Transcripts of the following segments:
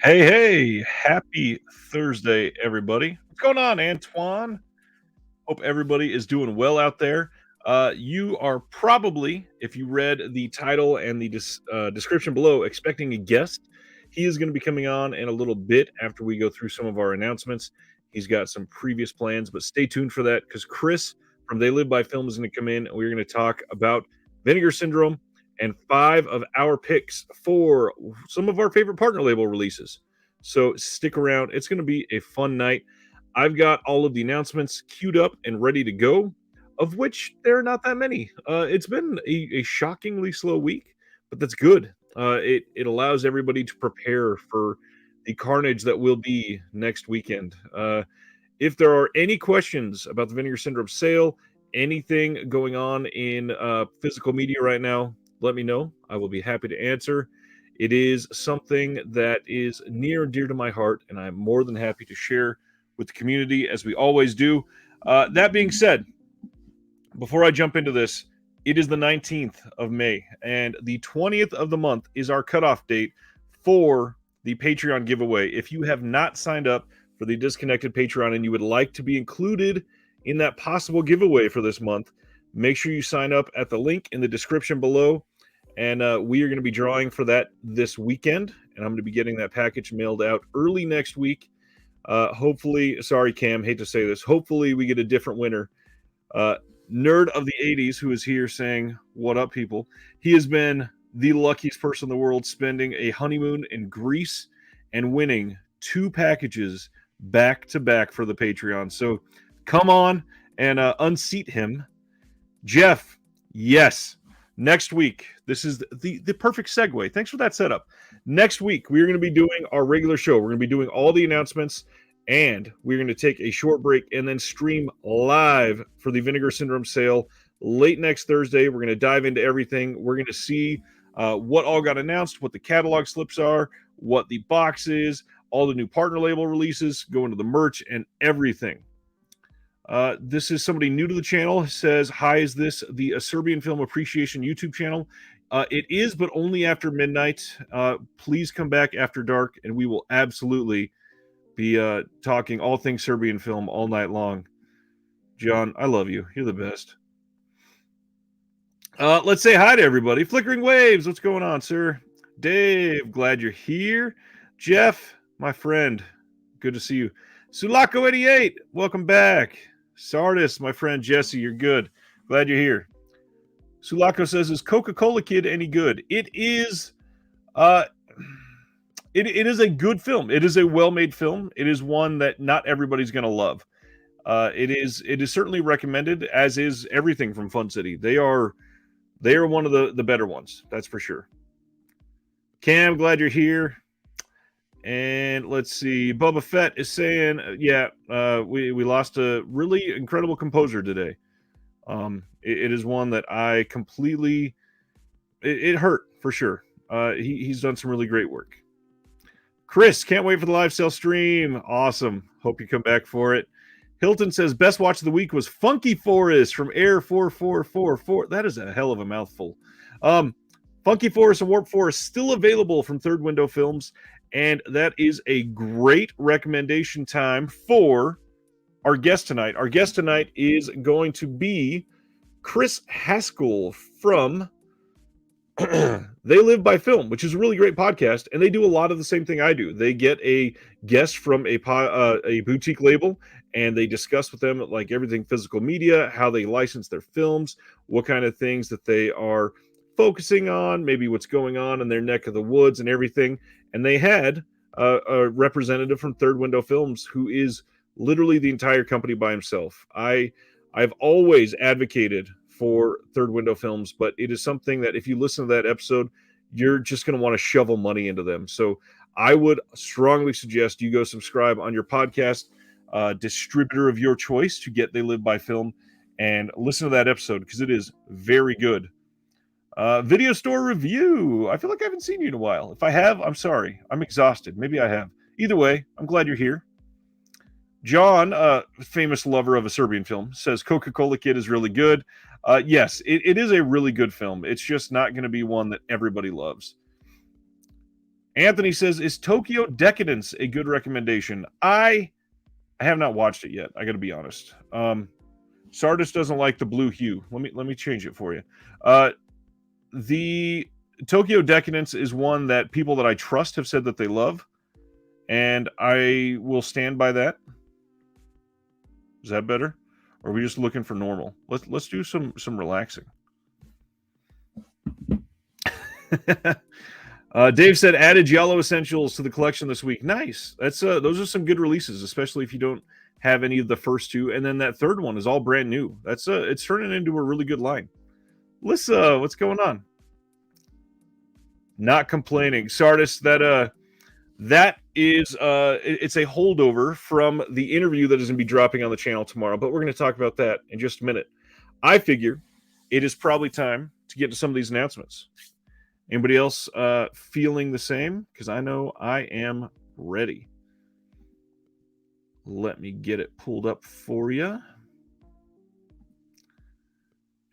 Hey, happy Thursday, everybody. What's going on, Antoine? Hope everybody is doing well out there. You are probably, if you read the title and the description below, expecting a guest. He is going to be coming on in a little bit after we go through some of our announcements. He's got some previous plans, but stay tuned for that because Chris from They Live by Film is going to come in and we're going to talk about Vinegar Syndrome and five of our picks for some of our favorite partner label releases. So stick around. It's going to be a fun night. I've got all of the announcements queued up and ready to go, of which there are not that many. It's been a shockingly slow week, but that's good. It allows everybody to prepare for the carnage that will be next weekend. If there are any questions about the Vinegar Syndrome sale, anything going on in physical media right now, let me know. I will be happy to answer. It is something that is near and dear to my heart, and I'm more than happy to share with the community as we always do. That being said, before I jump into this, it is the 19th of May, and the 20th of the month is our cutoff date for the Patreon giveaway. If you have not signed up for the Disconnected Patreon and you would like to be included in that possible giveaway for this month, make sure you sign up at the link in the description below. And we are going to be drawing for that this weekend, and I'm going to be getting that package mailed out early next week. Hopefully, sorry, Cam, hate to say this. Hopefully, we get a different winner. Nerd of the 80s, who is here saying, "What up, people?" He has been the luckiest person in the world, spending a honeymoon in Greece and winning two packages back to back for the Patreon. So come on and unseat him. Jeff, yes. Next week, this is the perfect segue. Thanks for that setup. Next week, we're going to be doing our regular show. We're going to be doing all the announcements, and we're going to take a short break and then stream live for the Vinegar Syndrome sale late next Thursday. We're going to dive into everything. We're going to see what all got announced, what the catalog slips are, what the box is, all the new partner label releases, go into the merch, and everything. This is somebody new to the channel. Says, "Hi, is this the Serbian Film Appreciation YouTube channel?" It is, but only after midnight. Please come back after dark, and we will absolutely be talking all things Serbian film all night long. John, I love you. You're the best. Let's say hi to everybody. Flickering Waves, what's going on, sir? Dave, glad you're here. Jeff, my friend, good to see you. Sulako88, welcome back. Sardis, my friend Jesse, you're good. Glad you're here. Sulako says, "Is Coca-Cola Kid any good?" It is. It is a good film. It is a well-made film. It is one that not everybody's going to love. It is certainly recommended, as is everything from Fun City. They are one of the better ones. That's for sure. Cam, glad you're here. And let's see. Boba Fett is saying, we lost a really incredible composer today. It is one that I completely. It hurt for sure. He's done some really great work. Chris, can't wait for the live sale stream. Awesome. Hope you come back for it. Hilton says, "Best watch of the week was Funky Forest from Air 4444. That is a hell of a mouthful. Funky Forest and Warp Forest still available from Third Window Films. And that is a great recommendation time for our guest tonight. Our guest tonight is going to be Chris Haskell from They Live by Film, which is a really great podcast, and they do a lot of the same thing I do. They get a guest from a boutique label, and they discuss with them like everything physical media, how they license their films, what kind of things that they are focusing on, maybe what's going on in their neck of the woods and everything. And they had a representative from Third Window Films who is literally the entire company by himself. I've always advocated for Third Window Films, but it is something that if you listen to that episode, you're just going to want to shovel money into them. So I would strongly suggest you go subscribe on your podcast distributor of your choice to get They Live by Film and listen to that episode because it is very good. Video store review. I feel like I haven't seen you in a while. If I have, I'm sorry. I'm exhausted. Maybe I have. Either way, I'm glad you're here. John, famous lover of a Serbian film, says Coca-Cola Kid is really good. Yes, it is a really good film. It's just not going to be one that everybody loves. Anthony says, is Tokyo Decadence a good recommendation? I have not watched it yet. I got to be honest. Sardis doesn't like the blue hue. Let me change it for you. The Tokyo Decadence is one that people that I trust have said that they love, and I will stand by that. Is that better? Or are we just looking for normal? Let's do some relaxing. Dave said added Yellow Essentials to the collection this week. Nice. That's those are some good releases, especially if you don't have any of the first two. And then that third one is all brand new. That's it's turning into a really good line. Lissa, what's going on? Not complaining. Sardis, that is it's a holdover from the interview that is going to be dropping on the channel tomorrow, but we're going to talk about that in just a minute. I figure it is probably time to get to some of these announcements. Anybody else feeling the same? Because I know I am ready. Let me get it pulled up for you.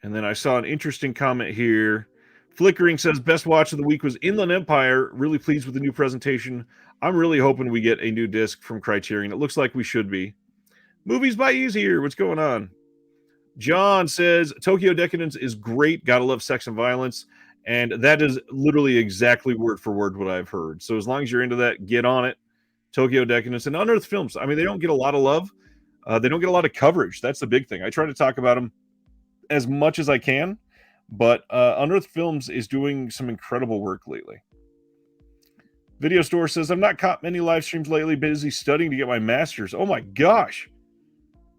And then I saw an interesting comment here. Flickering says, best watch of the week was Inland Empire. Really pleased with the new presentation. I'm really hoping we get a new disc from Criterion. It looks like we should be. Movies by Easier. What's going on? John says, Tokyo Decadence is great. Gotta love sex and violence. And that is literally exactly word for word what I've heard. So as long as you're into that, get on it. Tokyo Decadence and Unearthed Films. I mean, they don't get a lot of love. They don't get a lot of coverage. That's the big thing. I try to talk about them as much as I can. But Unearthed Films is doing some incredible work lately. Video Store says, I've not caught many live streams lately. Busy studying to get my master's. Oh my gosh.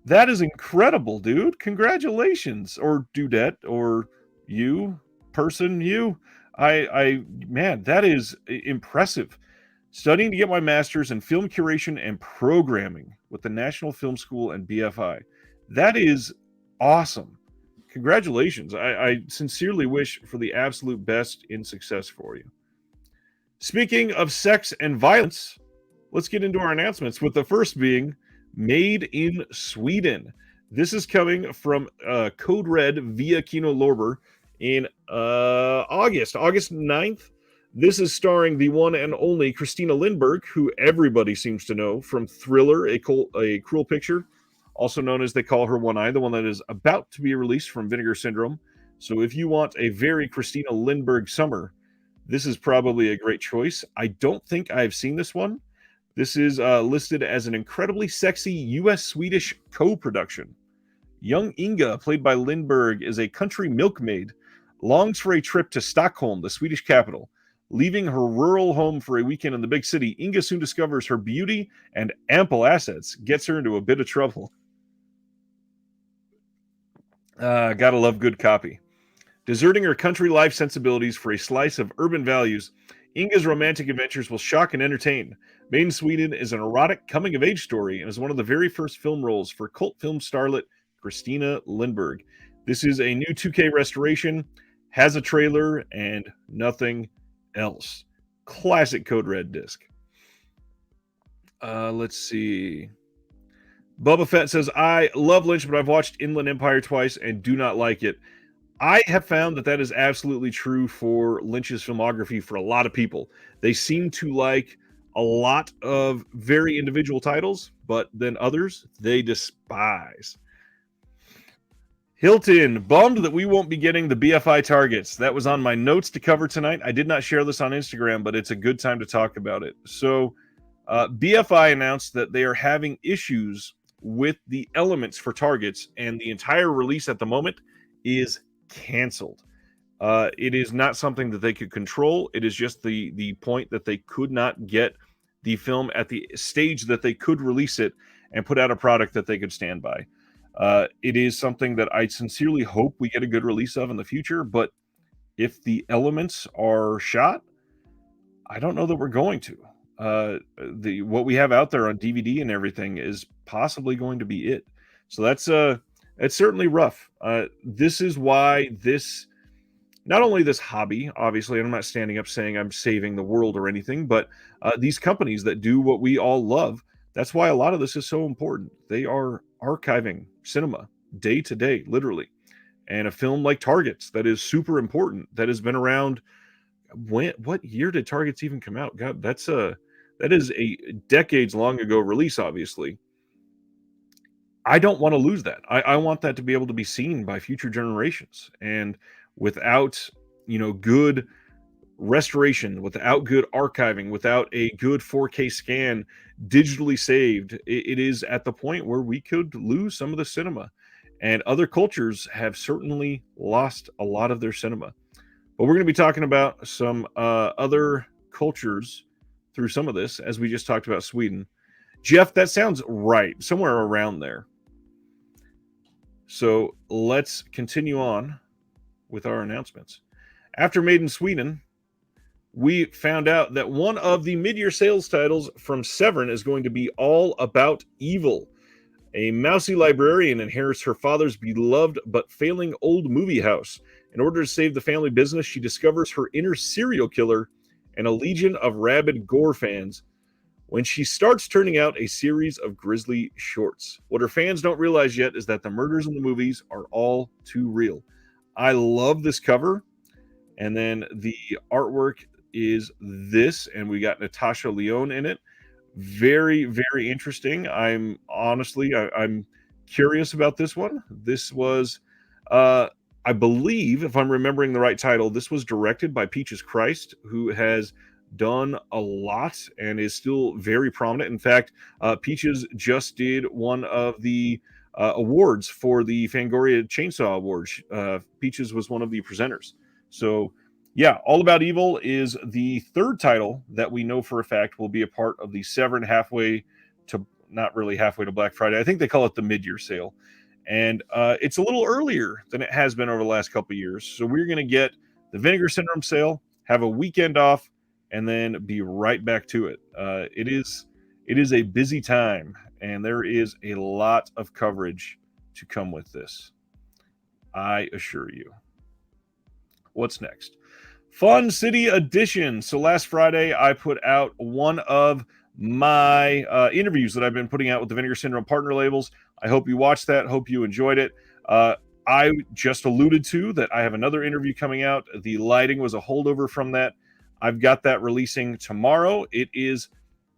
That is incredible, dude. Congratulations. Or dudette. Or you. Person. You. Man, that is impressive. Studying to get my master's in film curation and programming with the National Film School and BFI. That is awesome. Congratulations. I sincerely wish for the absolute best in success for you. Speaking of sex and violence, let's get into our announcements, with the first being Made in Sweden. This is coming from Code Red via Kino Lorber in August 9th. This is starring the one and only Christina Lindberg, who everybody seems to know from Thriller, a Cruel Picture, also known as They Call Her One Eye, the one that is about to be released from Vinegar Syndrome. So if you want a very Christina Lindberg summer, this is probably a great choice. I don't think I've seen this one. This is listed as an incredibly sexy U.S.-Swedish co-production. Young Inga, played by Lindberg, is a country milkmaid, longs for a trip to Stockholm, the Swedish capital. Leaving her rural home for a weekend in the big city, Inga soon discovers her beauty and ample assets gets her into a bit of trouble. Gotta love good copy. Deserting her country life sensibilities for a slice of urban values, Inga's romantic adventures will shock and entertain. Made in Sweden is an erotic coming-of-age story and is one of the very first film roles for cult film starlet Christina Lindberg. This is a new 2K restoration, has a trailer, and nothing else. Classic Code Red disc. Let's see. Bubba Fett says, I love Lynch, but I've watched Inland Empire twice and do not like it. I have found that is absolutely true for Lynch's filmography for a lot of people. They seem to like a lot of very individual titles, but then others they despise. Hilton, bummed that we won't be getting the BFI targets. That was on my notes to cover tonight. I did not share this on Instagram, but it's a good time to talk about it. So BFI announced that they are having issues with the elements for targets, and the entire release at the moment is canceled. It is not something that they could control. It is just the point that they could not get the film at the stage that they could release it and put out a product that they could stand by. It is something that I sincerely hope we get a good release of in the future, but if the elements are shot, I don't know that we're going to. What we have out there on DVD and everything is possibly going to be it. So it's certainly rough. This is why not only this hobby, obviously, and I'm not standing up saying I'm saving the world or anything, but these companies that do what we all love, that's why a lot of this is so important. They are archiving cinema day to day, literally. And a film like Targets that is super important, that has been around, what year did Targets even come out? God, that is a decades long ago release, obviously. I don't want to lose that. I want that to be able to be seen by future generations. And without, good restoration, without good archiving, without a good 4K scan digitally saved, it is at the point where we could lose some of the cinema. And other cultures have certainly lost a lot of their cinema. But we're going to be talking about some other cultures through some of this, as we just talked about Sweden. Jeff, that sounds right, somewhere around there. So let's continue on with our announcements. After Made in Sweden, we found out that one of the mid-year sales titles from Severin is going to be All About Evil. A mousy librarian inherits her father's beloved but failing old movie house. In order to save the family business, she discovers her inner serial killer and a legion of rabid gore fans when she starts turning out a series of grisly shorts. What her fans don't realize yet is that the murders in the movies are all too real. I love this cover. And then the artwork is this, and we got Natasha Lyonne in it. Very, very interesting. I'm curious about this one. This was, I believe, if I'm remembering the right title, this was directed by Peaches Christ, who has done a lot and is still very prominent. In fact, Peaches just did one of the awards for the Fangoria Chainsaw Awards. Peaches was one of the presenters. So, yeah, All About Evil is the third title that we know for a fact will be a part of the Severin not really halfway to Black Friday. I think they call it the mid-year sale. And it's a little earlier than it has been over the last couple of years. So we're going to get the Vinegar Syndrome sale, have a weekend off, and then be right back to it. It is a busy time, and there is a lot of coverage to come with this. I assure you. What's next? Fun City Edition. So last Friday, I put out one of my interviews that I've been putting out with the Vinegar Syndrome partner labels. I hope you watched that. Hope you enjoyed it. I just alluded to that I have another interview coming out. The lighting was a holdover from that. I've got that releasing tomorrow. It is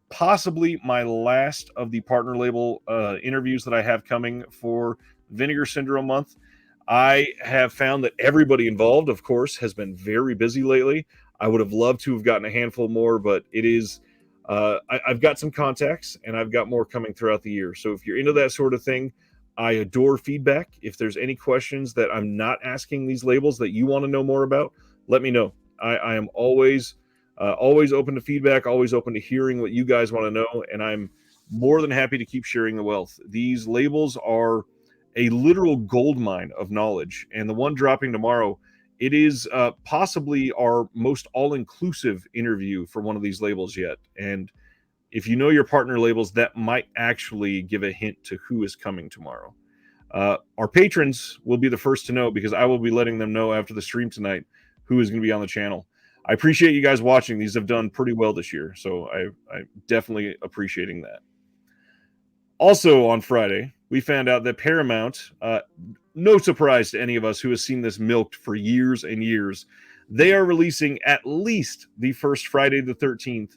possibly my last of the partner label interviews that I have coming for Vinegar Syndrome month. I have found that everybody involved, of course, has been very busy lately. I would have loved to have gotten a handful more, but it is, I've got some contacts and I've got more coming throughout the year. So if you're into that sort of thing, I adore feedback. If there's any questions that I'm not asking these labels that you want to know more about, let me know. I am always open to feedback, always open to hearing what you guys want to know, and I'm more than happy to keep sharing the wealth. These labels are a literal gold mine of knowledge, and the one dropping tomorrow, it is possibly our most all-inclusive interview for one of these labels yet. And if you know your partner labels, that might actually give a hint to who is coming tomorrow. Our patrons will be the first to know, because I will be letting them know after the stream tonight who is going to be on the channel. I appreciate you guys watching. These have done pretty well this year, so I'm definitely appreciating that. Also on Friday, we found out that Paramount, no surprise to any of us who has seen this milked for years and years, they are releasing at least the first Friday the 13th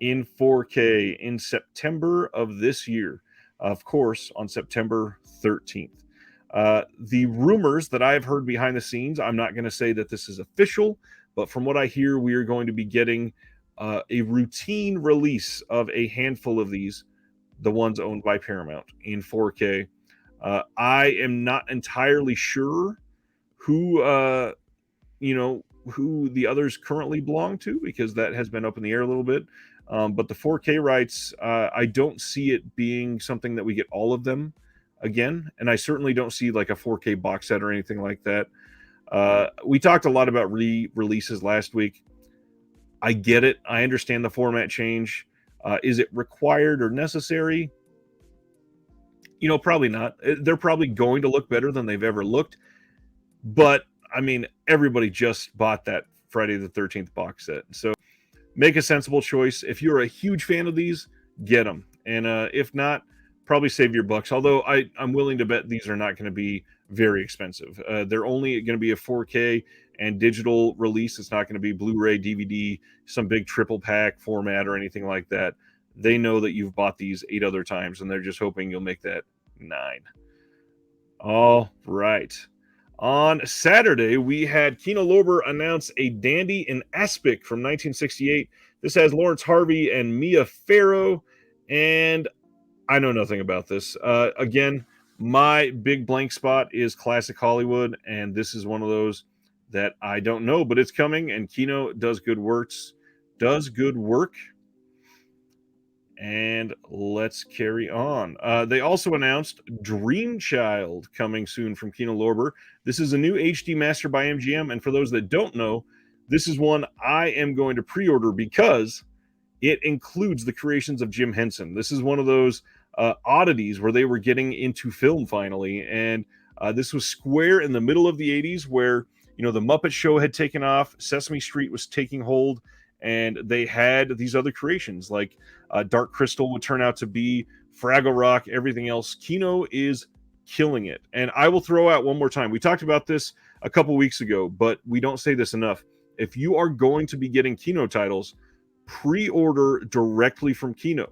in 4K in September of this year. Of course, on September 13th. The rumors that I've heard behind the scenes, I'm not going to say that this is official, but from what I hear, we are going to be getting a routine release of a handful of these, the ones owned by Paramount, in 4K. I am not entirely sure who the others currently belong to, because that has been up in the air a little bit. But the 4K rights, I don't see it being something that we get all of them again, and I certainly don't see like a 4K box set or anything like that. We talked a lot about re-releases last week. I get it. I understand the format change. Is it required or necessary? Probably not. They're probably going to look better than they've ever looked. But, I mean, everybody just bought that Friday the 13th box set. So make a sensible choice. If you're a huge fan of these, get them. And if not, probably save your bucks. Although I'm willing to bet these are not going to be very expensive. They're only going to be a 4K. and digital release. It's not going to be Blu-ray, DVD, some big triple pack format or anything like that. They know that you've bought these 8 other times, and they're just hoping you'll make that 9. All right. On Saturday, we had Kino Lorber announce A Dandy in Aspic from 1968. This has Lawrence Harvey and Mia Farrow, and I know nothing about this. Again, my big blank spot is classic Hollywood, and this is one of those that I don't know, but it's coming, and Kino does good work. And let's carry on. They also announced Dream Child coming soon from Kino Lorber. This is a new HD master by MGM, and for those that don't know, this is one I am going to pre-order because it includes the creations of Jim Henson. This is one of those oddities where they were getting into film finally, and this was square in the middle of the 80s where, you know, the Muppet Show had taken off, Sesame Street was taking hold, and they had these other creations like Dark Crystal would turn out to be, Fraggle Rock, everything else. Kino is killing it. And I will throw out one more time. We talked about this a couple weeks ago, but we don't say this enough. If you are going to be getting Kino titles, pre-order directly from Kino.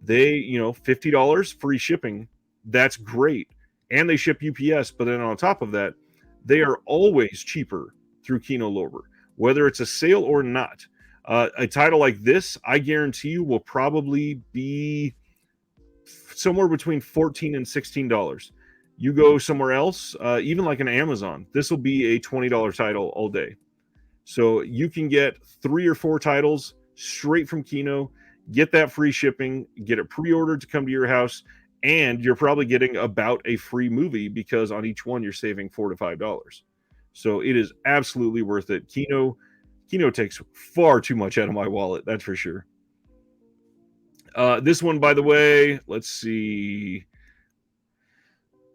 They, you know, $50 free shipping. That's great. And they ship UPS, but then on top of that, they are always cheaper through Kino Lorber, whether it's a sale or not. A title like this, I guarantee you, will probably be somewhere between $14 and $16. You go somewhere else, even like an Amazon, this will be a $20 title all day. So you can get 3 or 4 titles straight from Kino, get that free shipping, get it pre-ordered to come to your house, and you're probably getting about a free movie because on each one you're saving $4 to $5. So it is absolutely worth it. Kino takes far too much out of my wallet, that's for sure. This one, by the way, let's see.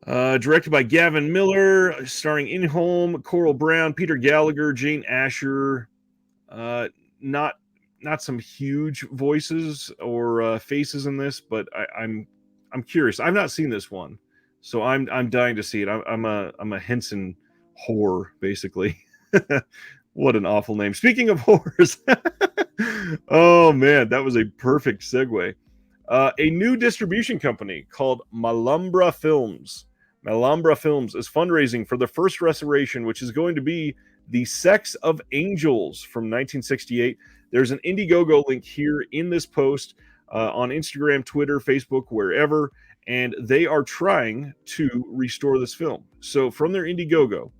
Directed by Gavin Miller, starring In-Home, Coral Brown, Peter Gallagher, Jane Asher. Not some huge voices or faces in this, but I'm curious. I've not seen this one, so I'm dying to see it. I'm a Henson whore, basically. What an awful name. Speaking of whores, oh man, that was a perfect segue. A new distribution company called Malambra Films. Malambra Films is fundraising for the first restoration, which is going to be The Sex of Angels from 1968. There's an Indiegogo link here in this post on Instagram, Twitter, Facebook, wherever, and they are trying to restore this film. So from their Indiegogo,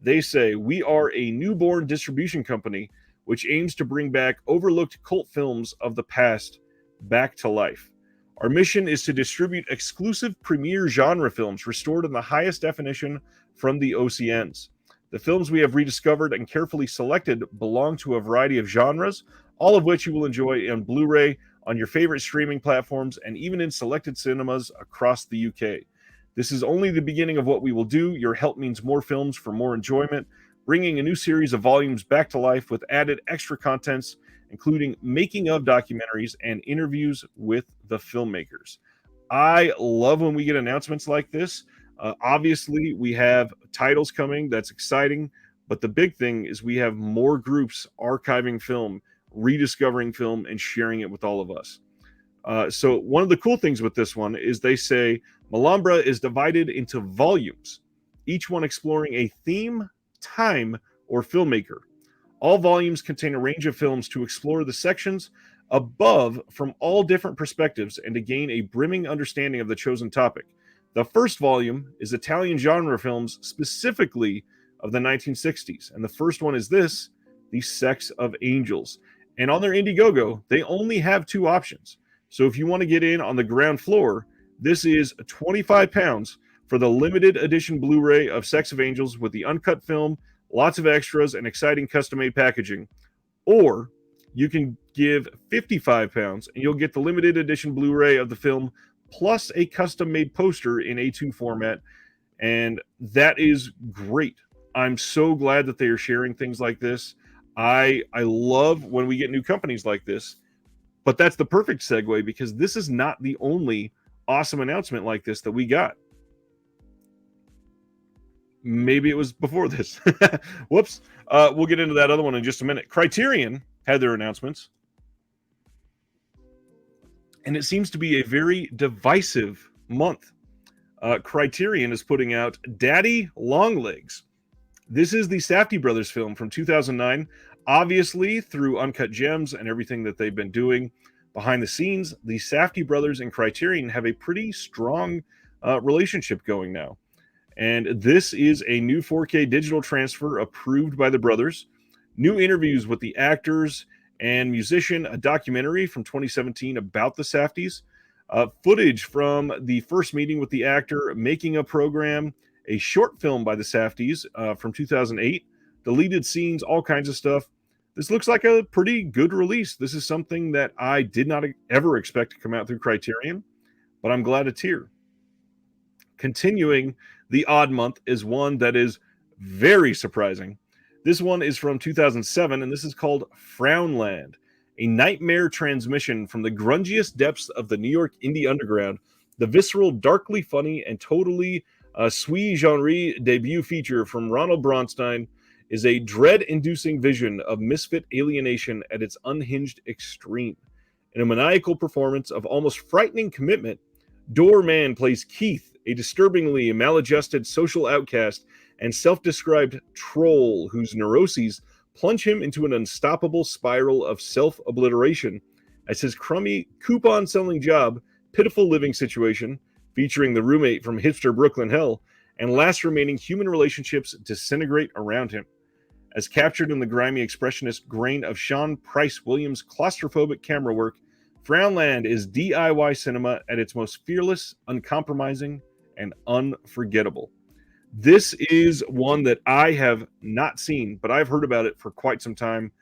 they say, "We are a newborn distribution company which aims to bring back overlooked cult films of the past back to life. Our mission is to distribute exclusive premiere genre films restored in the highest definition from the OCNs. The films we have rediscovered and carefully selected belong to a variety of genres, all of which you will enjoy on Blu-ray, on your favorite streaming platforms, and even in selected cinemas across the UK. This is only the beginning of what we will do. Your help means more films for more enjoyment, bringing a new series of volumes back to life with added extra contents, including making of documentaries and interviews with the filmmakers." I love when we get announcements like this. Obviously, we have titles coming. That's exciting. But the big thing is we have more groups archiving film, rediscovering film, and sharing it with all of us. So one of the cool things with this one is they say Malambra is divided into volumes, each one exploring a theme, time, or filmmaker. All volumes contain a range of films to explore the sections above from all different perspectives and to gain a brimming understanding of the chosen topic. The first volume is Italian genre films, specifically of the 1960s. And the first one is this, The Sex of Angels. And on their Indiegogo, they only have 2 options. So if you want to get in on the ground floor, this is £25 for the limited edition Blu-ray of Sex of Angels with the uncut film, lots of extras, and exciting custom-made packaging. Or you can give £55 and you'll get the limited edition Blu-ray of the film plus a custom-made poster in A2 format. And that is great. I'm so glad that they are sharing things like this. I love when we get new companies like this. But that's the perfect segue because this is not the only awesome announcement like this that we got. Maybe it was before this. Whoops. We'll get into that other one in just a minute. Criterion had their announcements, and it seems to be a very divisive month. Criterion is putting out Daddy Longlegs. This is the Safdie brothers film from 2009. Obviously, through Uncut Gems and everything that they've been doing behind the scenes, the Safdie brothers and Criterion have a pretty strong relationship going now. And this is a new 4K digital transfer approved by the brothers. New interviews with the actors and musician, a documentary from 2017 about the Safdies, footage from the first meeting with the actor, making a program, a short film by the Safdies from 2008, deleted scenes, all kinds of stuff. This looks like a pretty good release. This is something that I did not ever expect to come out through Criterion, but I'm glad it's here. Continuing the odd month is one that is very surprising. This one is from 2007, and this is called Frownland, a nightmare transmission from the grungiest depths of the New York indie underground. The visceral, darkly funny, and totally sui generis debut feature from Ronald Bronstein is a dread-inducing vision of misfit alienation at its unhinged extreme. In a maniacal performance of almost frightening commitment, Doorman plays Keith, a disturbingly maladjusted social outcast and self-described troll whose neuroses plunge him into an unstoppable spiral of self-obliteration as his crummy coupon-selling job, pitiful living situation, featuring the roommate from hipster Brooklyn Hell, and last remaining human relationships disintegrate around him. As captured in the grimy expressionist grain of Sean Price Williams' claustrophobic camera work, Frownland is DIY cinema at its most fearless, uncompromising, and unforgettable. This is one that I have not seen, but I've heard about it for quite some time.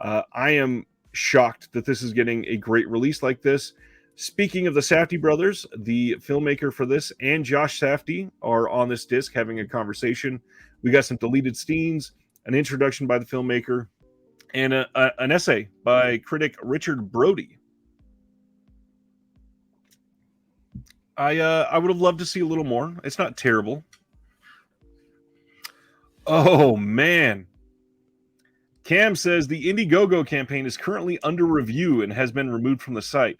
I am shocked that this is getting a great release like this. Speaking of the Safdie brothers, the filmmaker for this and Josh Safdie are on this disc having a conversation. We got some deleted scenes, an introduction by the filmmaker, and an essay by critic Richard Brody. I would have loved to see a little more. It's not terrible. Oh, man. Cam says the Indiegogo campaign is currently under review and has been removed from the site.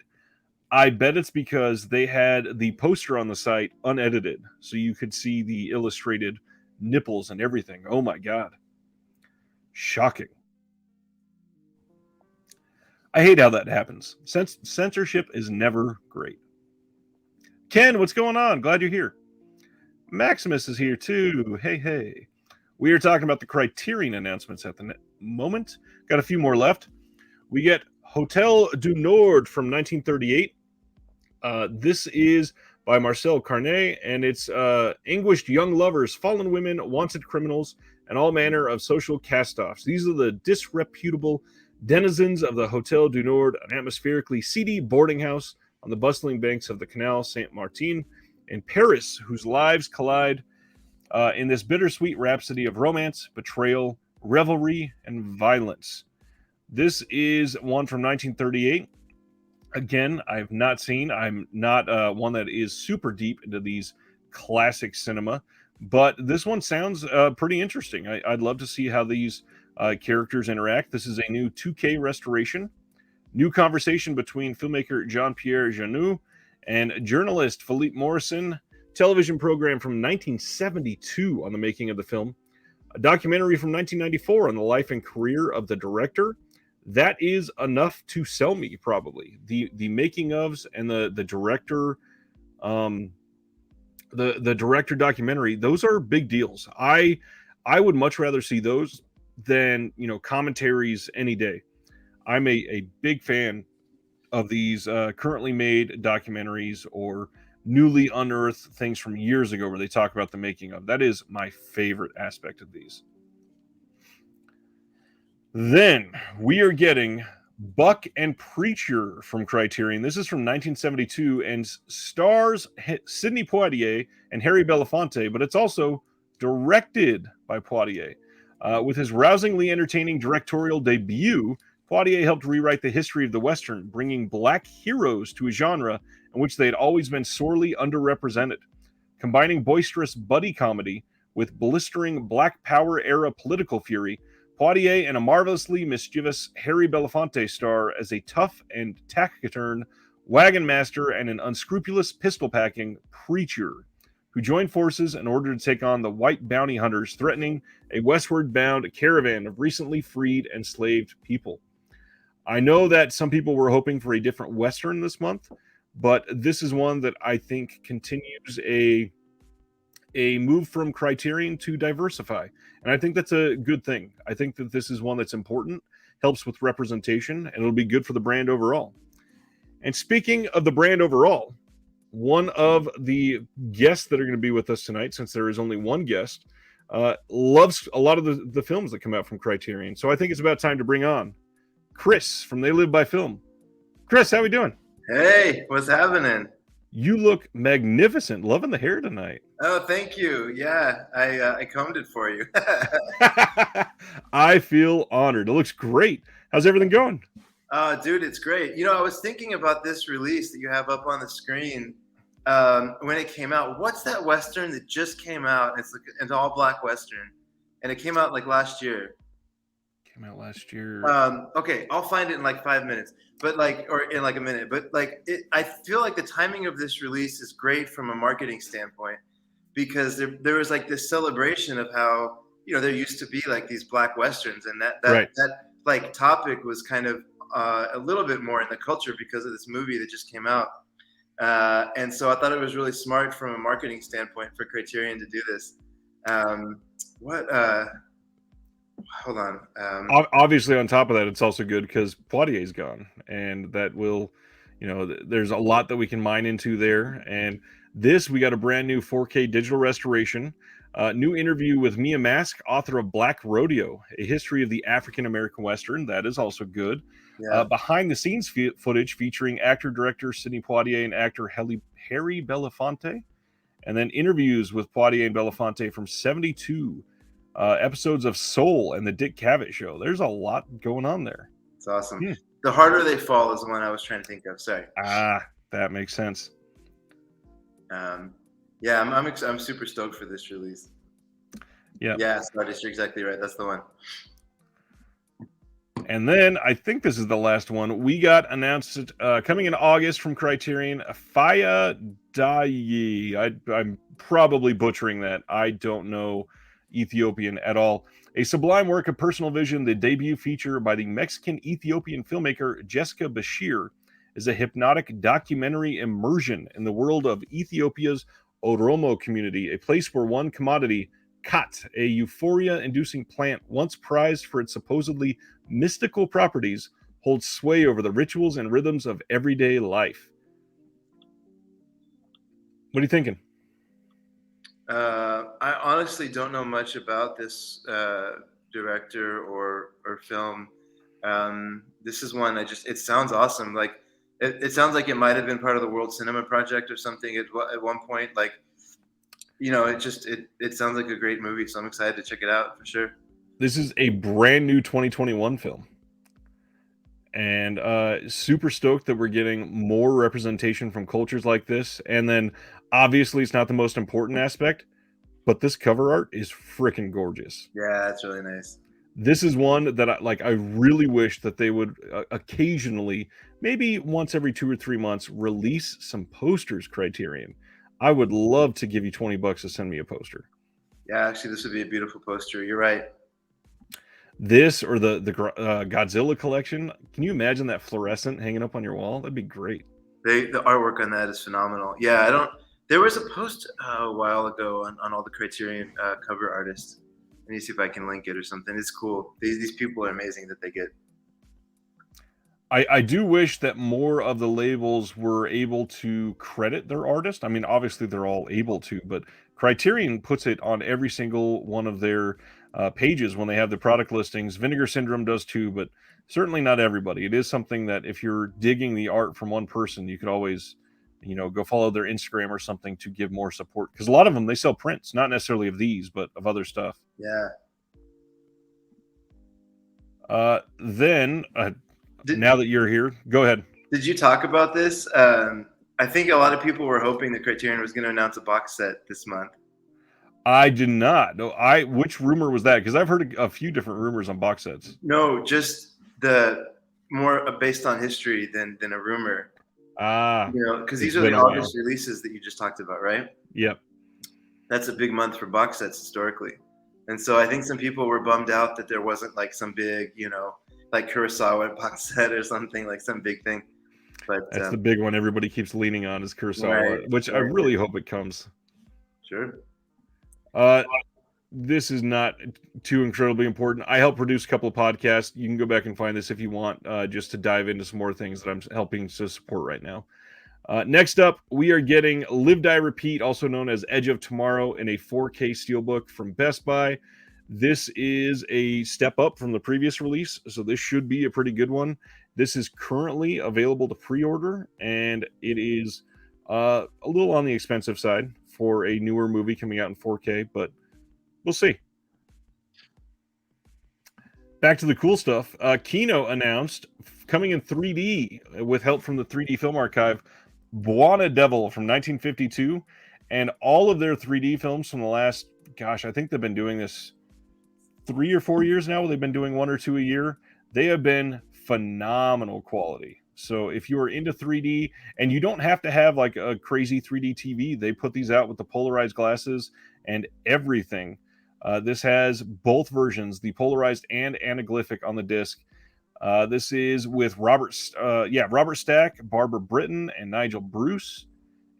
I bet it's because they had the poster on the site unedited, so you could see the illustrated nipples and everything. Oh, my God. Shocking. I hate how that happens. Censorship is never great. Ken, what's going on? Glad you're here. Maximus is here too. Hey. We are talking about the Criterion announcements at the moment. Got a few more left. We get Hotel du Nord from 1938. This is by Marcel Carnet, and it's anguished young lovers, fallen women, wanted criminals, and all manner of social cast-offs. These are the disreputable denizens of the Hotel du Nord, an atmospherically seedy boarding house on the bustling banks of the Canal Saint-Martin in Paris, whose lives collide in this bittersweet rhapsody of romance, betrayal, revelry, and violence. This is one from 1938. Again, I've not seen. I'm not one that is super deep into these classic cinema, but this one sounds pretty interesting. I'd love to see how these characters interact. This is a new 2K restoration. New conversation between filmmaker Jean-Pierre Jeunet and journalist Philippe Morrison. Television program from 1972 on the making of the film. A documentary from 1994 on the life and career of the director. That is enough to sell me, probably. The making ofs and the director, the director documentary. Those are big deals. I would much rather see those than commentaries any day. I'm a big fan of these currently made documentaries or newly unearthed things from years ago where they talk about the making of. That is my favorite aspect of these. Then we are getting Buck and Preacher from Criterion. This is from 1972 and stars Sidney Poitier and Harry Belafonte, but it's also directed by Poitier. With his rousingly entertaining directorial debut, Poitier helped rewrite the history of the Western, bringing black heroes to a genre in which they had always been sorely underrepresented. Combining boisterous buddy comedy with blistering Black Power era political fury, Poitier and a marvelously mischievous Harry Belafonte star as a tough and taciturn wagon master and an unscrupulous pistol-packing preacher who join forces in order to take on the white bounty hunters threatening a westward-bound caravan of recently freed enslaved people. I know that some people were hoping for a different Western this month, but this is one that I think continues a move from Criterion to diversify. And I think that's a good thing. I think that this is one that's important, helps with representation, and it'll be good for the brand overall. And speaking of the brand overall, one of the guests that are going to be with us tonight, since there is only one guest, loves a lot of the films that come out from Criterion. So I think it's about time to bring on Chris from They Live by Film. Chris, how we doing? Hey, what's happening? You look magnificent. Loving the hair tonight. Oh, thank you. Yeah, I combed it for you. I feel honored. It looks great. How's everything going? Dude, it's great. You know, I was thinking about this release that you have up on the screen when it came out. What's that Western that just came out? It's like an all-black Western, and it came out like last year. Came out last year. Okay, I'll find it in like 5 minutes, but like, or in like a minute. But like, I feel like the timing of this release is great from a marketing standpoint because there was like this celebration of how, you know, there used to be like these black Westerns, and that like topic was kind of a little bit more in the culture because of this movie that just came out. And so I thought it was really smart from a marketing standpoint for Criterion to do this. Hold on. Obviously, on top of that, it's also good because Poitier's gone, and that will, you know, there's a lot that we can mine into there. And this, we got a brand new 4K digital restoration, new interview with Mia Mask, author of Black Rodeo, a history of the African American Western. That is also good. Yeah. Behind the scenes footage featuring actor director Sidney Poitier and actor Harry Belafonte, and then interviews with Poitier and Belafonte from 72. Episodes of Soul and the Dick Cavett Show. There's a lot going on there. It's awesome. The Harder They Fall is the one I was trying to think of. Sorry. That makes sense. Yeah, I'm super stoked for this release. Yeah, Stardust, you're exactly right. That's the one. And then I think this is the last one. We got announced coming in August from Criterion, Faya Dayi. I'm probably butchering that. I don't know Ethiopian at all. A sublime work of personal vision, the debut feature by the Mexican-Ethiopian filmmaker Jessica Bashir is a hypnotic documentary immersion in the world of Ethiopia's Oromo community, a place where one commodity, khat, a euphoria-inducing plant once prized for its supposedly mystical properties, holds sway over the rituals and rhythms of everyday life. What are you thinking? I honestly don't know much about this director or film. This is one it sounds awesome. Like it sounds like it might have been part of the World Cinema Project or something at one point. Like, you know, it sounds like a great movie. So I'm excited to check it out for sure. This is a brand new 2021 film. And super stoked that we're getting more representation from cultures like this. And then obviously it's not the most important aspect, but this cover art is freaking gorgeous. Yeah, that's really nice. This is one that I really wish that they would occasionally, maybe once every 2 or 3 months, release some posters. Criterion. I would love to give you $20 to send me a poster. Yeah, actually, this would be a beautiful poster. You're right. This or the Godzilla collection. Can you imagine that fluorescent hanging up on your wall? That'd be great. The artwork on that is phenomenal. Yeah, there was a post a while ago on all the Criterion cover artists. Let me see if I can link it or something. It's cool. These people are amazing that they get. I do wish that more of the labels were able to credit their artist. I mean, obviously they're all able to, but Criterion puts it on every single one of their pages when they have the product listings. Vinegar Syndrome does too, but certainly not everybody. It is something that if you're digging the art from one person, you could always, you know, go follow their Instagram or something to give more support. Because a lot of them, they sell prints, not necessarily of these, but of other stuff. Yeah. Now that you're here, go ahead. Did you talk about this? I think a lot of people were hoping that Criterion was going to announce a box set this month. I did not. No, which rumor was that? Because I've heard a few different rumors on box sets. No, just the more based on history than a rumor. Ah, You know, because it's these are the been a while. August releases that you just talked about, right? Yep. That's a big month for box sets historically. And so I think some people were bummed out that there wasn't like some big, you know, like Kurosawa box set or something, like some big thing. But That's the big one everybody keeps leaning on is Kurosawa, right, which I right, really hope it comes. sure. Uh, this is not too incredibly important. I help produce a couple of podcasts. You can go back and find this if you want, just to dive into some more things that I'm helping to support right now. Next up, we are getting Live Die Repeat, also known as Edge of Tomorrow, in a 4K steelbook from Best Buy. This is a step up from the previous release, so this should be a pretty good one. This is currently available to pre-order, and it is a little on the expensive side for a newer movie coming out in 4K, but we'll see. Back to the cool stuff. Kino announced coming in 3D with help from the 3D Film Archive, Buona Devil from 1952, and all of their 3D films from the last, gosh, I think they've been doing this 3 or 4 years now. They've been doing 1 or 2 a year. They have been phenomenal quality. So if you are into 3D, and you don't have to have like a crazy 3D TV, they put these out with the polarized glasses and everything. This has both versions, the polarized and anaglyphic on the disc. This is with Robert Stack, Barbara Britton, and Nigel Bruce.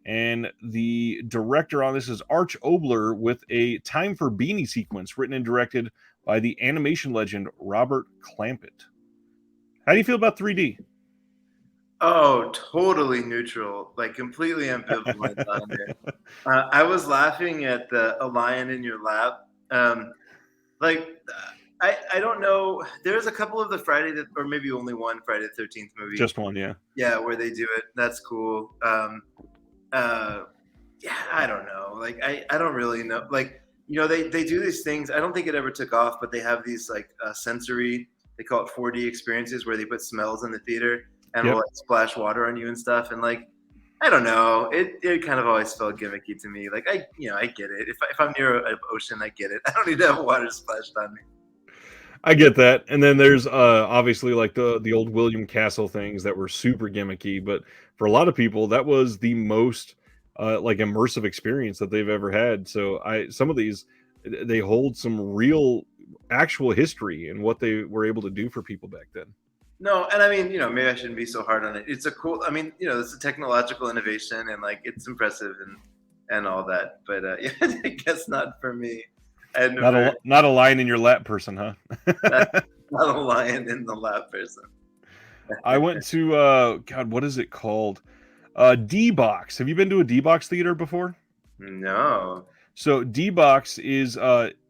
And the director on this is Arch Obler with a Time for Beanie sequence written and directed by the animation legend Robert Clampett. How do you feel about 3D? Oh, totally neutral, like completely ambivalent on it. I was laughing at A Lion in Your Lap. Like, I don't know. There's a couple of the Friday that, or maybe only one Friday the 13th movie. Just one, yeah. Yeah, where they do it. That's cool. Yeah, I don't know. Like, I don't really know. Like, you know, they do these things. I don't think it ever took off, but they have these like sensory. They call it 4D experiences where they put smells in the theater and will like splash water on you and stuff. And like, I don't know. It kind of always felt gimmicky to me. Like I get it. If I'm near an ocean, I get it. I don't need to have water splashed on me. I get that. And then there's obviously like the old William Castle things that were super gimmicky, but for a lot of people that was the most like immersive experience that they've ever had. So some of these they hold some real actual history and what they were able to do for people back then. No, and I mean, you know, maybe I shouldn't be so hard on it. It's a cool. I mean, you know, it's a technological innovation, and like it's impressive and all that. But yeah, I guess not for me. Not a lion in your lap person, huh? Not a lion in the lap person. I went to God, what is it called? D-Box. Have you been to a D-Box theater before? No. So D-Box is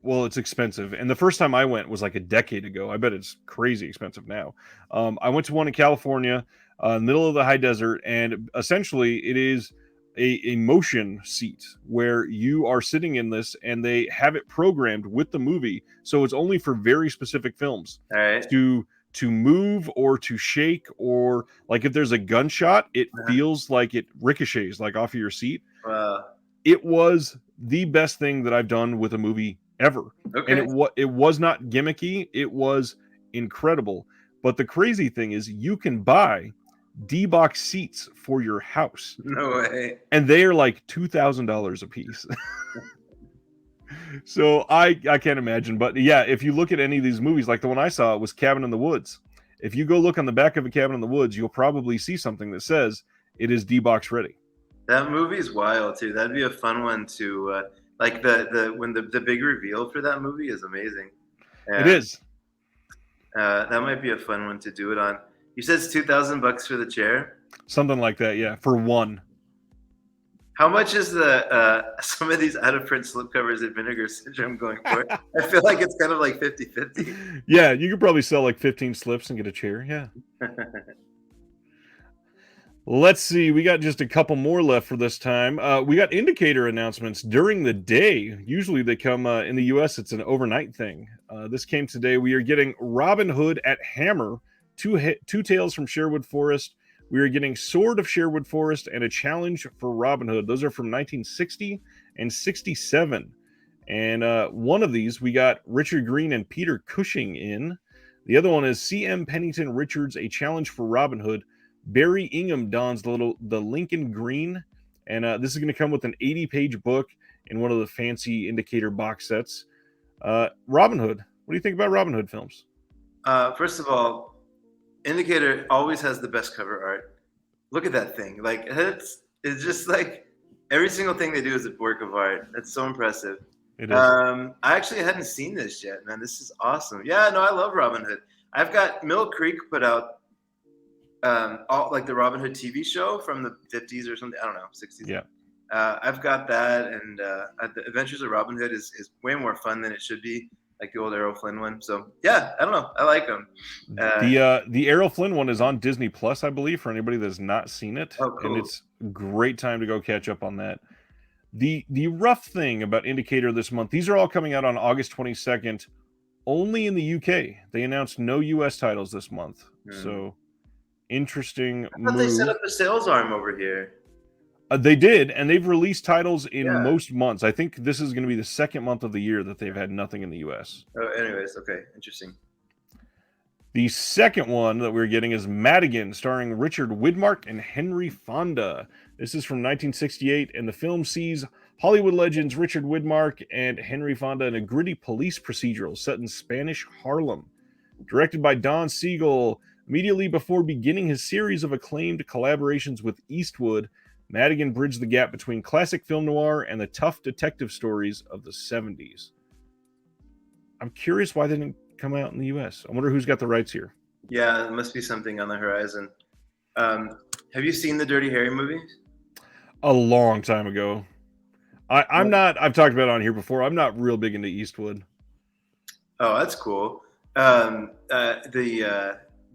well, it's expensive, and the first time I went was like a decade ago. I bet it's crazy expensive now. I went to one in California, middle of the high desert, and essentially it is a motion seat where you are sitting in this, and they have it programmed with the movie, so it's only for very specific films. All right. To move or to shake, or like if there's a gunshot, it feels like it ricochets like off of your seat. It was the best thing that I've done with a movie ever. Okay. And it was not gimmicky. It was incredible. But the crazy thing is you can buy D-Box seats for your house. No way. And they are like $2,000 a piece. So I can't imagine. But yeah, if you look at any of these movies, like the one I saw, it was Cabin in the Woods. If you go look on the back of a Cabin in the Woods, you'll probably see something that says it is D-Box ready. That movie's wild too. That'd be a fun one to like the big reveal for that movie is amazing. It is. That might be a fun one to do it on. You said it's $2,000 for the chair. Something like that, yeah, for one. How much is the some of these out of print slipcovers at Vinegar Syndrome going for? I feel like it's kind of like 50-50. Yeah, you could probably sell like 15 slips and get a chair. Yeah. Let's see. We got just a couple more left for this time. We got indicator announcements during the day. Usually they come in the US, it's an overnight thing. This came today. We are getting Robin Hood at Hammer, two Tales from Sherwood Forest. We are getting Sword of Sherwood Forest and a challenge for Robin Hood. Those are from 1960 and 67. And one of these, we got Richard Green and Peter Cushing in. The other one is C.M. Pennington Richards, A Challenge for Robin Hood. Barry Ingham dons the Lincoln Green. And this is going to come with an 80-page book in one of the fancy Indicator box sets. Robin Hood. What do you think about Robin Hood films? First of all, Indicator always has the best cover art. Look at that thing. Like it's just like every single thing they do is a work of art. That's so impressive. It is. I actually hadn't seen this yet, man. This is awesome. Yeah, no, I love Robin Hood. I've got Mill Creek put out all like the Robin Hood TV show from the 50s or something. I don't know, 60s. Yeah. I've got that, and the Adventures of Robin Hood is way more fun than it should be, like the old Errol Flynn one. So yeah, I don't know, I like them. The Errol Flynn one is on Disney Plus, I believe, for anybody that's not seen it. Oh, cool. And it's a great time to go catch up on that. The rough thing about Indicator this month, these are all coming out on August 22nd, only in the UK. They announced no US titles this month. So interesting I thought they set up a sales arm over here. They did, and they've released titles in most months. I think this is going to be the second month of the year that they've had nothing in the US. Oh, anyways, okay, interesting. The second one that we're getting is Madigan, starring Richard Widmark and Henry Fonda. This is from 1968, and the film sees Hollywood legends Richard Widmark and Henry Fonda in a gritty police procedural set in Spanish Harlem. Directed by Don Siegel, immediately before beginning his series of acclaimed collaborations with Eastwood, Madigan bridged the gap between classic film noir and the tough detective stories of the 70s. I'm curious why they didn't come out in the US. I wonder who's got the rights here. Yeah, there must be something on the horizon. Have you seen the Dirty Harry movies? A long time ago. I'm not, I've talked about it on here before, I'm not real big into Eastwood. Oh, that's cool. I don't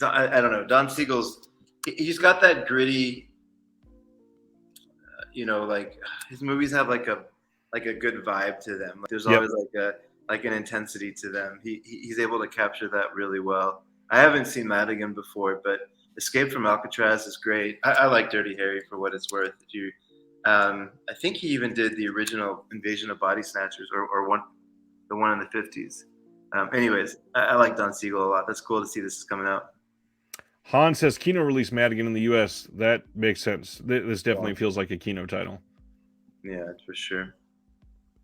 know, Don Siegel's, he's got that gritty, like his movies have like a good vibe to them. There's always like an intensity to them. He's able to capture that really well. I haven't seen Madigan before, but Escape from Alcatraz is great. I like Dirty Harry for what it's worth. I think he even did the original Invasion of Body Snatchers or the one in the 50s. Anyways, I like Don Siegel a lot. That's cool to see this is coming out. Han says Kino released Madigan in the US. That makes sense. This definitely feels like a Kino title. Yeah, for sure.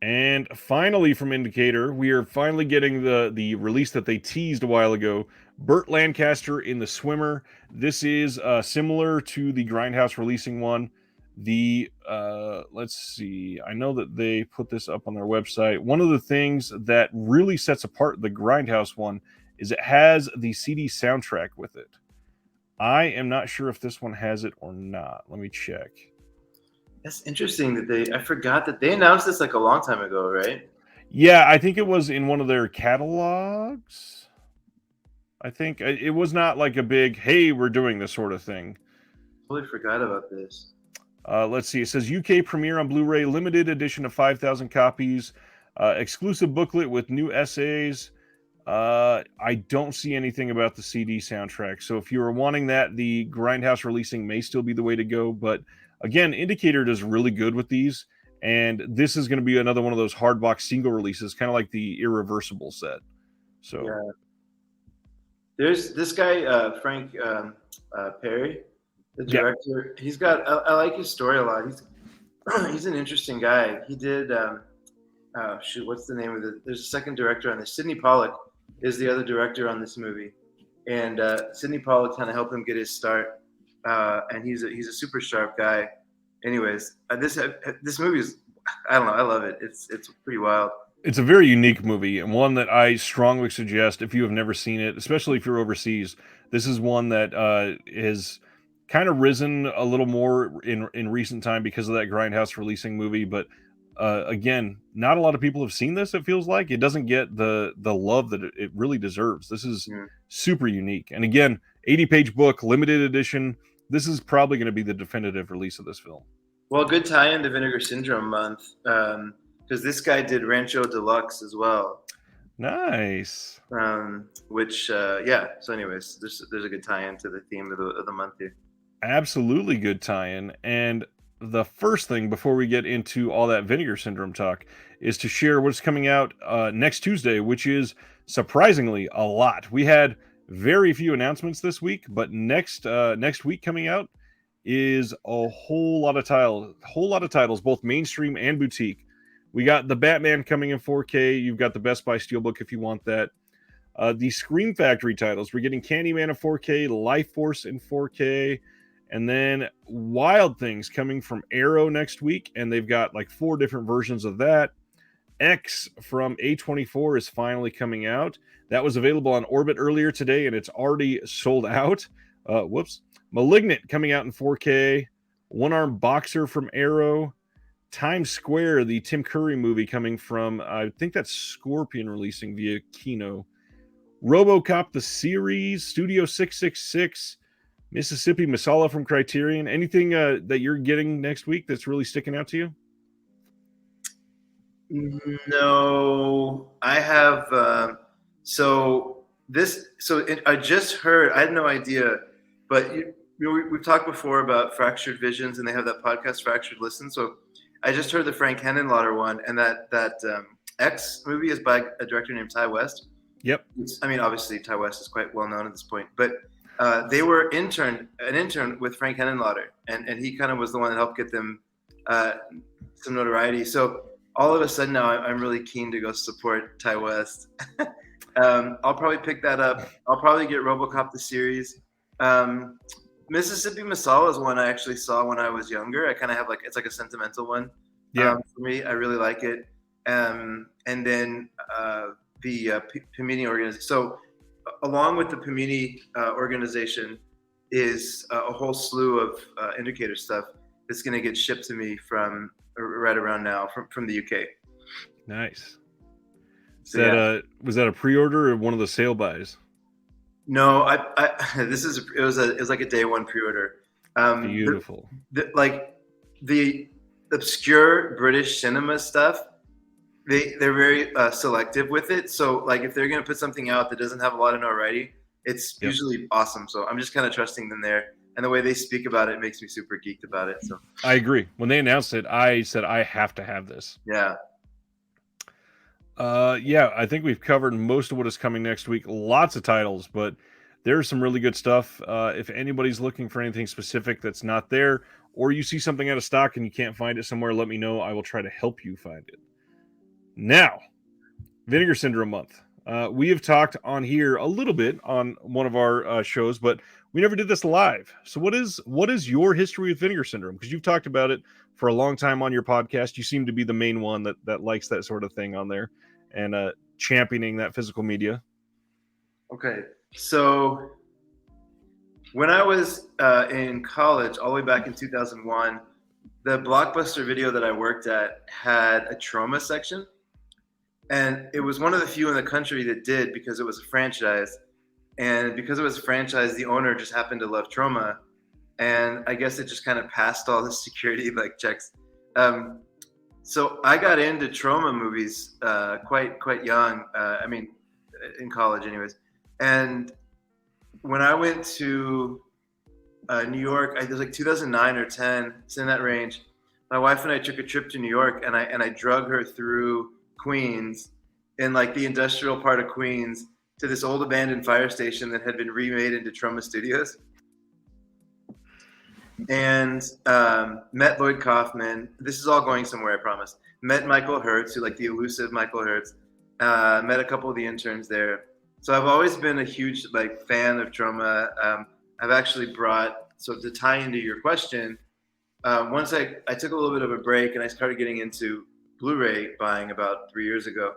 And finally, from Indicator, we are finally getting the release that they teased a while ago. Burt Lancaster in The Swimmer. This is similar to the Grindhouse releasing one. Let's see. I know that they put this up on their website. One of the things that really sets apart the Grindhouse one is it has the CD soundtrack with it. I am not sure if this one has it or not. Let me check. That's interesting that I forgot that they announced this like a long time ago, right? Yeah, I think it was in one of their catalogs. I think it was not like a big, hey, we're doing this sort of thing. Totally forgot about this. Let's see. It says UK premiere on Blu-ray, limited edition of 5,000 copies, exclusive booklet with new essays. I don't see anything about the CD soundtrack. So if you were wanting that, the Grindhouse releasing may still be the way to go. But again, Indicator does really good with these. And this is going to be another one of those hardbox single releases, kind of like the Irreversible set. So yeah. There's this guy, Frank Perry, the director. Yeah. He's got, I like his story a lot. He's an interesting guy. He did, what's the name of it? There's a second director on this. Sidney Pollack is the other director on this movie. And Sidney Pollack kind of helped him get his start. And he's a super sharp guy. Anyways, this movie is, I don't know, I love it. It's pretty wild. It's a very unique movie, and one that I strongly suggest if you have never seen it, especially if you're overseas. This is one that has kind of risen a little more in recent time because of that Grindhouse releasing movie. But again, not a lot of people have seen this. It feels like it doesn't get the love that it really deserves. This is super unique, and again, 80-page book, limited edition. This is probably going to be the definitive release of this film. Well, good tie-in to Vinegar Syndrome month. Because this guy did Rancho Deluxe as well. Nice. Yeah. So, anyways, there's a good tie-in to the theme of the month here. Absolutely good tie-in. And the first thing before we get into all that Vinegar Syndrome talk is to share what's coming out next Tuesday, which is surprisingly a lot. We had very few announcements this week, but next week coming out is a whole lot of titles, both mainstream and boutique. We got the Batman coming in 4K. You've got the Best Buy Steelbook if you want that. The Scream Factory titles. We're getting Candyman in 4K, Life Force in 4K, and then Wild Things coming from Arrow next week, and they've got like 4 different versions of that. X from A24 is finally coming out. That was available on Orbit earlier today, and it's already sold out. Malignant coming out in 4K. One Armed Boxer from Arrow. Times Square, the Tim Curry movie coming from, I think that's Scorpion releasing via Kino. RoboCop the series, Studio 666, Mississippi Masala from Criterion. Anything that you're getting next week that's really sticking out to you? No, I have. I just heard. I had no idea, but we've talked before about Fractured Visions, and they have that podcast, Fractured Listen. So I just heard the Frank Henenlotter one, and that X movie is by a director named Ty West. Yep. I mean, obviously Ty West is quite well known at this point, but they were an intern with Frank Henenlotter, and he kind of was the one that helped get them some notoriety. So all of a sudden now I'm really keen to go support Ty West. I'll probably pick that up. I'll probably get RoboCop the series. Mississippi Masala is one I actually saw when I was younger. I kind of have it's like a sentimental one. Yeah. For me, I really like it. And then the Pimini organization. So along with the Pimini organization is a whole slew of indicator stuff that's going to get shipped to me from right around now from the UK. Nice. Was that a pre-order or one of the sale buys? No, it was like a day one pre-order. Beautiful. The obscure British cinema stuff, they're very selective with it. So like if they're gonna put something out that doesn't have a lot of notoriety, it's usually awesome. So I'm just kind of trusting them there. And the way they speak about it makes me super geeked about it. So I agree. When they announced it, I said I have to have this. Yeah. I think we've covered most of what is coming next week. Lots of titles, but there's some really good stuff. If anybody's looking for anything specific that's not there, or you see something out of stock and you can't find it somewhere, let me know. I will try to help you find it. Now, Vinegar Syndrome month. We have talked on here a little bit on one of our shows, but we never did this live. So what is your history with Vinegar Syndrome? Because you've talked about it for a long time on your podcast. You seem to be the main one that likes that sort of thing on there and championing that physical media. Okay. So when I was in college, all the way back in 2001, the Blockbuster Video that I worked at had a Troma section. And it was one of the few in the country that did, because it was a franchise. And because it was a franchise, the owner just happened to love Troma. And I guess it just kind of passed all the security checks. So I got into Troma movies quite young. In college anyways. And when I went to New York, it was like 2009 or 10, it's in that range. My wife and I took a trip to New York, and I drug her through Queens, in like the industrial part of Queens, to this old abandoned fire station that had been remade into Troma Studios. And met Lloyd Kaufman. This is all going somewhere, I promise. Met Michael Hertz, who the elusive Michael Hertz. Met a couple of the interns there. So I've always been a huge fan of Troma. I've actually brought, so to tie into your question, once I took a little bit of a break and I started getting into Blu-ray buying about 3 years ago,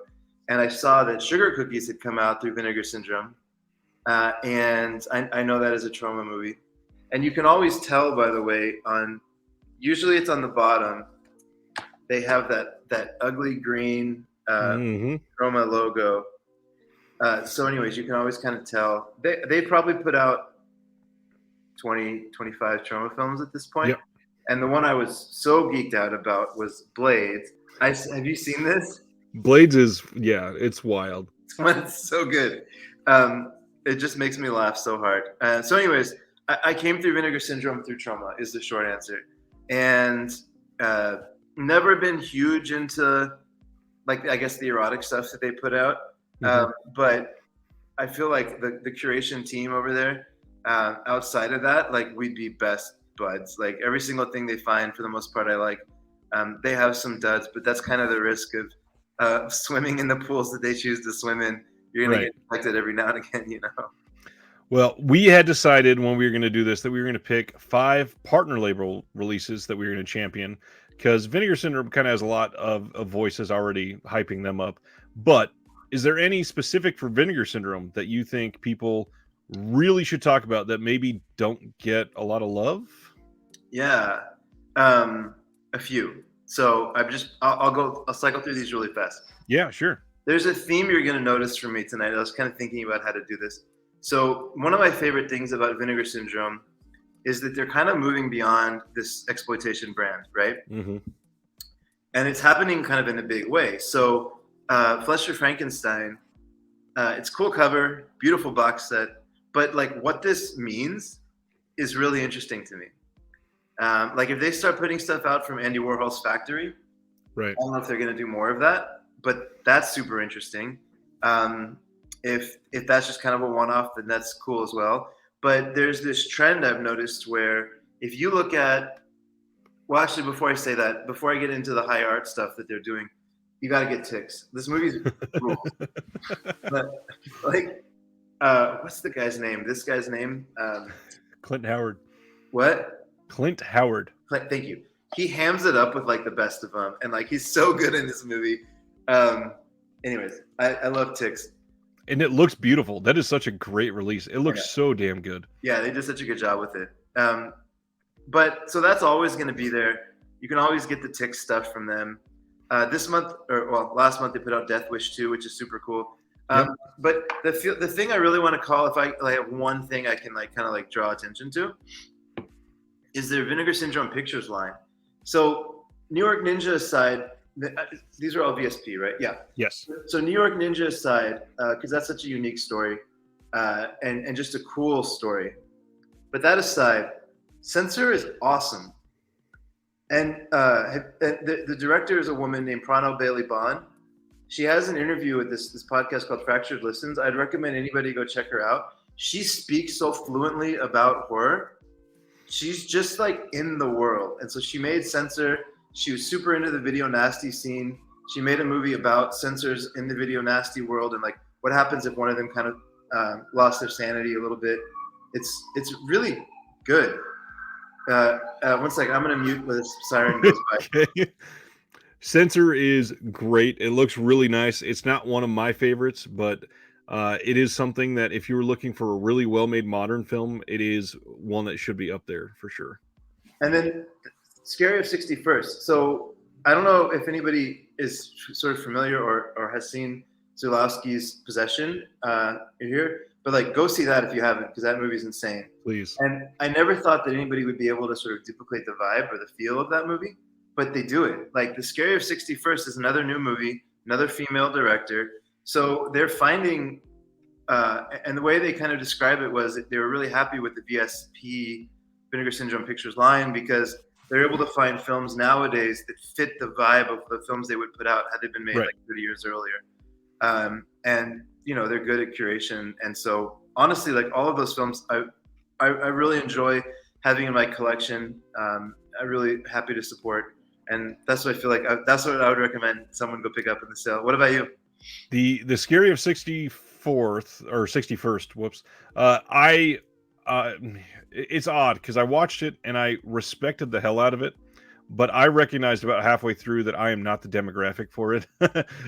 and I saw that Sugar Cookies had come out through Vinegar Syndrome, and I know that is a Troma movie. And you can always tell, by the way, usually it's on the bottom, they have that ugly green Troma logo. So anyways, you can always kind of tell. They probably put out 20, 25 Troma films at this point. Yep. And the one I was so geeked out about was Blades. Have you seen this? Blades it's wild. It's so good. It just makes me laugh so hard. So anyways, I came through Vinegar Syndrome through Troma is the short answer. and uh, never been huge into like I guess the erotic stuff that they put out. But I feel like the curation team over there, outside of that, like we'd be best buds. Like every single thing they find, for the most part, I like. They have some duds, but that's kind of the risk of swimming in the pools that they choose to swim in. You're gonna Right. get infected every now and again, you know. Well, we had decided when we were going to do this that we were going to pick 5 partner label releases that we were going to champion, because Vinegar Syndrome kind of has a lot of voices already hyping them up. But is there any specific for Vinegar Syndrome that you think people really should talk about that maybe don't get a lot of love? Yeah, a few. So I'll cycle through these really fast. Yeah, sure. There's a theme you're going to notice from me tonight. I was kind of thinking about how to do this. So one of my favorite things about Vinegar Syndrome is that they're kind of moving beyond this exploitation brand, right? Mm-hmm. And it's happening kind of in a big way. So Fleischer Frankenstein, it's cool cover, beautiful box set, but like what this means is really interesting to me. Like if they start putting stuff out from Andy Warhol's factory, Right. I don't know if they're going to do more of that, but that's super interesting. If that's just kind of a one-off, then that's cool as well. But there's this trend I've noticed where if you look at, well, actually, before I say that, before I get into the high art stuff that they're doing, you got to get Ticks. This movie's cool. But like, what's the guy's name? This guy's name? Clint Howard. What? Clint Howard. Thank you. He hams it up with like the best of them, and like he's so good in this movie. Anyways, I love Ticks. And it looks beautiful. That is such a great release. It looks so damn good. Yeah, they did such a good job with it. But so that's always going to be there. You can always get the Ticks stuff from them. This month, or well, last month they put out Death Wish 2, which is super cool. But the thing I really want to call, if I have one thing I can like kind of like draw attention to, is their Vinegar Syndrome Pictures line. So New York Ninja aside, these are all VSP, right? Yeah. Yes. So New York Ninja aside, because that's such a unique story, and just a cool story. But that aside, Censor is awesome. And the director is a woman named Prano Bailey Bond. She has an interview with this podcast called Fractured Listens. I'd recommend anybody go check her out. She speaks so fluently about horror. She's just like in the world. And so she made Censor. She was super into the video nasty scene. She made a movie about censors in the video nasty world and like what happens if one of them kind of lost their sanity a little bit. It's really good. One second, I'm gonna mute when this siren goes by. Okay. Censor is great. It looks really nice. It's not one of my favorites, but it is something that if you were looking for a really well-made modern film, it is one that should be up there for sure. And then Scary of 61st. So I don't know if anybody is sort of familiar or has seen Zulawski's Possession here, but like go see that if you haven't, because that movie's insane. Please. And I never thought that anybody would be able to sort of duplicate the vibe or the feel of that movie, but they do it. Like The Scary of 61st is another new movie, another female director. So they're finding, and the way they kind of describe it was that they were really happy with the VSP Vinegar Syndrome Pictures line because they're able to find films nowadays that fit the vibe of the films they would put out had they been made like 30 years earlier. And you know, they're good at curation. And so honestly, like all of those films, I really enjoy having in my collection. I'm really happy to support. And that's what I feel like. That's what I would recommend someone go pick up in the sale. What about you? The Scary of 64th or 61st. Whoops. It's odd because I watched it and I respected the hell out of it, but I recognized about halfway through that I am not the demographic for it.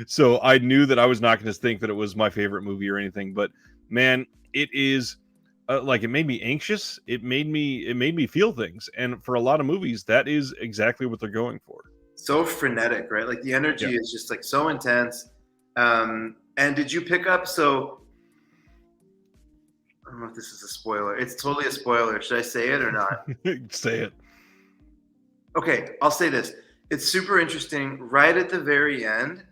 So I knew that I was not going to think that it was my favorite movie or anything. But man, it is like it made me anxious. It made me feel things, and for a lot of movies, that is exactly what they're going for. So frenetic, right? Like the energy is just like so intense. And did you pick up? So I don't know if this is a spoiler. It's totally a spoiler. Should I say it or not? Say it. Okay, I'll say this. It's super interesting. Right at the very end,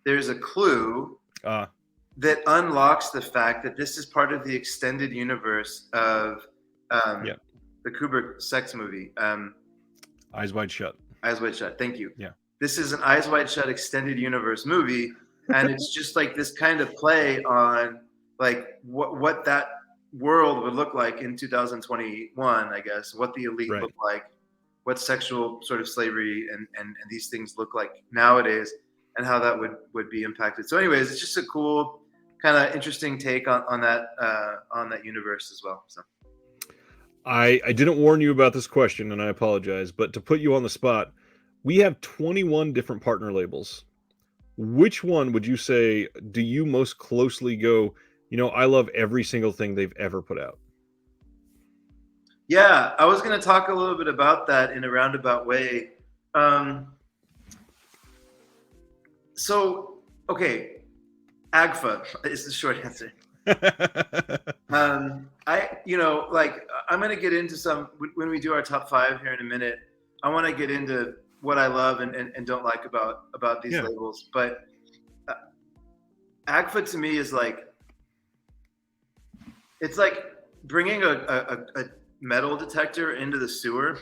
there's a clue that unlocks the fact that this is part of the extended universe of the Kubrick sex movie. Eyes Wide Shut. Eyes Wide Shut. Thank you. Yeah. This is an Eyes Wide Shut extended universe movie, and it's just like this kind of play on like what that world would look like in 2021, I guess, what the elite Right. look like, what sexual sort of slavery and these things look like nowadays, and how that would be impacted. So, anyways, it's just a cool kind of interesting take on that universe as well. So. I didn't warn you about this question, and I apologize, but to put you on the spot, we have 21 different partner labels. Which one would you say do you most closely go, I love every single thing they've ever put out? Yeah, I was going to talk a little bit about that in a roundabout way. So, okay, AGFA is the short answer. I'm going to get into some when we do our top 5 here in a minute. I want to get into what I love and don't like about these labels, but AGFA to me is like, it's like bringing a metal detector into the sewer,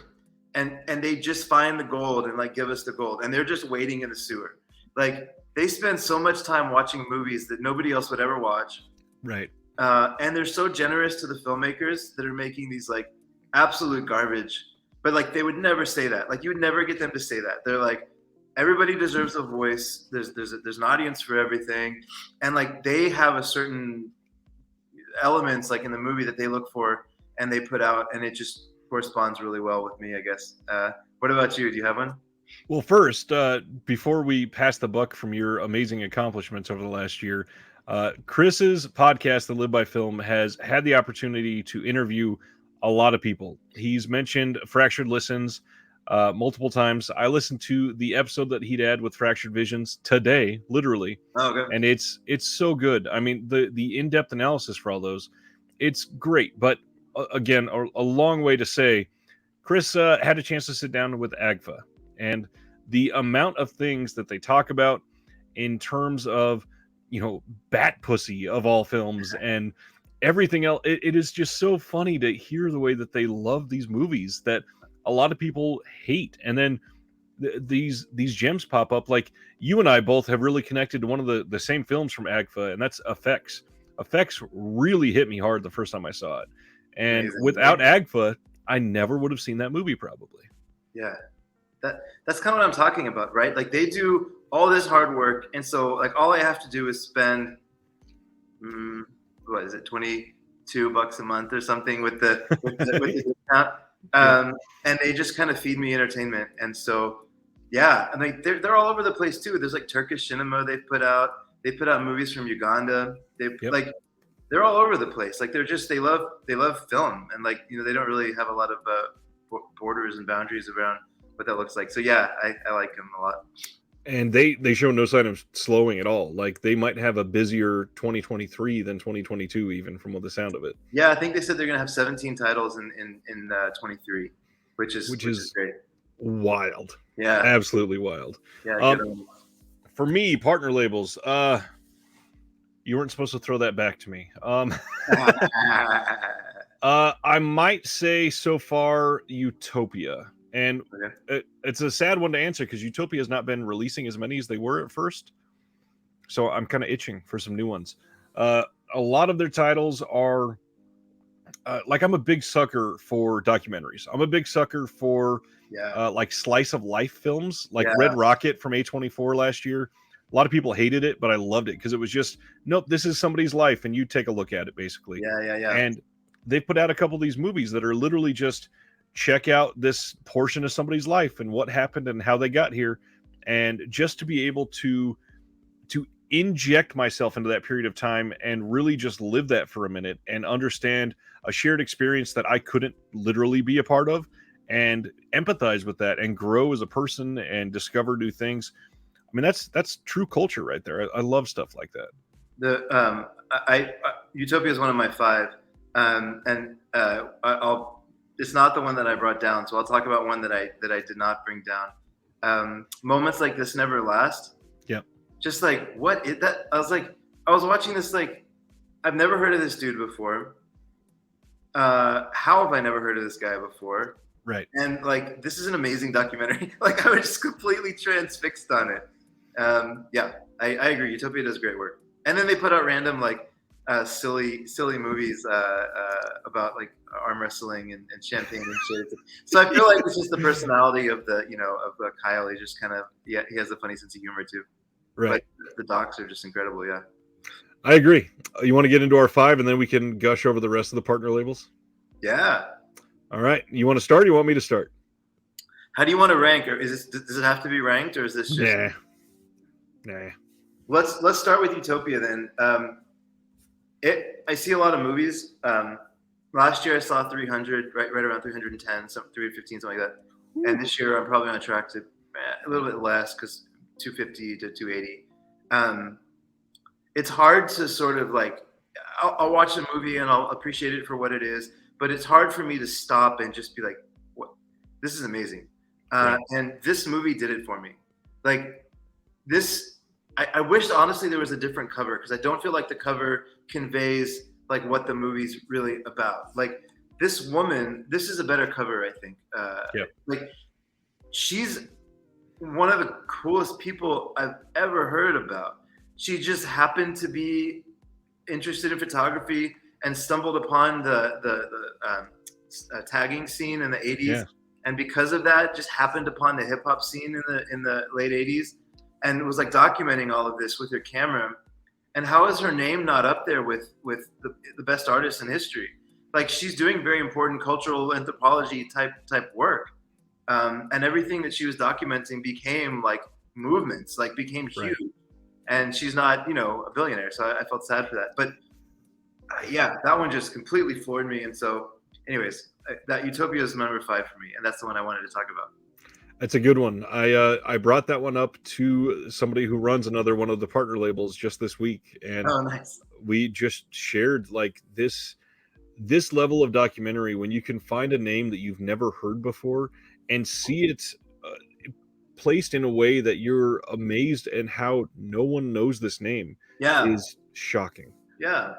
and they just find the gold and like give us the gold, and they're just waiting in the sewer. Like they spend so much time watching movies that nobody else would ever watch. Right. And they're so generous to the filmmakers that are making these like absolute garbage, but like they would never say that. Like you would never get them to say that. They're like, everybody deserves a voice. There's an audience for everything, and like they have a certain elements like in the movie that they look for and they put out, and it just corresponds really well with me, I guess. What about you? Do you have one? Well, first, before we pass the buck from your amazing accomplishments over the last year, Chris's podcast, The Live by Film, has had the opportunity to interview a lot of people. He's mentioned Fractured Listens multiple times. I listened to the episode that he'd had with Fractured Visions today, literally. Oh, okay. And it's so good. I mean, the in-depth analysis for all those, it's great. But again, a long way to say, Chris had a chance to sit down with AGFA, and the amount of things that they talk about in terms of, Bat Pussy of all films and everything else, it is just so funny to hear the way that they love these movies that a lot of people hate. And then these gems pop up. Like you and I both have really connected to one of the same films from AGFA, and that's Effects. Effects really hit me hard the first time I saw it. And Amazing. without AGFA, I never would have seen that movie probably. Yeah. That's kind of what I'm talking about, right? Like they do all this hard work, and so like all I have to do is spend what is it, $22 a month or something with the discount, and they just kind of feed me entertainment. And so yeah, and like they're all over the place too. There's like Turkish cinema they've put out. They put out movies from Uganda. Like they're all over the place. Like they love film, and like they don't really have a lot of borders and boundaries around what that looks like. So yeah, I like them a lot. And they show no sign of slowing at all. Like they might have a busier 2023 than 2022, even from the sound of it. Yeah, I think they said they're gonna have 17 titles in 23, which is great. Wild. Yeah, absolutely wild. Yeah. For me, partner labels. You weren't supposed to throw that back to me. I might say so far Utopia. And it's a sad one to answer because Utopia has not been releasing as many as they were at first. So I'm kind of itching for some new ones. A lot of their titles are like, I'm a big sucker for documentaries. I'm a big sucker for like slice of life films, like Red Rocket from A24 last year. A lot of people hated it, but I loved it because it was just, nope, this is somebody's life and you take a look at it, basically. Yeah. And they've put out a couple of these movies that are literally just check out this portion of somebody's life and what happened and how they got here. And just to be able to inject myself into that period of time and really just live that for a minute and understand a shared experience that I couldn't literally be a part of, and empathize with that and grow as a person and discover new things. I mean, that's true culture right there. I love stuff like that. Utopia is one of my 5. It's not the one that I brought down, so I'll talk about one that I did not bring down. Moments Like This Never Last. Yeah. Just like, what is that? I was watching this, like, I've never heard of this dude before. How have I never heard of this guy before? Right. And like, this is an amazing documentary. Like, I was just completely transfixed on it. Yeah, I agree. Utopia does great work. And then they put out random like silly movies about like arm wrestling and champagne and shit. So I feel like it's just the personality of the Kyle. He just kind of he has a funny sense of humor too. Right. But the docs are just incredible. Yeah. I agree. You want to get into our 5 and then we can gush over the rest of the partner labels? Yeah. All right. You want to start or you want me to start? How do you want to rank? Or does it have to be ranked, or is this just Nah. Let's start with Utopia then. I see a lot of movies. Last year I saw 300, right around 310, 315, something like that. Ooh. And this year I'm probably on track to a little bit less, because 250 to 280. It's hard to sort of like, I'll watch a movie and I'll appreciate it for what it is, but it's hard for me to stop and just be like, "What? This is amazing." Right. And this movie did it for me. Like this. I wish honestly there was a different cover, because I don't feel like the cover conveys like what the movie's really about. Like this woman, this is a better cover, I think. Like she's one of the coolest people I've ever heard about. She just happened to be interested in photography and stumbled upon the tagging scene in the 80s. Yeah. And because of that, just happened upon the hip hop scene in the late 80s. And was like documenting all of this with her camera. And how is her name not up there with the best artists in history? Like, she's doing very important cultural anthropology type work. And everything that she was documenting became like movements, like became huge. Right. And she's not, a billionaire. So I felt sad for that. But yeah, that one just completely floored me. And so anyways, that Utopia is number 5 for me. And that's the one I wanted to talk about. That's a good one. I brought that one up to somebody who runs another one of the partner labels just this week, and nice. We just shared like this level of documentary when you can find a name that you've never heard before and see it placed in a way that you're amazed and how no one knows this name. Is shocking. Yeah.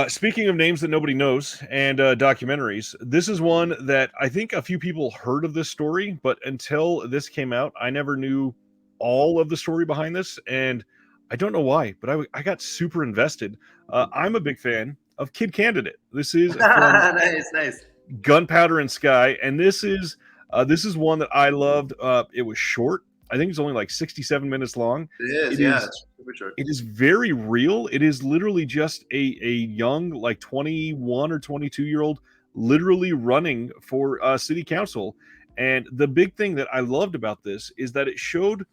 Speaking of names that nobody knows and documentaries, this is one that I think a few people heard of this story, but until this came out, I never knew all of the story behind this, and I don't know why, but I got super invested. I'm a big fan of Kid Candidate. This is from nice. Gunpowder and Sky, and this is one that I loved. It was short. I think it's only like 67 minutes long. It is. It's super short. It is very real. It is literally just a young, like 21 or 22-year-old literally running for city council. And the big thing that I loved about this is that it showed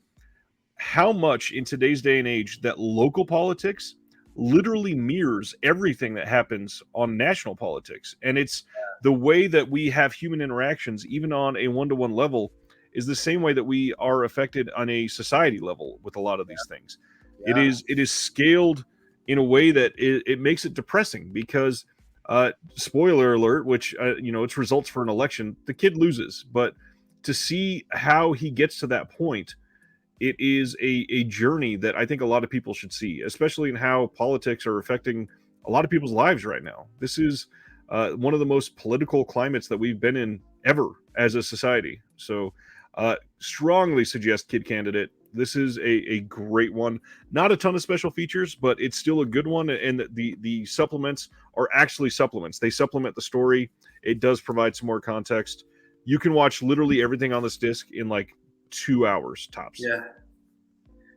how much in today's day and age that local politics literally mirrors everything that happens on national politics. And it's the way that we have human interactions, even on a one-to-one level, is the same way that we are affected on a society level with a lot of these things. Yeah. It is scaled in a way that it makes it depressing, because spoiler alert, which it's results for an election, the kid loses, but to see how he gets to that point, it is a journey that I think a lot of people should see, especially in how politics are affecting a lot of people's lives right now. This is one of the most political climates that we've been in ever as a society. So strongly suggest Kid Candidate. This is a great one. Not a ton of special features, but it's still a good one. And the supplements are actually supplements. They supplement the story. It does provide some more context. You can watch literally everything on this disc in like 2 hours tops. Yeah.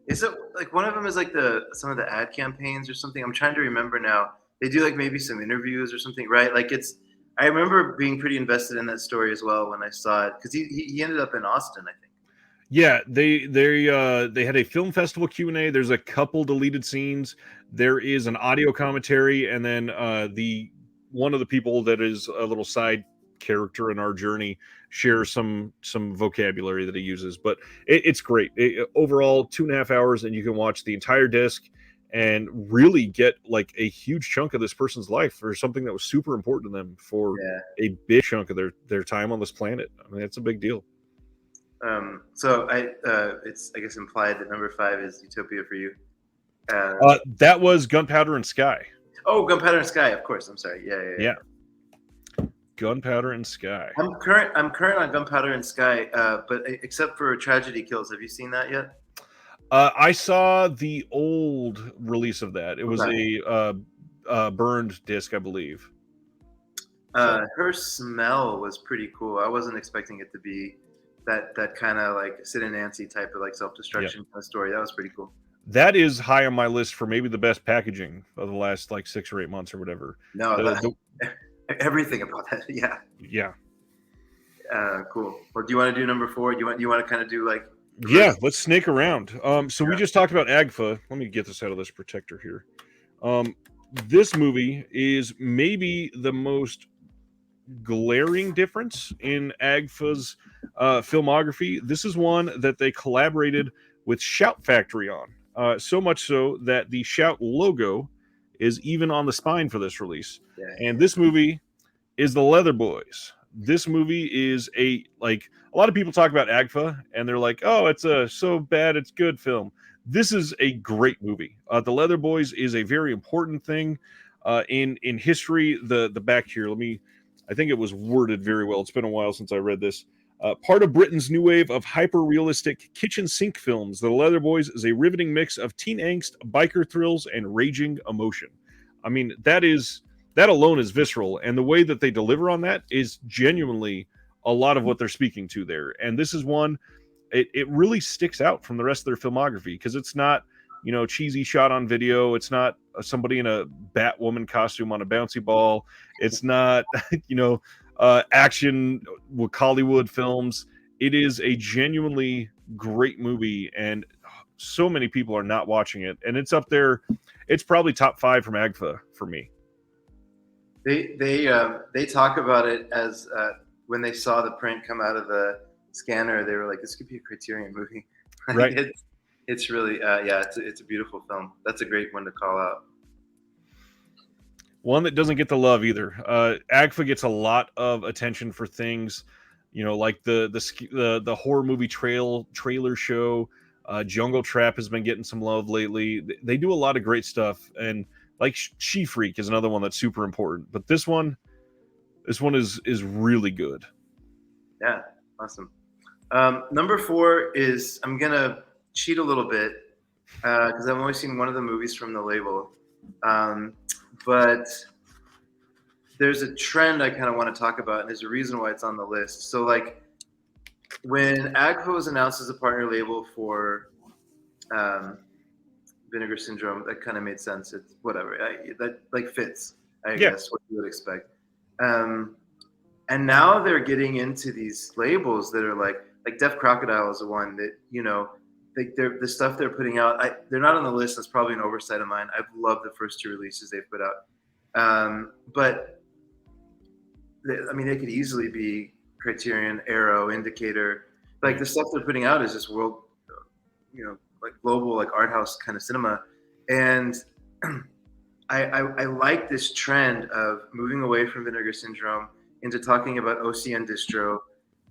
Is it like one of them is like some of the ad campaigns or something? I'm trying to remember now. They do like maybe some interviews or something, right? Like I remember being pretty invested in that story as well when I saw it, because he ended up in Austin, I think. Yeah, they had a film festival Q&A. There's a couple deleted scenes. There is an audio commentary, and then one of the people that is a little side character in our journey shares some vocabulary that he uses. But it's great. Overall, 2.5 hours, and you can watch the entire disc and really get like a huge chunk of this person's life, or something that was super important to them for a big chunk of their time on this planet. I mean, it's a big deal. So it's I guess implied that number 5 is Utopia for you. That was Gunpowder and Sky. Oh, Gunpowder and Sky, of course. I'm sorry. Yeah. Gunpowder and Sky. I'm current on Gunpowder and Sky, but except for Tragedy Kills. Have you seen that yet? I saw the old release of that. It was Okay. a burned disc, I believe. So, Her smell was pretty cool. I wasn't expecting it to be that kind of like Sid and Nancy type of like self-destruction kind of story. That was pretty cool. that is high on my list for maybe the best packaging of the last like 6 or 8 months or whatever. No, The- everything about that. Yeah. yeah. Cool. Well, do you want to do number 4? You want to kind of do like Yeah, let's snake around. So we Yeah. just talked about AGFA. Let me get this out of this protector here. This movie is maybe the most glaring difference in AGFA's filmography. This is one that they collaborated with Shout Factory on. So much so that the Shout logo is even on the spine for this release. Yeah. And this movie is The Leather Boys. This movie is a lot of people talk about AGFA and they're like, oh, it's a so bad it's good film. This is a great movie. The Leather Boys is a very important thing in history. The back here, I think it was worded very well. It's been a while since I read this. Part of Britain's new wave of hyper-realistic kitchen sink films, The Leather Boys is a riveting mix of teen angst, biker thrills, and raging emotion. I mean, that alone is visceral, and the way that they deliver on that is genuinely a lot of what they're speaking to there. And this is one, it really sticks out from the rest of their filmography because it's not, cheesy shot on video. It's not somebody in a Batwoman costume on a bouncy ball. It's not, action with Hollywood films. It is a genuinely great movie, and so many people are not watching it. And it's up there. It's probably top 5 from AGFA for me. They talk about it as when they saw the print come out of the scanner, they were like, "This could be a Criterion movie." Right. It's really it's a beautiful film. That's a great one to call out. One that doesn't get the love either. AGFA gets a lot of attention for things, like the horror movie trailer show. Jungle Trap has been getting some love lately. They do a lot of great stuff, and like She Freak is another one that's super important. But this one is really good. Yeah, awesome. Number 4 is, I'm gonna cheat a little bit because I've only seen one of the movies from the label, but there's a trend I kind of want to talk about, and there's a reason why it's on the list. So, like, when AGFA was announced as a partner label for Vinegar Syndrome, that kind of made sense. It's whatever that like fits, I guess, what you would expect. And now they're getting into these labels that are like Deaf Crocodile is the one that the stuff they're putting out. They're not on the list. That's probably an oversight of mine. I've loved the first 2 releases they've put out, but they could easily be Criterion, Arrow, Indicator. Like the stuff they're putting out is just world, like global, like art house kind of cinema, and I like this trend of moving away from Vinegar Syndrome into talking about OCN Distro,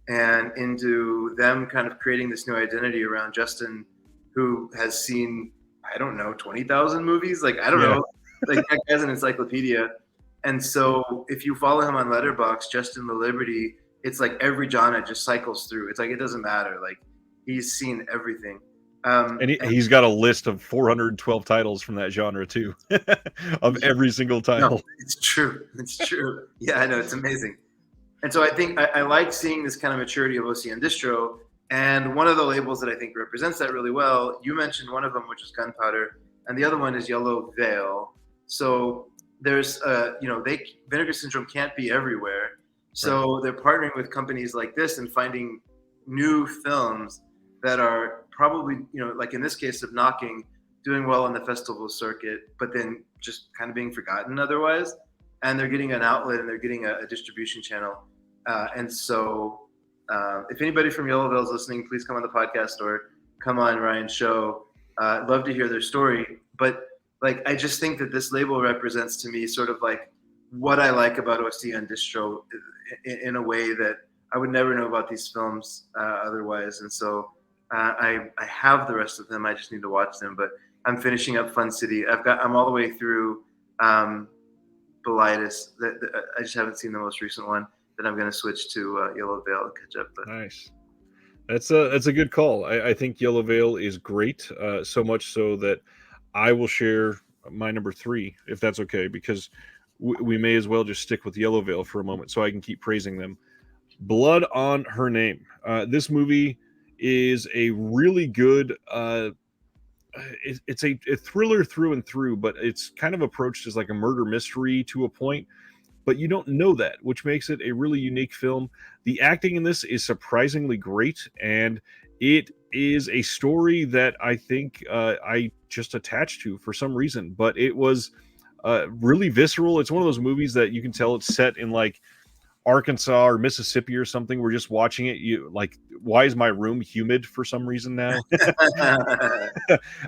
and into them kind of creating this new identity around Justin, who has seen, I don't know, 20,000 movies. Like, I don't know, like that guy's an encyclopedia. And so if you follow him on Letterboxd, Justin the Liberty, it's like every genre just cycles through. It's like, it doesn't matter. Like, he's seen everything. And he's got a list of 412 titles from that genre too, of every single title. No, it's true. It's true. Yeah, I know. It's amazing. And so I think I like seeing this kind of maturity of OCN Distro. And one of the labels that I think represents that really well, you mentioned one of them, which is Gunpowder, and the other one is Yellow Veil. So there's, Vinegar Syndrome can't be everywhere. So they're partnering with companies like this and finding new films that are probably, like in this case of Knocking, doing well on the festival circuit, but then just kind of being forgotten otherwise. And they're getting an outlet and they're getting a distribution channel. And so if anybody from Yellow Veil is listening, please come on the podcast or come on Ryan's show. I'd love to hear their story. But I just think that this label represents to me sort of like what I like about OCN Distro in a way that I would never know about these films otherwise. And so I have the rest of them. I just need to watch them. But I'm finishing up Fun City. I'm all the way through Bilitis. I just haven't seen the most recent one. that I'm going to switch to Yellow Veil and catch up. But Nice. That's a good call. I think Yellow Veil is great, so much so that I will share my number three, if that's okay, because we may as well just stick with Yellow Veil for a moment, so I can keep praising them. Blood on Her Name. This movie is a really good. It's a thriller through and through, but it's kind of approached as like a murder mystery to a point, but you don't know that, which makes it a really unique film. The acting in this is surprisingly great, and it is a story that I think I just attached to for some reason. But it was really visceral. It's one of those movies that you can tell it's set in like Arkansas or Mississippi or something. We're just watching it. You like, why is my room humid for some reason now?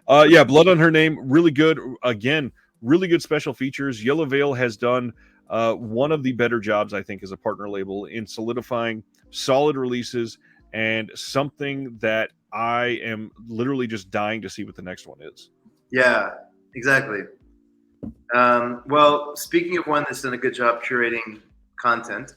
Yeah, Blood on Her Name, really good. Again, really good special features. Yellow Veil has done one of the better jobs, I think, as a partner label in solidifying solid releases and something that I am literally just dying to see what the next one is. Yeah, exactly. Well, speaking of one that's done a good job curating content,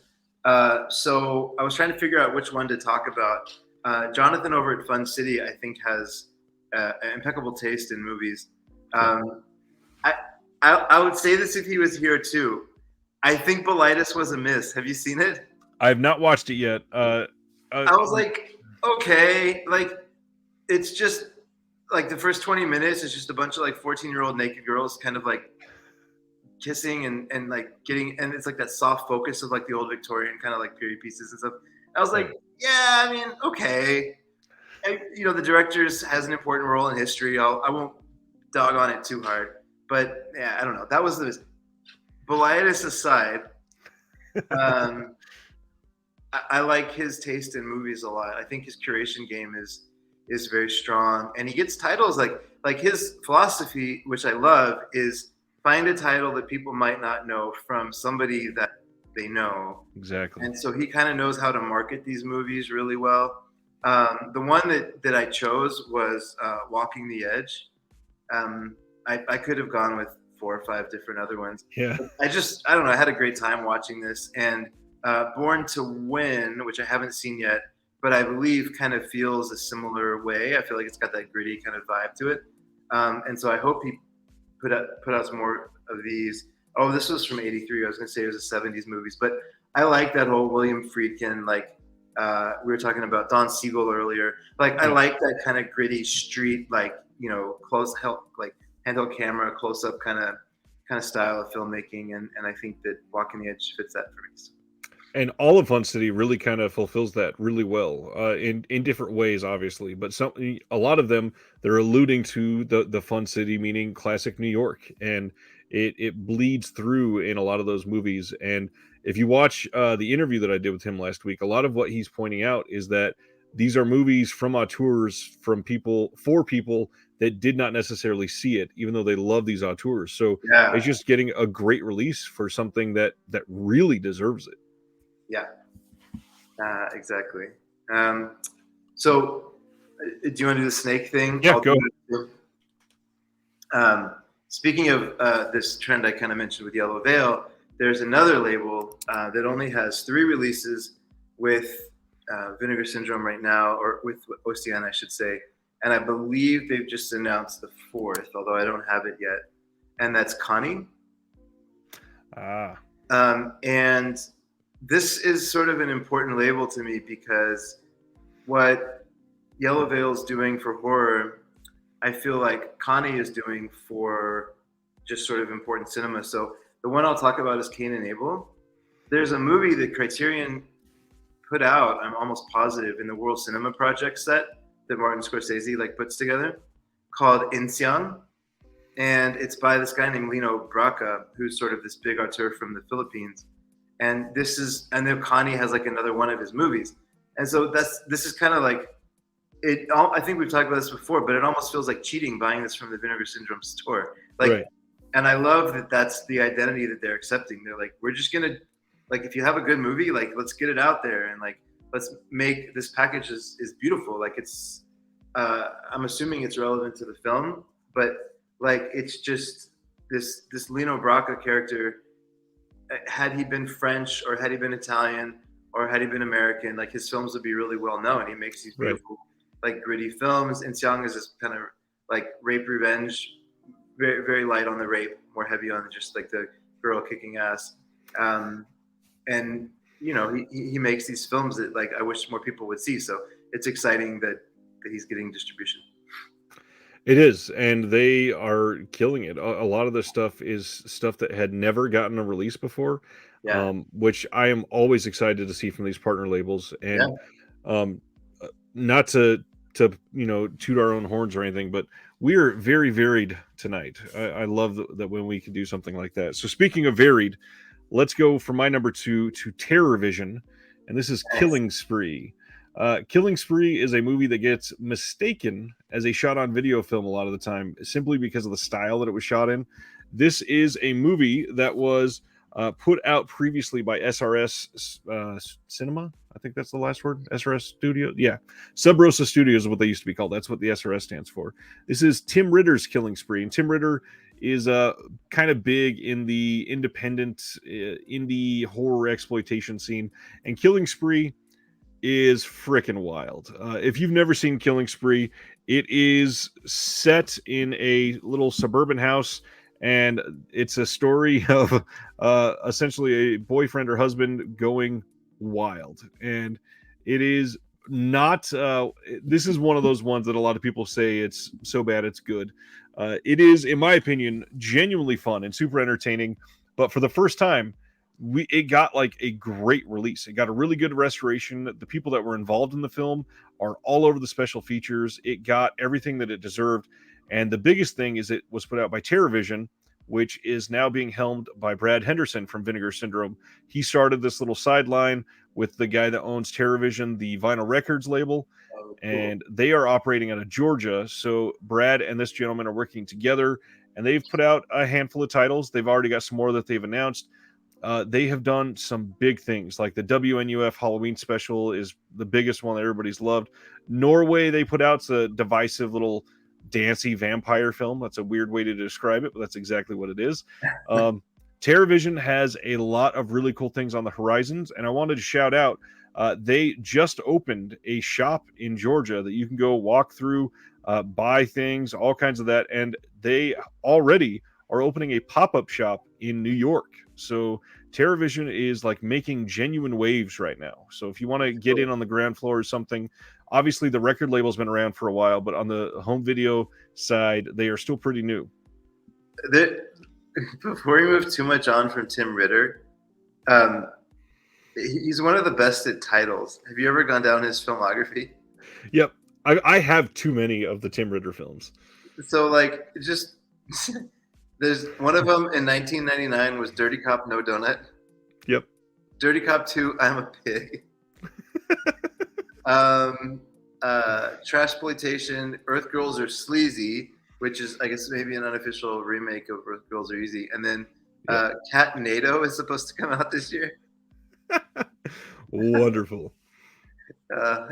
so I was trying to figure out which one to talk about. Jonathan over at Fun City, I think, has an impeccable taste in movies. I would say this if he was here too. I think Bilitis was a miss. Have you seen it? I have not watched it yet. I was like, okay, like it's just like the first 20 minutes is just a bunch of like 14-year-old naked girls kind of like kissing and like getting, and it's like that soft focus of like the old Victorian kind of like period pieces and stuff. I was like, yeah, I mean, okay. And, you know, the director has an important role in history. I won't dog on it too hard, but yeah, I don't know. That was the Bilitis aside. I like his taste in movies a lot. I think his curation game is very strong, and he gets titles like his philosophy, which I love, is find a title that people might not know from somebody that they know. Exactly. And so he kind of knows how to market these movies really well. The one that I chose was Walking the Edge. I could have gone with 4 or 5 different other ones. Yeah. I don't know. I had a great time watching this, and Born to Win, which I haven't seen yet, but I believe kind of feels a similar way. I feel like it's got that gritty kind of vibe to it, and so I hope he put out some more of these. Oh, this was from '83. I was going to say it was a '70s movies, but I like that whole William Friedkin, like we were talking about Don Siegel earlier. Like I like that kind of gritty street, like, you know, like handheld camera, close up kind of style of filmmaking, and I think that Walking the Edge fits that for me. So. And all of Fun City really kind of fulfills that really well in different ways, obviously. But a lot of them, they're alluding to the Fun City, meaning classic New York, and it bleeds through in a lot of those movies. And if you watch the interview that I did with him last week, a lot of what he's pointing out is that these are movies from auteurs, from people, for people that did not necessarily see it, even though they love these auteurs. So yeah, it's just getting a great release for something that really deserves it. Yeah, exactly. So, do you want to do the snake thing? Yeah, go. Speaking of this trend I kind of mentioned with Yellow Veil, there's another label that only has 3 releases with Vinegar Syndrome right now, or with Ocean, I should say. And I believe they've just announced the 4th, although I don't have it yet. And that's Connie. And this is sort of an important label to me because what Yellow Veil is doing for horror, I feel like Connie is doing for just sort of important cinema. So the one I'll talk about is Cain and Abel. There's a movie that Criterion put out, I'm almost positive, in the World Cinema Project set that Martin Scorsese puts together, called Insian. And it's by this guy named Lino Brocka, who's sort of this big auteur from the Philippines. And then Connie has another one of his movies. And so this is kind of like, I think we've talked about this before, but it almost feels like cheating buying this from the Vinegar Syndrome store. Right. And I love that that's the identity that they're accepting. They're like, we're just going to, if you have a good movie, let's get it out there. And let's make this package is beautiful. It's, I'm assuming it's relevant to the film, but it's just this Lino Brocka character had he been French or had he been Italian or had he been American, like his films would be really well known. He makes these Right. beautiful, like gritty films. And Xiang is this kind of like rape revenge, very very light on the rape, more heavy on just like the girl kicking ass. And you know, he makes these films that like I wish more people would see. So it's exciting that he's getting distribution. It is, and they are killing it. A lot of this stuff is stuff that had never gotten a release before, Yeah, which I am always excited to see from these partner labels. yeah. And um, not to toot our own horns or anything, but we are very varied tonight. I love that when we can do something like that. So speaking of varied, let's go from my number 2 to Terror Vision, and this is Nice. Killing Spree. Killing Spree is a movie that gets mistaken as a shot on video film a lot of the time, simply because of the style that it was shot in. This is a movie that was put out previously by SRS Cinema. I think that's the last word. SRS Studio. Yeah. Sub Rosa Studios is what they used to be called. That's what the SRS stands for. This is Tim Ritter's Killing Spree. And Tim Ritter is kind of big in the independent indie horror exploitation scene. And Killing Spree is freaking wild. If you've never seen Killing Spree, it is set in a little suburban house, and it's a story of essentially a boyfriend or husband going wild. And it is not. This is one of those ones that a lot of people say it's so bad it's good. It is, in my opinion, genuinely fun and super entertaining. But for the first time, it got like a great release. It got a really good restoration. The people that were involved in the film are all over the special features. It got everything that it deserved. And the biggest thing is it was put out by TerraVision, which is now being helmed by Brad Henderson from Vinegar Syndrome. He started this little sideline with the guy that owns TerraVision, the vinyl records label, Oh, cool. and they are operating out of Georgia. So Brad and this gentleman are working together, and they've put out a handful of titles. They've already got some more that they've announced. They have done some big things, like the WNUF Halloween special is the biggest one that everybody's loved. Norway, they put out a divisive little dancey vampire film. That's a weird way to describe it, but that's exactly what it is. TerraVision has a lot of really cool things on the horizons, and I wanted to shout out. They just opened a shop in Georgia that you can go walk through, buy things, all kinds of that, and they already are opening a pop-up shop in New York. So TerraVision is like making genuine waves right now. So if you want to get in on the ground floor or something, obviously the record label's been around for a while, but on the home video side, they are still pretty new. Before we move too much on from Tim Ritter, um, he's one of the best at titles. Have you ever gone down his filmography? Yep. I have too many of the Tim Ritter films. So like just there's one of them in 1999 was Dirty Cop No Donut. Yep. Dirty Cop 2 I'm a Pig. Trashploitation, Earth Girls Are Sleazy, which is I guess maybe an unofficial remake of Earth Girls Are Easy, and then Cat NATO is supposed to come out this year. Wonderful.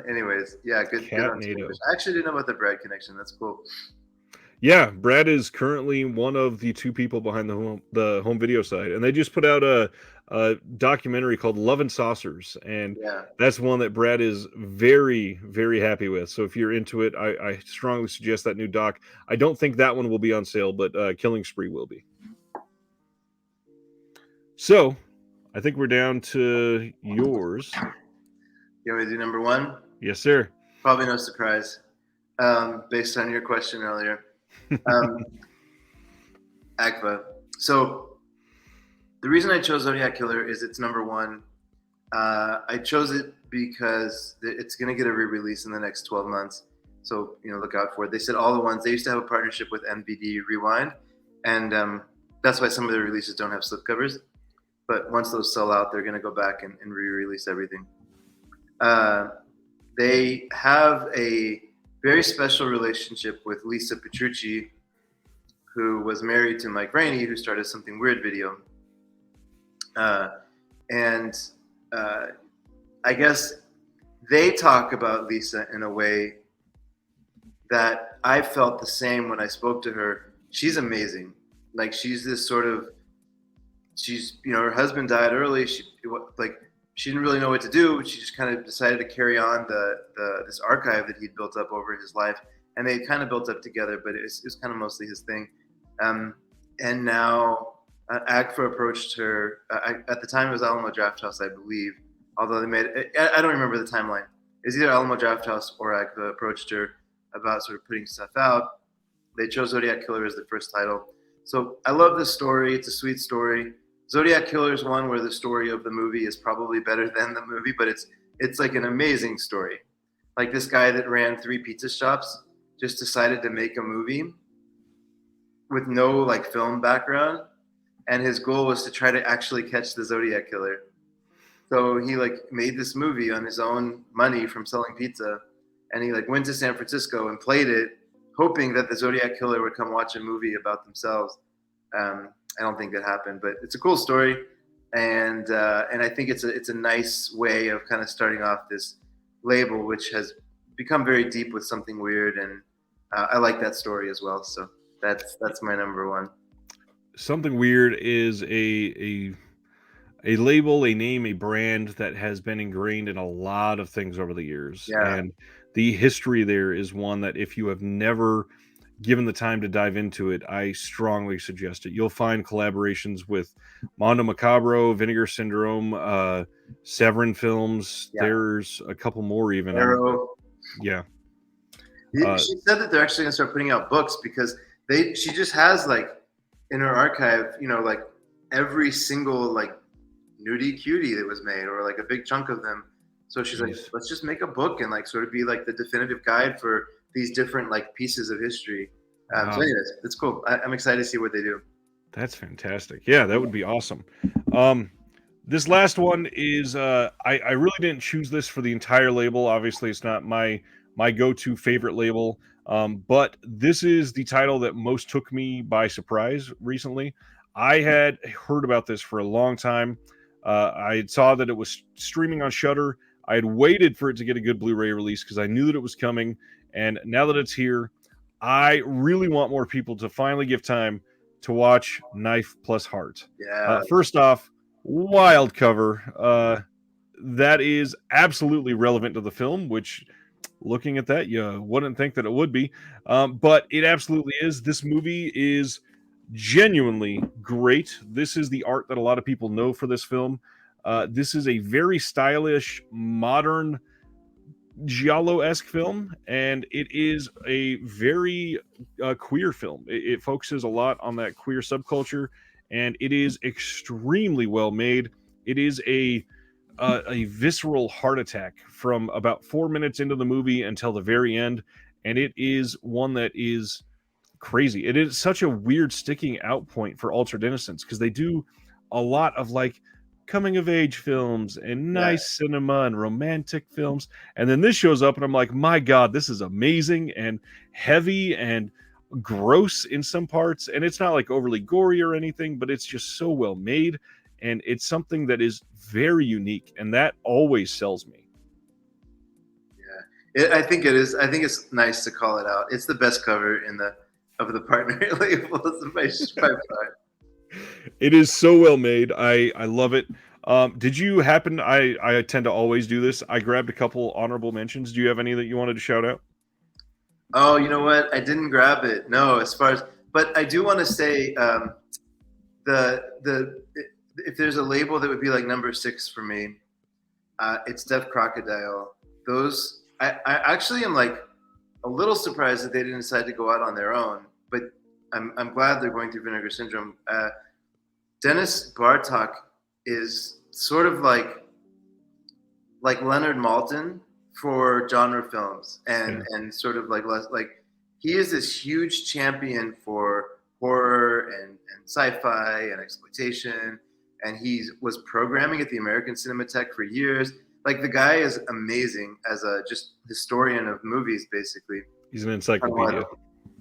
Anyways, yeah, good. Cat On NATO. I actually didn't know about the Brad connection. That's cool. Yeah, Brad is currently one of the two people behind the home video side, and they just put out a documentary called Love and Saucers, and that's one that Brad is very, very happy with. So if you're into it, I strongly suggest that new doc. I don't think that one will be on sale, but Killing Spree will be. So I think we're down to yours. You want me to do number one? Yes, sir. Probably no surprise, based on your question earlier. Agfa. So the reason I chose Zodiac Killer is it's number one. I chose it because it's going to get a re-release in the next 12 months. So, look out for it. They said all the ones, they used to have a partnership with MVD Rewind. And that's why some of the releases don't have slipcovers. But once those sell out, they're going to go back and re-release everything. They have a very special relationship with Lisa Petrucci, who was married to Mike Rainey, who started Something Weird video. And I guess they talk about Lisa in a way that I felt the same when I spoke to her. She's amazing. Like she's this sort of she's, her husband died early. She didn't really know what to do. She just kind of decided to carry on this archive that he'd built up over his life, and they kind of built up together. But it was kind of mostly his thing. And now AGFA approached her. At the time, it was Alamo Drafthouse, I believe. Although they made it, I don't remember the timeline. It was either Alamo Drafthouse or AGFA approached her about sort of putting stuff out. They chose Zodiac Killer as the first title. So I love this story. It's a sweet story. Zodiac Killer is one where the story of the movie is probably better than the movie, but it's like an amazing story. Like this guy that ran 3 pizza shops just decided to make a movie with no like film background, and his goal was to try to actually catch the Zodiac Killer. So he like made this movie on his own money from selling pizza, and he like went to San Francisco and played it, hoping that the Zodiac Killer would come watch a movie about themselves. I don't think that happened, but it's a cool story, and I think it's a nice way of kind of starting off this label, which has become very deep with something weird, and I like that story as well. So that's my number one. Something Weird is a label, a name, a brand that has been ingrained in a lot of things over the years, Yeah, and the history there is one that if you have never given the time to dive into it, I strongly suggest it. You'll find collaborations with Mondo Macabro, Vinegar Syndrome, Severin Films. yeah. There's a couple more even. Arrow. Yeah. She said that they're actually gonna start putting out books because she just has like in her archive, like every single like nudie cutie that was made, or like a big chunk of them. So she's like, let's just make a book and like sort of be like the definitive guide for these different like pieces of history. So anyways, it's cool. I'm excited to see what they do. That's fantastic. Yeah, that would be awesome. This last one is I really didn't choose this for the entire label. Obviously, it's not my go-to favorite label. But this is the title that most took me by surprise recently. I had heard about this for a long time. I saw that it was streaming on Shudder. I had waited for it to get a good Blu-ray release because I knew that it was coming. And now that it's here, I really want more people to finally give time to watch Knife Plus Heart. Yeah. First off, wild cover. That is absolutely relevant to the film, which looking at that, you wouldn't think that it would be. But it absolutely is. This movie is genuinely great. This is the art that a lot of people know for this film. This is a very stylish, modern giallo-esque film, and it is a very queer film. It focuses a lot on that queer subculture, and it is extremely well made. It is a visceral heart attack from about 4 minutes into the movie until the very end, and it is one that is crazy. It is such a weird sticking out point for Altered Innocence because they do a lot of like coming of age films and nice cinema and romantic films, and then this shows up and I'm like, my god, this is amazing and heavy and gross in some parts, and it's not like overly gory or anything, but it's just so well made, and it's something that is very unique, and that always sells me. I think it is. I think it's nice to call it out. It's the best cover of the partner labels by far. It is so well made. I love it. Did you happen? I tend to always do this. I grabbed a couple honorable mentions. Do you have any that you wanted to shout out? Oh, you know what? I didn't grab it. No, but I do want to say if there's a label that would be like number 6 for me, it's Deaf Crocodile. Those I actually am like a little surprised that they didn't decide to go out on their own, but I'm glad they're going through Vinegar Syndrome. Dennis Bartok is sort of like Leonard Maltin for genre films, and sort of like he is this huge champion for horror and sci-fi and exploitation, and he was programming at the American Cinematheque for years. Like the guy is amazing as a just historian of movies, basically. He's an encyclopedia.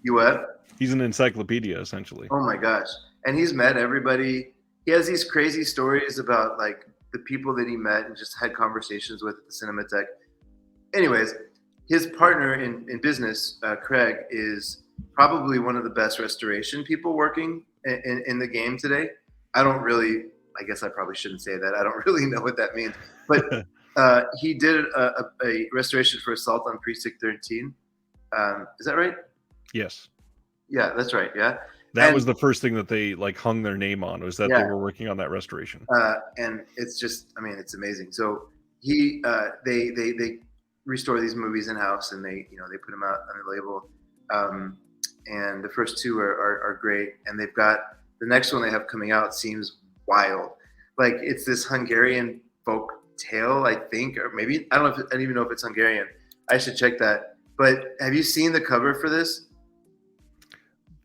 You what? He's an encyclopedia, essentially. Oh my gosh. And he's met everybody. He has these crazy stories about like the people that he met and just had conversations with at the Cinematheque. Anyways, his partner in business, Craig, is probably one of the best restoration people working in the game today. I don't really. I guess I probably shouldn't say that. I don't really know what that means. But he did a restoration for Assault on Precinct 13. Is that right? Yes. Yeah, that's right. Yeah. That was the first thing that they like hung their name on, was that they were working on that restoration. And it's just, I mean, it's amazing. So they restore these movies in house, and they put them out on the label. And the first two are great, and they've got the next one they have coming out seems wild. Like it's this Hungarian folk tale, I think, or maybe I don't even know if it's Hungarian. I should check that. But have you seen the cover for this?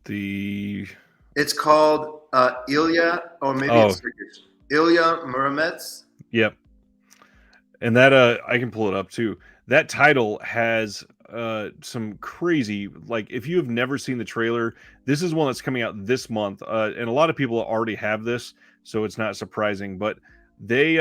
It's called Ilya, or maybe it's Turkish. Ilya Muromets. Yep. And that I can pull it up too. That title has some crazy, like if you have never seen the trailer, this is one that's coming out this month, and a lot of people already have this, so it's not surprising. But they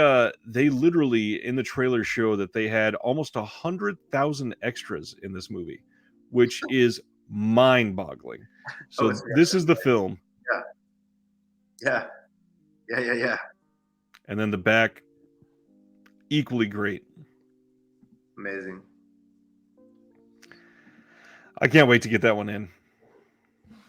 literally in the trailer show that they had almost 100,000 extras in this movie, which is mind-boggling. So this is the film. Yeah. And then the back, equally great. Amazing. I can't wait to get that one in.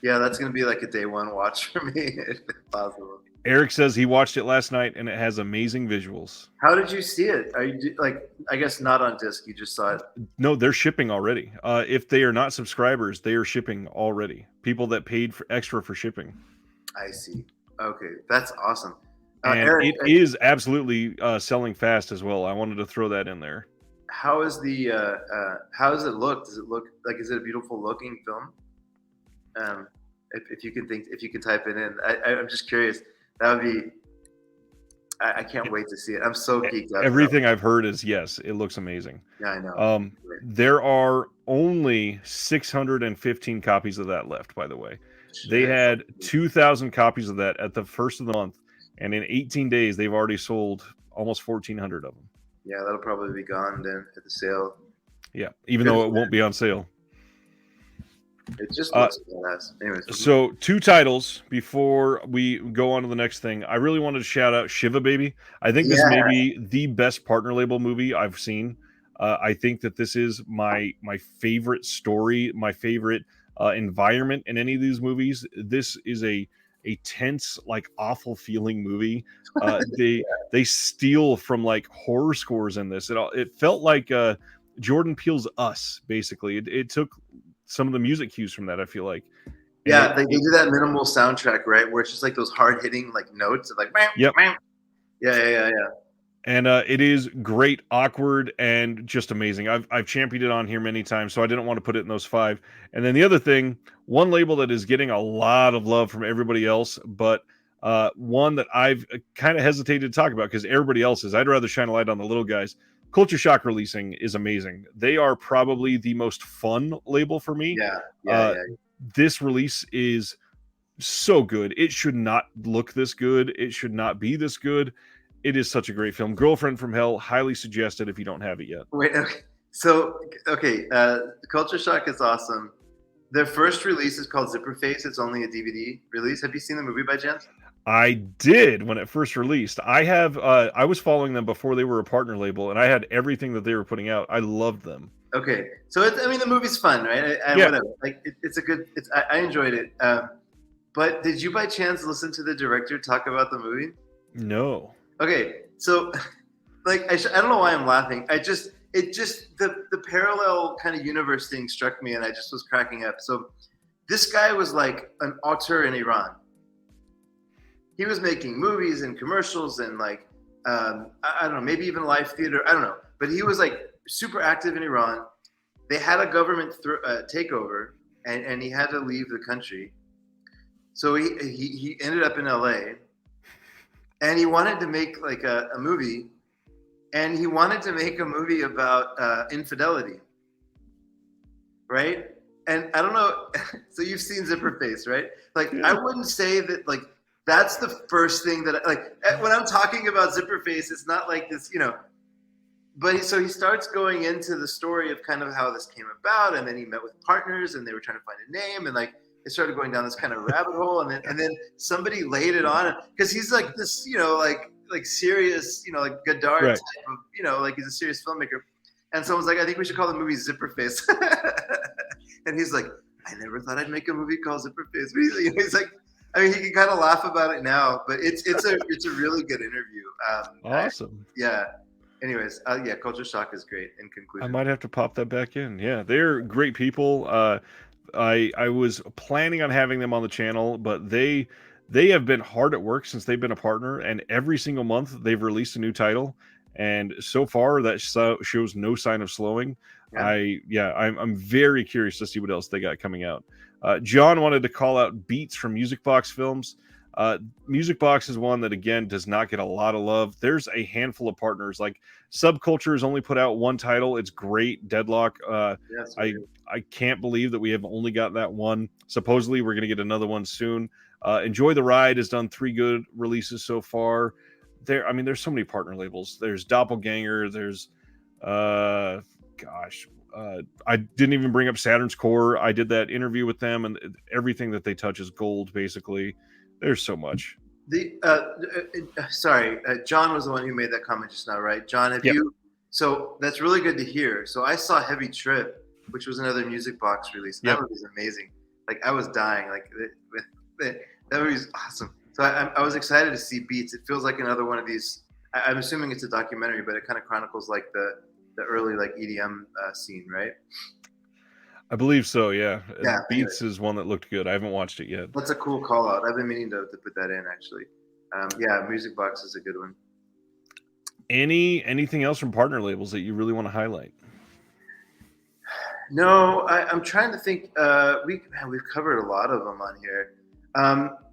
Yeah, that's going to be like a day one watch for me, if possible. Eric says he watched it last night and it has amazing visuals. How did you see it? Are you like, I guess not on disc, you just saw it? No, they're shipping already. If they are not subscribers, they are shipping already. People that paid for extra for shipping. I see. Okay, that's awesome. And Eric, it is absolutely selling fast as well. I wanted to throw that in there. How is the how does it look? Does it look like, is it a beautiful looking film? If you can type it in, I'm just curious. That would be. I can't wait to see it. I'm so geeked out. Everything I've heard is yes, it looks amazing. Yeah, I know. There are only 615 copies of that left, by the way. They had 2,000 copies of that at the first of the month, and in 18 days, they've already sold almost 1,400 of them. Yeah, that'll probably be gone then at the sale. Yeah, even though it won't be on sale. It just looks badass. Anyways. So 2 titles before we go on to the next thing. I really wanted to shout out Shiva Baby. I think this may be the best partner label movie I've seen. I think that this is my favorite story, my favorite environment in any of these movies. This is a tense, like awful feeling movie. They steal from like horror scores in this. It felt like Jordan Peele's Us, basically. It took some of the music cues from that, I feel like. Yeah, they do that minimal soundtrack, right? Where it's just like those hard hitting like notes of like, yep. Yeah. And it is great, awkward, and just amazing. I've championed it on here many times, so I didn't want to put it in those 5. And then the other thing, one label that is getting a lot of love from everybody else, but one that I've kind of hesitated to talk about because everybody else is. I'd rather shine a light on the little guys. Culture Shock Releasing is amazing. They are probably the most fun label for me. Yeah. This release is so good. It should not look this good. It should not be this good. It is such a great film. Girlfriend from Hell, highly suggested if you don't have it yet. Wait, okay. So, Culture Shock is awesome. Their first release is called Zipper Face. It's only a DVD release. Have you seen the movie by chance? I did when it first released. I was following them before they were a partner label, and I had everything that they were putting out. I loved them. Okay, so the movie's fun, right? Whatever. Like I enjoyed it. But did you by chance listen to the director talk about the movie? No. Okay, so like I don't know why I'm laughing. The parallel kind of universe thing struck me, and I just was cracking up. So this guy was like an auteur in Iran. He was making movies and commercials and like I don't know, maybe even live theater. I don't know, but he was like super active in Iran. They had a government takeover, and he had to leave the country. So he ended up in LA, and he wanted to make like a movie, and he wanted to make a movie about infidelity, right? And I don't know. So you've seen Zipper Face, right? Like I wouldn't say that like. That's the first thing that like when I'm talking about Zipper Face, it's not like this, But so he starts going into the story of kind of how this came about, and then he met with partners, and they were trying to find a name, and like it started going down this kind of rabbit hole, and then somebody laid it on because he's like this, like serious, like Godard Right. type of, like he's a serious filmmaker. And someone's like, I think we should call the movie Zipperface. And he's like, I never thought I'd make a movie called Zipperface. But he's like, I mean, he can kind of laugh about it now, but it's a really good interview. Awesome. Yeah. Anyways, yeah, Culture Shock is great. In I conclusion, might have to pop that back in. Yeah, they're great people. I was planning on having them on the channel, but they have been hard at work since they've been a partner, and every single month they've released a new title, and so far that shows no sign of slowing. yeah. I'm very curious to see what else they got coming out. John wanted to call out Beats from Music Box Films. Music Box is one that again does not get a lot of love. There's a handful of partners. Like Subculture has only put out one title. It's great. Deadlock. Yes, I can't believe that we have only got that one. Supposedly we're going to get another one soon. Enjoy the Ride has done 3 good releases so far. There's so many partner labels. There's Doppelganger. There's I didn't even bring up Saturn's Core. I did that interview with them, and everything that they touch is gold, basically. There's so much. Sorry, John was the one who made that comment just now, right? John, have you? So that's really good to hear. So I saw Heavy Trip, which was another Music Box release. That movie was amazing. Like I was dying. Like that movie's awesome. So I was excited to see Beats. It feels like another one of these. I'm assuming it's a documentary, but it kind of chronicles like the early like EDM scene, right? I believe so. Yeah. Beats anyway. is one that looked good. I haven't watched it yet. That's a cool call out. I've been meaning to put that in actually. Yeah, Music Box is a good one. Anything else from partner labels that you really want to highlight? No, I'm trying to think. We've covered a lot of them on here.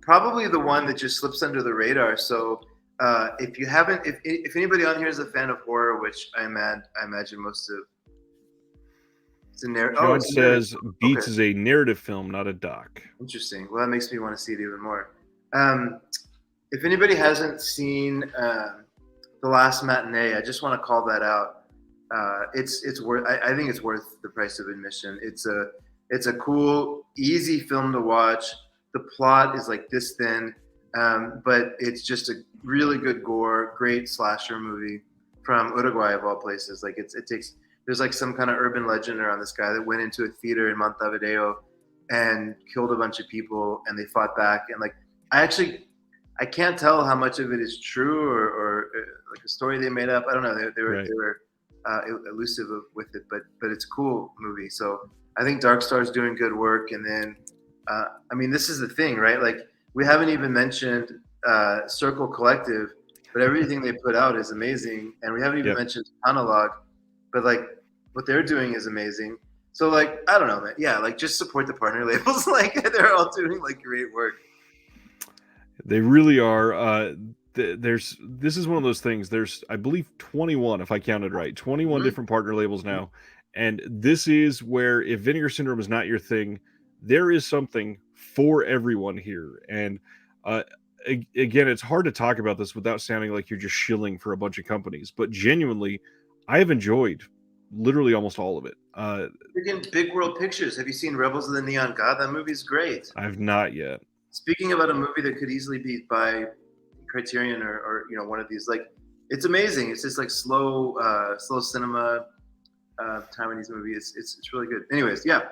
Probably the one that just slips under the radar. So if you haven't, if anybody on here is a fan of horror, which I imagine most of. John says Beats is a narrative film, not a doc. Interesting. Well, that makes me want to see it even more. If anybody hasn't seen The Last Matinee, I just want to call that out. It's worth. I think it's worth the price of admission. It's a cool, easy film to watch. The plot is like this thin, but it's just a really good gore, great slasher movie from Uruguay of all places. Like it takes. There's like some kind of urban legend around this guy that went into a theater in Montevideo and killed a bunch of people, and they fought back. And like, I can't tell how much of it is true or like a story they made up. I don't know. They were elusive with it, but it's a cool movie. So I think Dark Star's doing good work. And then, this is the thing, right? Like we haven't even mentioned Circle Collective, but everything they put out is amazing. And we haven't even mentioned Analog, but like what they're doing is amazing. So like, I don't know, man. Yeah, like just support the partner labels. Like they're all doing like great work. They really are. This is one of those things. There's, I believe, 21, if I counted right, 21 different partner labels now. And this is where, if Vinegar Syndrome is not your thing, there is something for everyone here. And again, it's hard to talk about this without sounding like you're just shilling for a bunch of companies. But genuinely, I have enjoyed literally almost all of it. Big World Pictures. Have you seen Rebels of the Neon God? That movie's great. I've not yet. Speaking about a movie that could easily be by Criterion or one of these, like it's amazing. It's just like slow cinema. Taiwanese movie. It's really good. Anyways, yeah.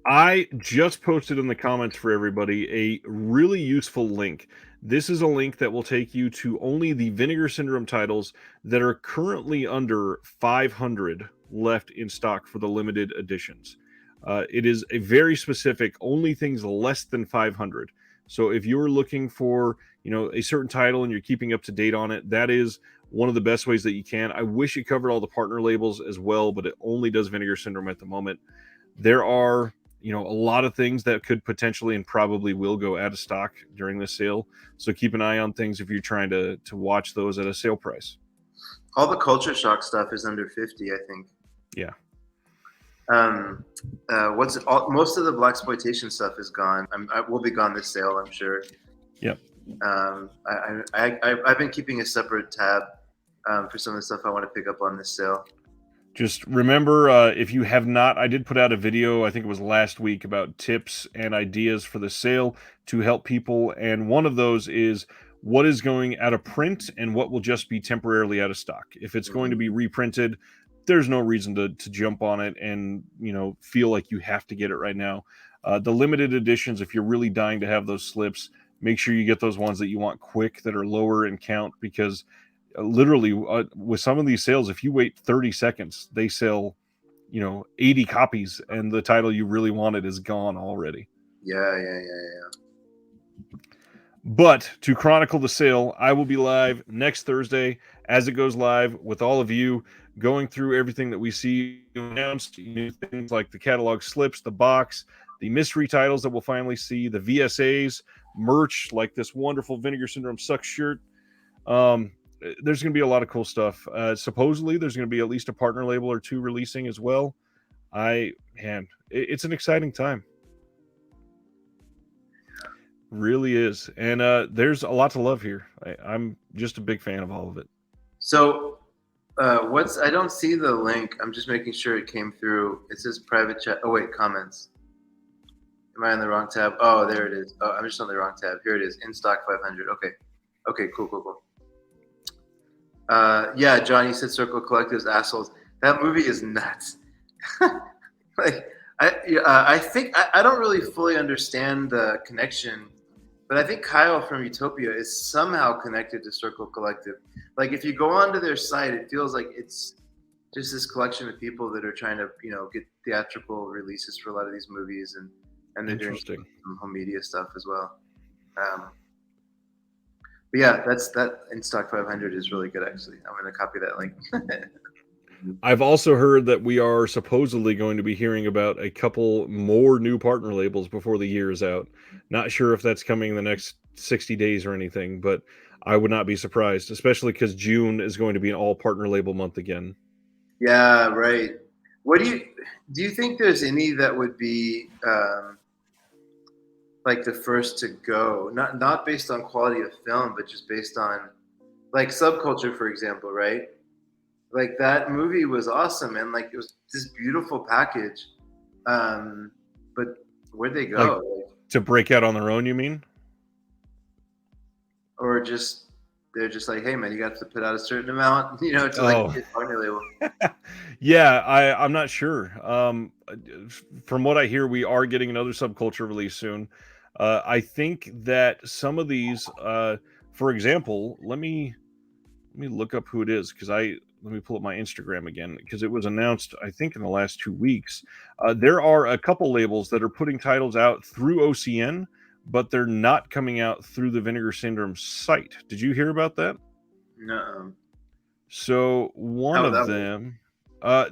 I just posted in the comments for everybody a really useful link. This is a link that will take you to only the Vinegar Syndrome titles that are currently under 500 left in stock for the limited editions. It is a very specific, only things less than 500. So if you're looking for, a certain title and you're keeping up to date on it, that is one of the best ways that you can. I wish it covered all the partner labels as well, but it only does Vinegar Syndrome at the moment. There are, a lot of things that could potentially and probably will go out of stock during this sale. So keep an eye on things if you're trying to watch those at a sale price. All the Culture Shock stuff is under 50, I think. Yeah. Most of the blaxploitation stuff is gone. I will be gone this sale, I'm sure. Yep. I've been keeping a separate tab for some of the stuff I want to pick up on this sale. Just remember, if you have not, I did put out a video, I think it was last week, about tips and ideas for the sale to help people. And one of those is what is going out of print and what will just be temporarily out of stock. If it's going to be reprinted, there's no reason to jump on it and feel like you have to get it right now. The limited editions, if you're really dying to have those slips, make sure you get those ones that you want quick, that are lower in count, because literally with some of these sales, if you wait 30 seconds, they sell 80 copies and the title you really wanted is gone already. Yeah. But to chronicle the sale, I will be live next Thursday as it goes live with all of you, going through everything that we see announced, new things like the catalog slips, the box, the mystery titles that we'll finally see, the VSAs, merch like this wonderful Vinegar Syndrome Sucks shirt. There's going to be a lot of cool stuff. Supposedly, there's going to be at least a partner label or two releasing as well. It's an exciting time. Really is. And there's a lot to love here. I'm just a big fan of all of it. So, I don't see the link. I'm just making sure it came through. It says private chat. Oh, wait, comments. Am I on the wrong tab? Oh, there it is. Oh, I'm just on the wrong tab. Here it is. In stock 500. Okay, cool. Yeah, John, you said Circle Collective's assholes. That movie is nuts. I think I don't really fully understand the connection, but I think Kyle from Utopia is somehow connected to Circle Collective. Like, if you go onto their site, it feels like it's just this collection of people that are trying to, get theatrical releases for a lot of these movies, and they're doing some home media stuff as well. But yeah, that In Stock 500 is really good, actually. I'm going to copy that link. I've also heard that we are supposedly going to be hearing about a couple more new partner labels before the year is out. Not sure if that's coming in the next 60 days or anything, but I would not be surprised, especially because June is going to be an all partner label month again. Yeah, right. What do you think there's any that would be like the first to go, not based on quality of film, but just based on like Subculture, for example, right? Like, that movie was awesome, and like it was this beautiful package. But where'd they go? Like, to break out on their own, you mean? Or they're just like, hey man, you got to put out a certain amount, to like get partner label. Yeah, I'm not sure. From what I hear, we are getting another Subculture release soon. I think that some of these, for example, let me look up who it is, because let me pull up my Instagram again, because it was announced, I think, in the last 2 weeks. There are a couple labels that are putting titles out through OCN, but they're not coming out through the Vinegar Syndrome site. Did you hear about that? No. So one of them,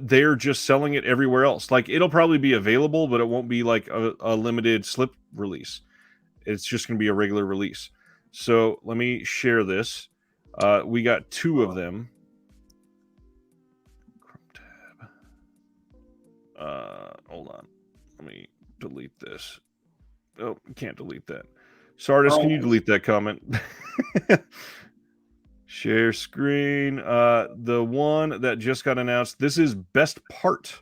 they're just selling it everywhere else. Like, it'll probably be available, but it won't be like a limited slip release. It's just going to be a regular release. So let me share this. We got 2 of them. Hold on. Let me delete this. Oh, can't delete that. Sardis, can you delete that comment? Share screen. The one that just got announced, this is Best Part.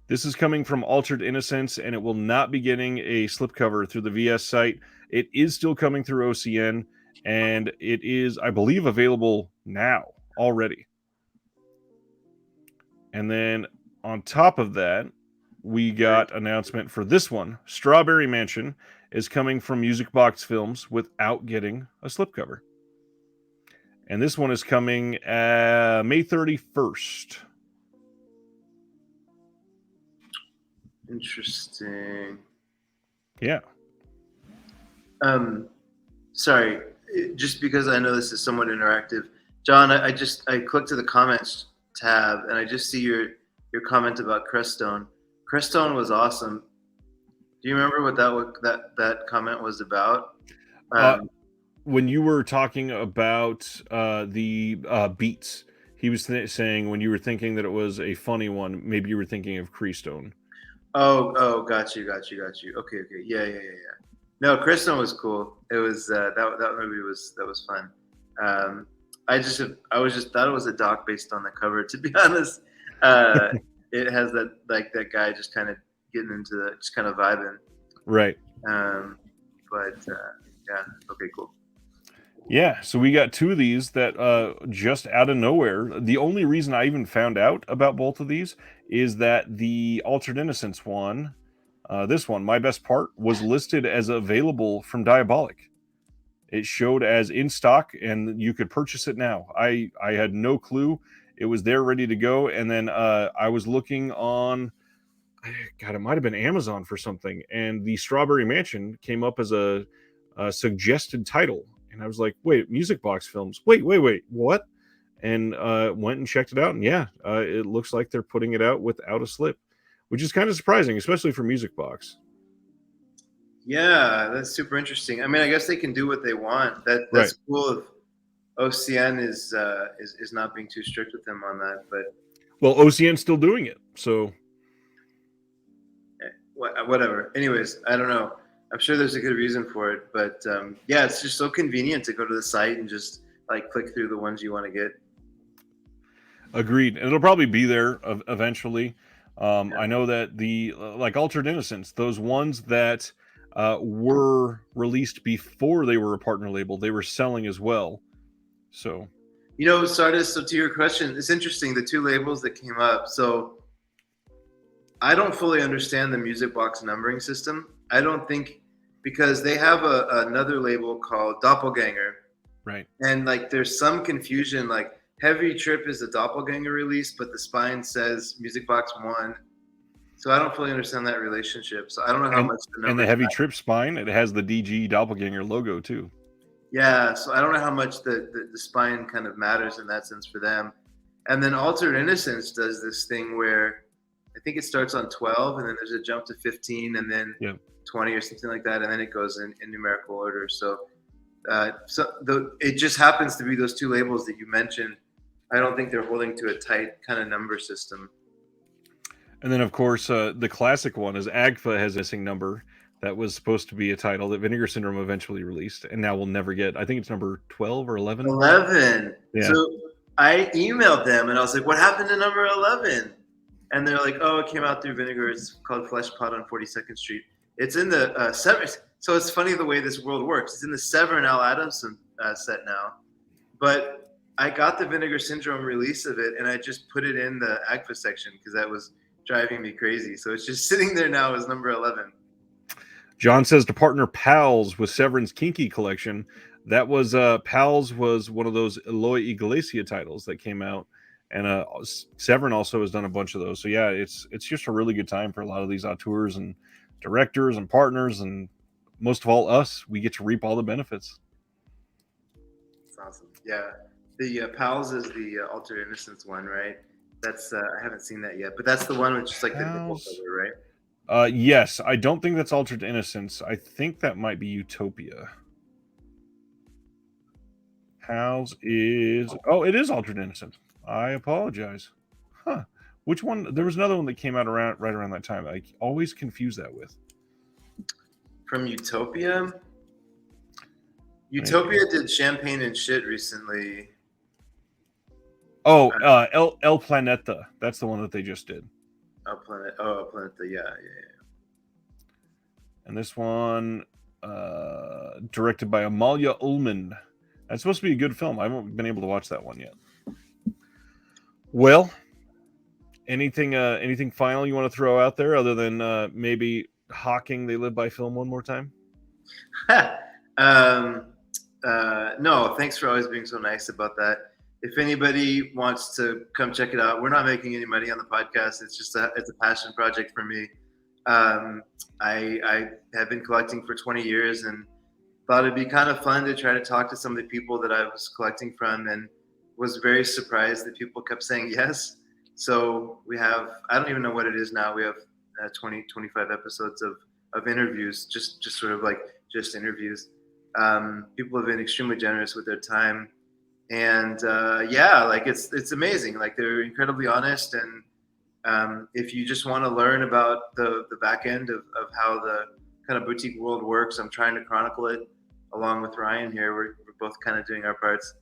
This is coming from Altered Innocence, and it will not be getting a slipcover through the VS site. It is still coming through OCN, and it is, I believe, available now already. And then on top of that, we got announcement for this one. Strawberry Mansion is coming from Music Box Films without getting a slipcover. And this one is coming May 31st. Interesting. Yeah. Sorry, just because I know this is somewhat interactive, John. I clicked to the comments tab, and I just see your comment about Crestone. Crestone was awesome. Do you remember what that comment was about? When you were talking about the beats, he was saying when you were thinking that it was a funny one, maybe you were thinking of Crestone. Oh, got you. Okay, yeah. No, Crestone was cool. It was that movie was fun. I just thought it was a doc based on the cover, to be honest. it has that like that guy just kind of getting into the just kind of vibing. Right. But yeah, okay, cool. Yeah, so we got two of these that just out of nowhere. The only reason I even found out about both of these is that the Altered Innocence one, this one, My Best Part, was listed as available from Diabolic. It showed as in stock, and you could purchase it now. I had no clue. It was there ready to go, and then I was looking on, God, it might have been Amazon for something, and the Strawberry Mansion came up as a suggested title, and I was like, wait, Music Box Films, wait, what? And went and checked it out, and yeah, it looks like they're putting it out without a slip, which is kind of surprising, especially for Music Box. Yeah, that's super interesting. I mean, I guess they can do what they want. That's Right. cool. If OCN is not being too strict with them on that, but Well, OCN's still doing it, so whatever. Anyways, I don't know. I'm sure there's a good reason for it, but yeah, it's just so convenient to go to the site and just like click through the ones you want to get. agreed. And it'll probably be there eventually. I know that the like Altered Innocence, those ones that were released before they were a partner label, they were selling as well. So, you know, Sardis, so to your question, it's interesting, the two labels that came up. So I don't fully understand the Music Box numbering system. I don't think, because they have another label called Doppelganger. right. And like there's some confusion, like Heavy Trip is a Doppelganger release, but the spine says Music Box 1. So I don't fully understand that relationship. So I don't know how much the And the numbers Heavy Trip spine, it has the DG Doppelganger logo too. Yeah, so I don't know how much the spine kind of matters in that sense for them. And then Altered Innocence does this thing where I think it starts on 12 and then there's a jump to 15 and then Yep. 20 or something like that, and then it goes in numerical order. So it just happens to be those two labels that you mentioned. I don't think they're holding to a tight kind of number system. And then, of course, the classic one is AGFA has a missing number that was supposed to be a title that Vinegar Syndrome eventually released, and now we'll never get. I think it's number 12 or 11. 11. Yeah. So I emailed them and I was like, "What happened to number 11?" And they're like, "Oh, it came out through Vinegar. It's called Flesh Pot on 42nd Street. It's in the Severn." So it's funny the way this world works. It's in the Severn Al Adamson set now, but I got the Vinegar Syndrome release of it and I just put it in the AGFA section because that was driving me crazy. So it's just sitting there now as number 11. John says to partner Pals with Severn's Kinky collection. That was Pals was one of those Eloy Iglesia titles that came out, and Severn also has done a bunch of those. So yeah, it's just a really good time for a lot of these auteurs and directors and partners, and most of all us. We get to reap all the benefits. That's awesome. Yeah, the Pals is the Altered Innocence one, right? That's I haven't seen that yet, but that's the one with just like the nipple cover, right? Yes, I don't think that's Altered Innocence. I think that might be Utopia. Pals is it is Altered Innocence. I apologize. Huh. Which one? There was another one that came out right around that time. I always confuse that with. From Utopia? Utopia did Champagne and Shit recently. Oh, El Planeta. That's the one that they just did. El Planeta. Yeah. And this one, directed by Amalia Ullman. That's supposed to be a good film. I haven't been able to watch that one yet. Well, anything final you want to throw out there other than maybe hawking They Live by Film one more time? No, thanks for always being so nice about that. If anybody wants to come check it out, we're not making any money on the podcast. It's just it's a passion project for me. I have been collecting for 20 years and thought it'd be kind of fun to try to talk to some of the people that I was collecting from, and was very surprised that people kept saying yes. So we have, I don't even know what it is now. We have 20, 25 episodes of interviews, just sort of like just interviews. People have been extremely generous with their time. And yeah, like it's amazing. Like they're incredibly honest. And if you just want to learn about the back end of how the kind of boutique world works, I'm trying to chronicle it along with Ryan here. We're both kind of doing our parts.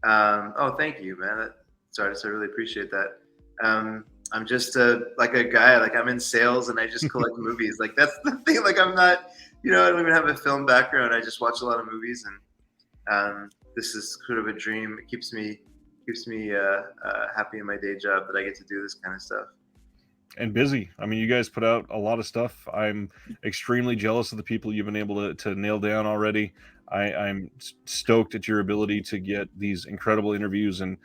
Oh, thank you, man. Sorry, I really appreciate that. I'm just like a guy. Like I'm in sales and I just collect movies. Like that's the thing. Like I'm not, I don't even have a film background. I just watch a lot of movies, and this is sort of a dream. It keeps me happy in my day job that I get to do this kind of stuff. And busy. I mean, you guys put out a lot of stuff. I'm extremely jealous of the people you've been able to nail down already. I'm stoked at your ability to get these incredible interviews and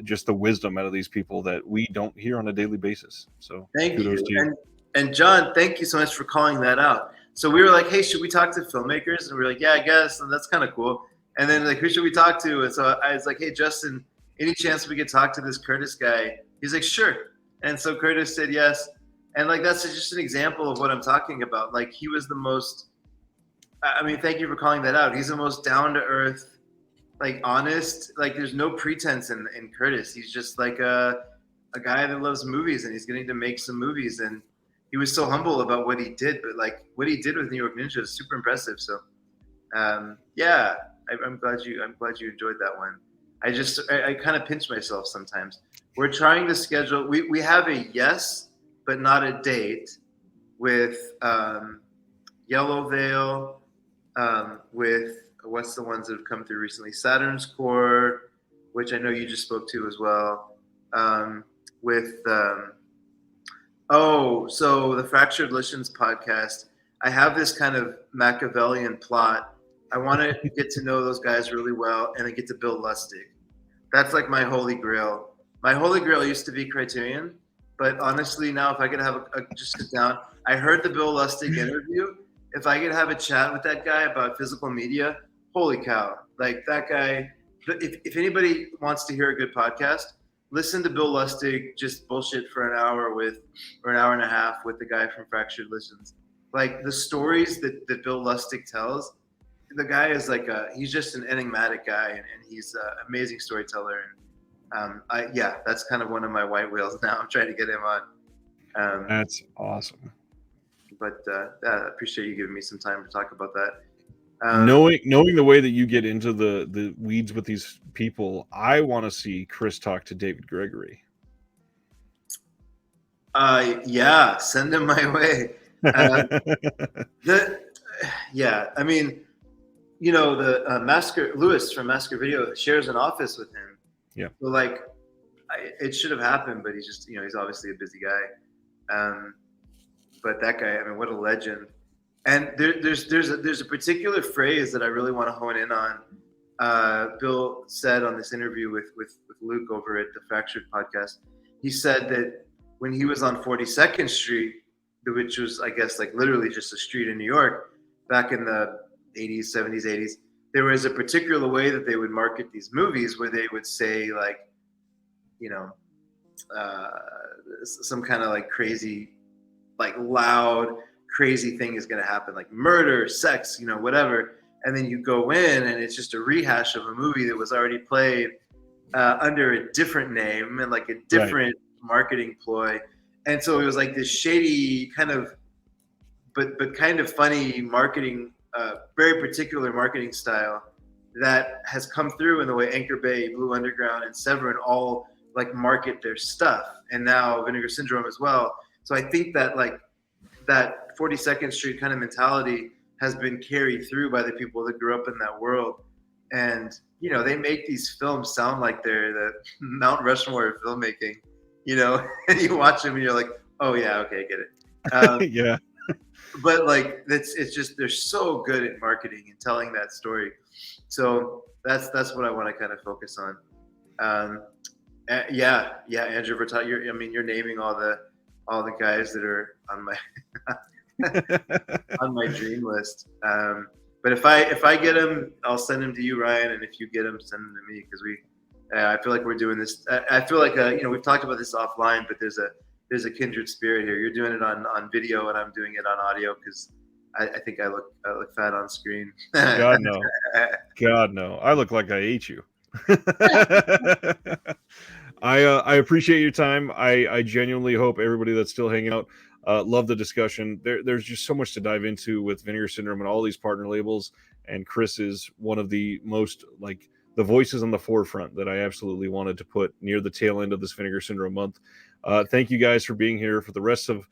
just the wisdom out of these people that we don't hear on a daily basis. So Thank kudos you. to you. And John, thank you so much for calling that out. So we were like, hey, should we talk to filmmakers? And we were like, yeah, I guess. And that's kind of cool. And then like, who should we talk to? And so I was like, hey, Justin, any chance we could talk to this Curtis guy? He's like, sure. And so Curtis said yes. And like, that's just an example of what I'm talking about. Like he was the most, I mean, thank you for calling that out. He's the most down to earth, like honest, like there's no pretense in Curtis. He's just like a guy that loves movies and he's getting to make some movies. And he was so humble about what he did, but like what he did with New York Ninja is super impressive. So yeah, I'm glad you enjoyed that one. I kind of pinch myself sometimes. We're trying to schedule, we have a yes, but not a date with Yellow Veil, with what's the ones that have come through recently? Saturn's Core, which I know you just spoke to as well. So the Fractured Litions podcast, I have this kind of Machiavellian plot. I want to get to know those guys really well and then get to Bill Lustig. That's like my holy grail. My holy grail used to be Criterion, but honestly now if I could have just sit down, I heard the Bill Lustig interview. If I could have a chat with that guy about physical media, holy cow. Like that guy, if anybody wants to hear a good podcast, listen to Bill Lustig just bullshit for an hour or an hour and a half with the guy from Fractured Litions. Like the stories that Bill Lustig tells, the guy is like he's just an enigmatic guy and he's an amazing storyteller. And that's kind of one of my white whales now. I'm trying to get him on. That's awesome. But I appreciate you giving me some time to talk about that. Knowing the way that you get into the weeds with these people, I want to see Chris talk to David Gregory. Yeah, send him my way. I mean, the Masker Lewis from Masker Video shares an office with him. Yeah. So like, it should have happened, but he's just he's obviously a busy guy. But that guy, I mean, what a legend. And there's a particular phrase that I really want to hone in on. Bill said on this interview with Luke over at the Fractured podcast, he said that when he was on 42nd Street, which was, I guess, like literally just a street in New York back in the 80s, 70s, 80s, there was a particular way that they would market these movies where they would say like, some kind of like crazy, like loud, crazy thing is going to happen, like murder, sex, whatever. And then you go in and it's just a rehash of a movie that was already played under a different name and like a different marketing ploy. And so it was like this shady kind of, but kind of funny marketing, very particular marketing style that has come through in the way Anchor Bay, Blue Underground, and Severin all like market their stuff. And now Vinegar Syndrome as well. So I think that like that 42nd Street kind of mentality has been carried through by the people that grew up in that world. And, they make these films sound like they're the Mount Rushmore of filmmaking, and you watch them and you're like, oh yeah, okay, I get it. Yeah. But like, it's just, they're so good at marketing and telling that story. So that's what I want to kind of focus on. Andrew Bertot, you're naming all the guys that are on my on my dream list. But if I get them, I'll send them to you, Ryan. And if you get them, send them to me because I feel like we're doing this. I feel like we've talked about this offline, but there's a kindred spirit here. You're doing it on video, and I'm doing it on audio because I think I look fat on screen. God no! I look like I ate you. I appreciate your time. I genuinely hope everybody that's still hanging out love the discussion. There's just so much to dive into with Vinegar Syndrome and all these partner labels. And Chris is one of the most the voices on the forefront that I absolutely wanted to put near the tail end of this Vinegar Syndrome month. Thank you guys for being here for the rest of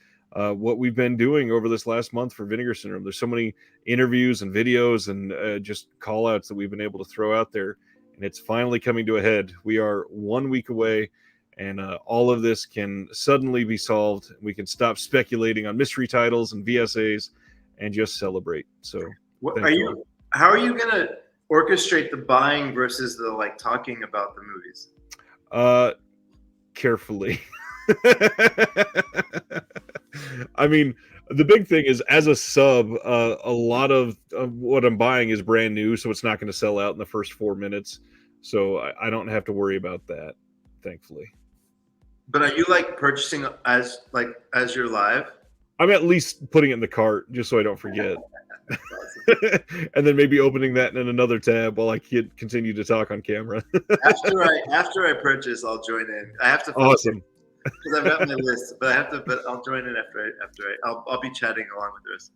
what we've been doing over this last month for Vinegar Syndrome. There's so many interviews and videos and just call outs that we've been able to throw out there. And it's finally coming to a head. We are 1 week away, and all of this can suddenly be solved. We can stop speculating on mystery titles and VSAs and just celebrate. So, how are you gonna orchestrate the buying versus the like talking about the movies? Carefully. I mean, the big thing is, as a sub, a lot of what I'm buying is brand new, so it's not going to sell out in the first 4 minutes. So I don't have to worry about that, thankfully. But are you like purchasing as you're live? I'm at least putting it in the cart just so I don't forget. And then maybe opening that in another tab while I continue to talk on camera. after I purchase, I'll join in. I have to. Awesome. Because I've got my list, but I'll join in after I'll be chatting along with the rest.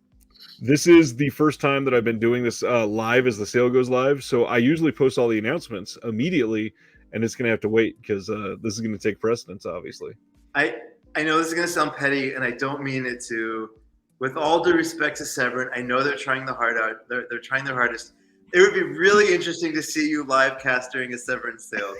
This is the first time that I've been doing this live as the sale goes live. So I usually post all the announcements immediately, and it's going to have to wait because this is going to take precedence, obviously. I know this is going to sound petty, and I don't mean it to. With all due respect to Severin, I know they're trying they're trying their hardest. It would be really interesting to see you live cast during a Severin sale.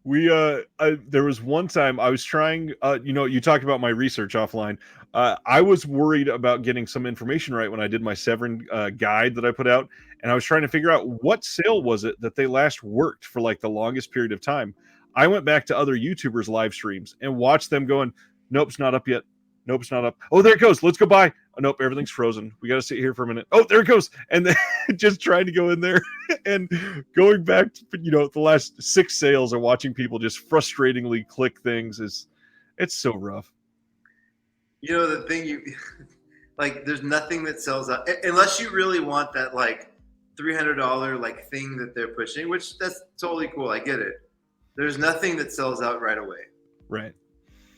There was one time I was trying, you talked about my research offline. I was worried about getting some information right when I did my Severin guide that I put out, and I was trying to figure out what sale was it that they last worked for like the longest period of time. I went back to other YouTubers' live streams and watched them going, nope, it's not up yet. Nope, it's not up. Oh, there it goes. Let's go buy. Oh, nope, everything's frozen. We got to sit here for a minute. Oh, there it goes. And then just trying to go in there and going back to, the last 6 sales or watching people just frustratingly click things it's so rough. The thing like, there's nothing that sells out unless you really want that like $300 like thing that they're pushing, which that's totally cool. I get it. There's nothing that sells out right away. Right.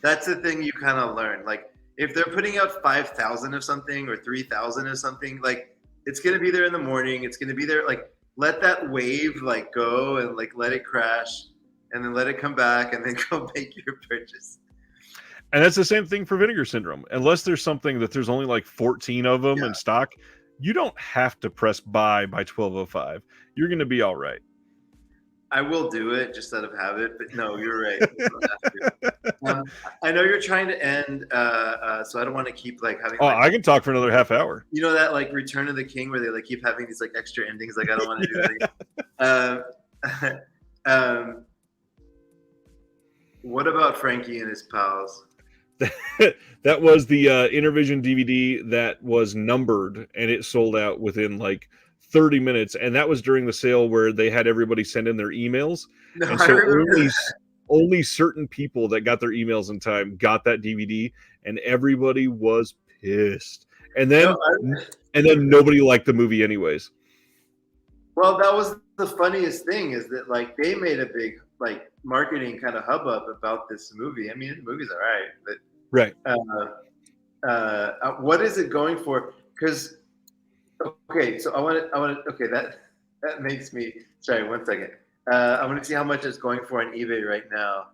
That's the thing you kind of learn. Like, if they're putting out 5,000 of something or 3,000 of something, like, it's going to be there in the morning. It's going to be there. Like, let that wave like go and like let it crash and then let it come back and then go make your purchase. And that's the same thing for Vinegar Syndrome. Unless there's something that there's only like 14 of them in stock, you don't have to press buy by 12:05. You're going to be all right. I will do it just out of habit, but no, you're right. I know you're trying to end, so I don't want to keep like having. Oh, I can talk for another half hour. You know that like Return of the King where they like keep having these like extra endings. Like I don't want to do that. What about Frankie and his pals? That was the Intervision DVD that was numbered, and it sold out within like 30 minutes, and that was during the sale where they had everybody send in their emails. No, and so only certain people that got their emails in time got that DVD, and everybody was pissed. And then nobody liked the movie anyways. Well, that was the funniest thing, is that like they made a big like marketing kind of hubbub about this movie. I mean, the movie's all right, but right. What is it going for? Because okay, so I want to. Okay, that makes me. Sorry, 1 second. I want to see how much it's going for on eBay right now.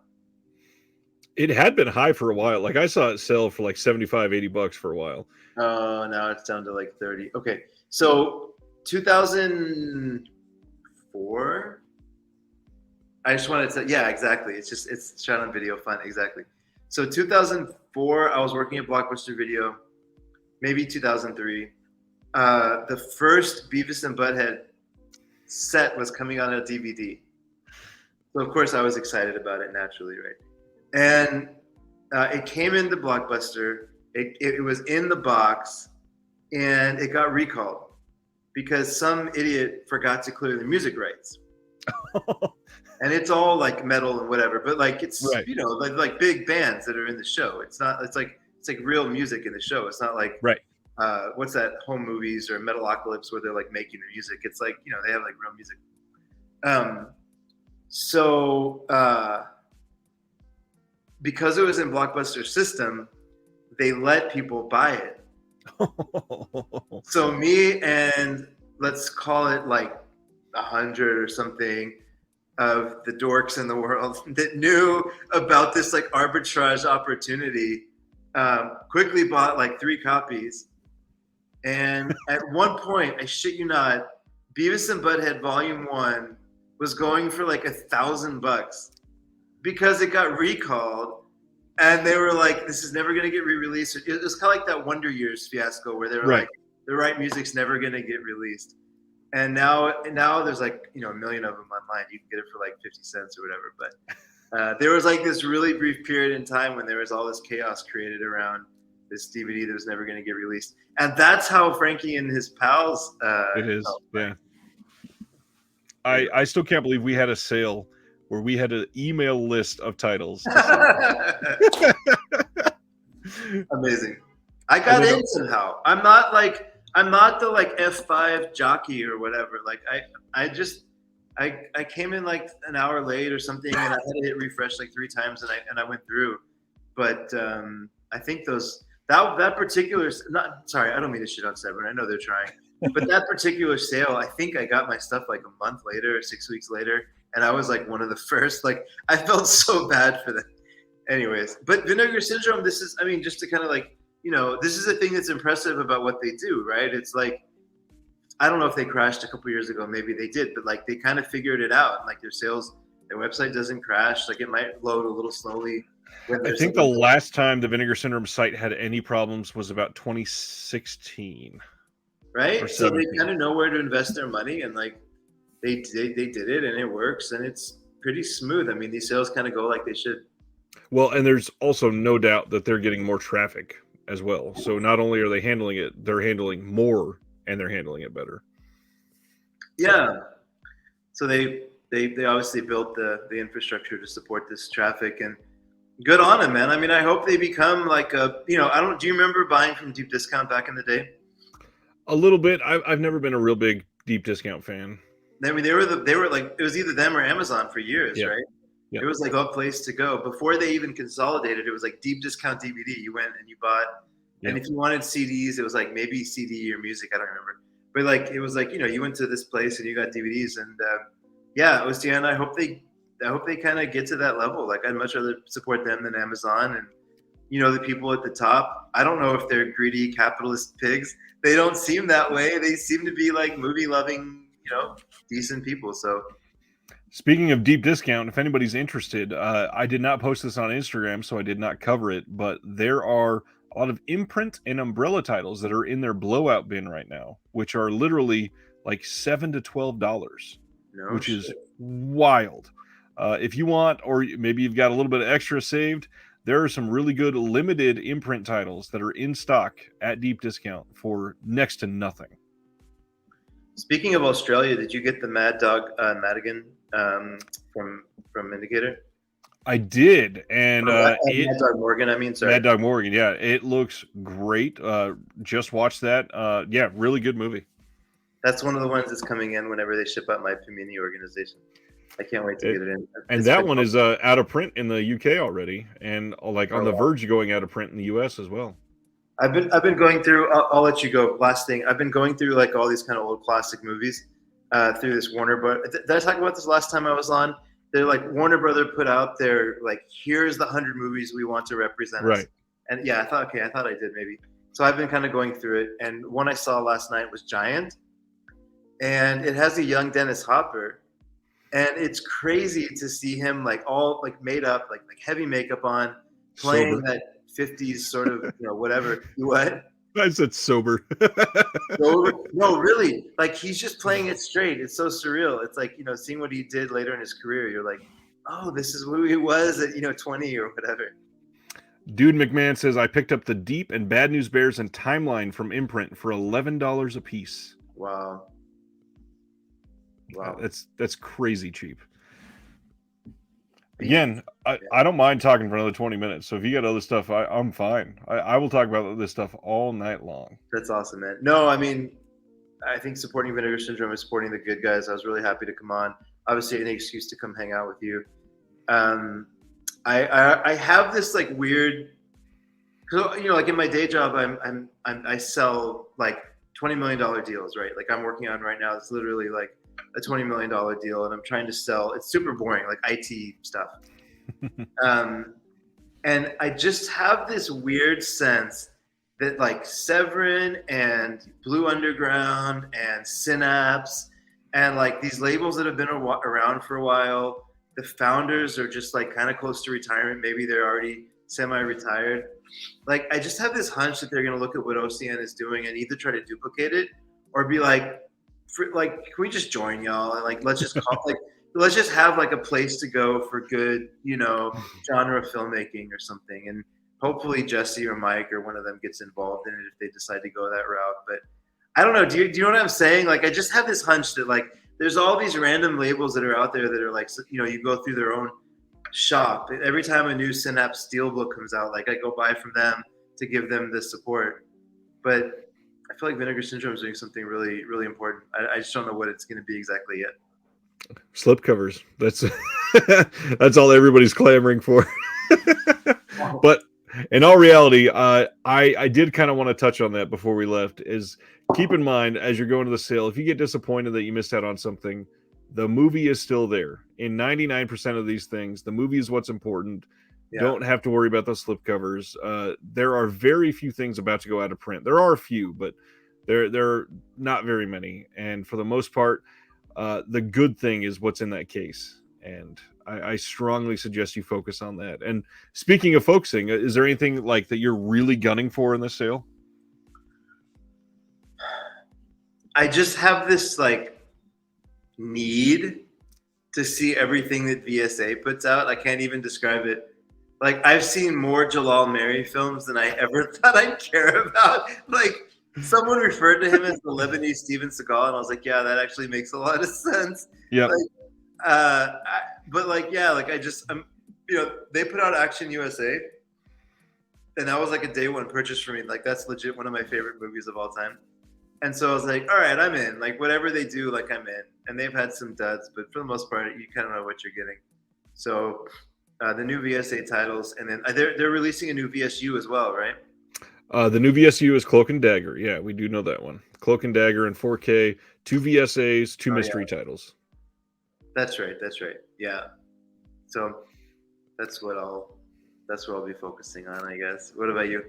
It had been high for a while. Like I saw it sell for like $75-$80 for a while. Oh, now it's down to like 30. Okay, so 2004. I just wanted to. Yeah, exactly. It's shot on video. Fun, exactly. So 2004, I was working at Blockbuster Video. Maybe 2003. The first Beavis and Butthead set was coming on a DVD. So of course I was excited about it naturally, right? And it came into Blockbuster. It was in the box, and it got recalled because some idiot forgot to clear the music rights. And it's all like metal and whatever, but like it's right. like big bands that are in the show. It's like real music in the show. It's not like right. What's that, home movies or Metalocalypse where they're like making the music. It's like, they have like real music. So because it was in Blockbuster system, they let people buy it. So me and let's call it like 100 or something, of the dorks in the world that knew about this like arbitrage opportunity quickly bought like 3 copies. And at one point, I shit you not, Beavis and Butthead Volume 1 was going for like $1,000 because it got recalled. And they were like, this is never going to get re-released. It was kind of like that Wonder Years fiasco where they were like, the right music's never going to get released. And now there's like, you know, a million of them online. You can get it for like 50 cents or whatever. But there was like this really brief period in time when there was all this chaos created around this DVD that was never going to get released. And that's how Frankie and his pals. It is, yeah. I still can't believe we had a sale where we had an email list of titles. Amazing. I got in somehow. I'm not the like F5 jockey or whatever. Like I came in like an hour late or something, and I had to hit refresh like 3 times, and I went through. But I think that particular, I don't mean to shit on Severin. I know they're trying, but that particular sale, I think I got my stuff like a month later or 6 weeks later, and I was like one of the first. Like I felt so bad for them. Anyways, but Vinegar Syndrome. This is, I mean, just to kind of like, you know, this is a thing that's impressive about what they do, right? It's like, I don't know if they crashed a couple years ago, maybe they did, but like they kind of figured it out. Like their website doesn't crash. Like it might load a little slowly. I think the last time the Vinegar Syndrome site had any problems was about 2016. Right? So they kind of know where to invest their money, and like they did it, and it works, and it's pretty smooth. I mean, these sales kind of go like they should. Well, and there's also no doubt that they're getting more traffic as well. So not only are they handling it, they're handling more, and they're handling it better. Yeah. So they obviously built the infrastructure to support this traffic, and good on them, man. I mean, I hope they become like a, you know, do you remember buying from Deep Discount back in the day? A little bit. I've never been a real big Deep Discount fan. I mean, they were like, it was either them or Amazon for years, right? Yeah. It was like a place to go before they even consolidated. It was like Deep Discount DVD. You went and you bought, and if you wanted CDs, it was like maybe CD or music. I don't remember, but like it was like, you know, you went to this place and you got DVDs, and yeah, it was. Yeah, and I hope they kind of get to that level. Like I'd much rather support them than Amazon, and you know, the people at the top. I don't know if they're greedy capitalist pigs. They don't seem that way. They seem to be like movie loving, you know, decent people. So. Speaking of Deep Discount, if anybody's interested, I did not post this on Instagram, so I did not cover it, but there are a lot of imprint and umbrella titles that are in their blowout bin right now, which are literally like $7 to $12, which is wild. If you want, or maybe you've got a little bit of extra saved, there are some really good limited imprint titles that are in stock at Deep Discount for next to nothing. Speaking of Australia, did you get the Mad Dog Madigan from Indicator? I did, and Mad Dog Morgan. I mean, sorry, Mad Dog Morgan. Yeah, it looks great. Just watched that. Yeah, really good movie. That's one of the ones that's coming in whenever they ship out my Panini organization. I can't wait to get it in. And that one is out of print in the UK already, and like on the verge of going out of print in the US as well. I've been going through. I'll let you go. Last thing, I've been going through like all these kind of old classic movies through this Warner. But did I talk about this last time I was on? They're like Warner Brother put out their like, here's the 100 movies we want to represent us. And yeah, I thought I did maybe. So I've been kind of going through it, and one I saw last night was Giant, and it has a young Dennis Hopper. And it's crazy to see him like all like made up, like heavy makeup on, playing sober. That 50s sort of, you know, whatever. What? I said sober. No, really. Like he's just playing it straight. It's so surreal. It's like, you know, seeing what he did later in his career, you're like, oh, this is who he was at, you know, 20 or whatever. Dude McMahon says, I picked up the Deep and Bad News Bears and Timeline from Imprint for $11 a piece. Wow. That's crazy cheap. Again, I don't mind talking for another 20 minutes. So if you got other stuff, I'm fine. I will talk about this stuff all night long. That's awesome, man. No, I mean, I think supporting Vinegar Syndrome is supporting the good guys. I was really happy to come on. Obviously, any excuse to come hang out with you. I have this like weird, cause, you know, like in my day job, I sell like $20 million deals, right? Like I'm working on right now. It's literally like a $20 million deal and I'm trying to sell. It's super boring, like IT stuff. And I just have this weird sense that like Severin and Blue Underground and Synapse and like these labels that have been around for a while, the founders are just like kind of close to retirement. Maybe they're already semi-retired. Like I just have this hunch that they're going to look at what OCN is doing and either try to duplicate it or be like, can we just join y'all and like let's just call let's just have like a place to go for good, genre filmmaking or something. And hopefully Jesse or Mike or one of them gets involved in it if they decide to go that route. But I don't know. Do you know what I'm saying? Like, I just have this hunch that like, there's all these random labels that are out there that are like, you go through their own shop. Every time a new Synapse Steelbook comes out, like I go buy from them to give them the support. But I feel like Vinegar Syndrome is doing something really, really important. I just don't know what it's going to be exactly yet. Slipcovers. That's all everybody's clamoring for. But in all reality, I did kind of want to touch on that before we left. Is keep in mind as you're going to the sale, if you get disappointed that you missed out on something, the movie is still there. In 99% of these things, the movie is what's important. Yeah. Don't have to worry about the slipcovers. There are very few things about to go out of print. There are a few, but there are not very many. And for the most part, the good thing is what's in that case. And I strongly suggest you focus on that. And speaking of focusing, is there anything like that you're really gunning for in this sale? I just have this like need to see everything that VSA puts out. I can't even describe it. Like I've seen more Jalal Mary films than I ever thought I'd care about. Like someone referred to him as the Lebanese Steven Seagal, and I was like, yeah, that actually makes a lot of sense. Yeah. But like, yeah, like I just, they put out Action USA, and that was like a day one purchase for me. Like that's legit one of my favorite movies of all time. And so I was like, all right, I'm in. Like whatever they do, like I'm in. And they've had some duds, but for the most part, you kind of know what you're getting. So the new VSA titles, and then they're releasing a new VSU as well, right? The new VSU is Cloak and Dagger. Yeah, we do know that one. Cloak and Dagger in 4K, 2 VSAs, 2 mystery titles. That's right. Yeah. So that's what I'll be focusing on, I guess. What about you?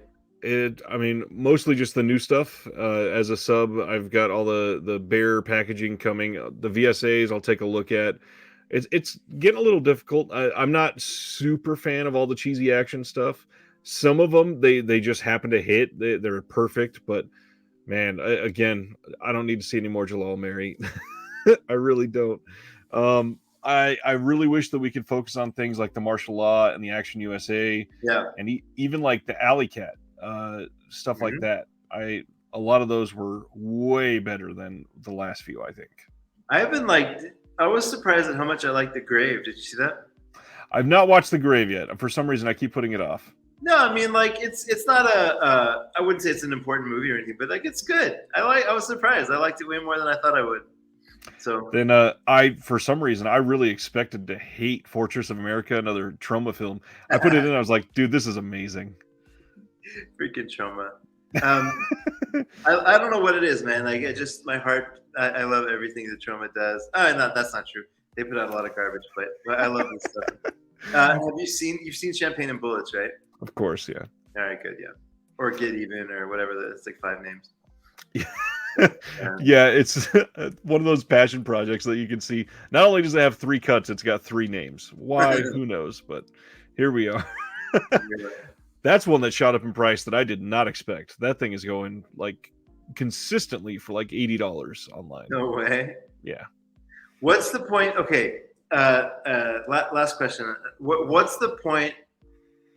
Mostly just the new stuff. As a sub, I've got all the Bear packaging coming. The VSAs I'll take a look at. It's getting a little difficult. I'm not super fan of all the cheesy action stuff. Some of them they just happen to hit. They're perfect, but man, I don't need to see any more Jalal Mary. I really don't. I really wish that we could focus on things like the Martial Law and the Action USA, and even like the Alley Cat, stuff like that. A lot of those were way better than the last few, I think. I was surprised at how much I liked The Grave. Did you see that? I've not watched The Grave yet. For some reason, I keep putting it off. No, I mean, like it's not I wouldn't say it's an important movie or anything, but like it's good. I was surprised. I liked it way more than I thought I would. So then for some reason I really expected to hate Fortress of America, another Troma film. I put it in, I was like, dude, this is amazing. Freaking Troma. I don't know what it is, man. Like it just my heart. I love everything that Troma does. No, that's not true. They put out a lot of garbage, but I love this stuff. You've seen Champagne and Bullets, right? Of course, yeah. All right, good, yeah. Or Get Even or whatever. It's like 5 names. Yeah, it's one of those passion projects that you can see. Not only does it have 3 cuts, it's got 3 names. Why? Who knows? But here we are. That's one that shot up in price that I did not expect. That thing is going like consistently for like $80 online. No way. Yeah. What's the point? Okay. Last question. What's the point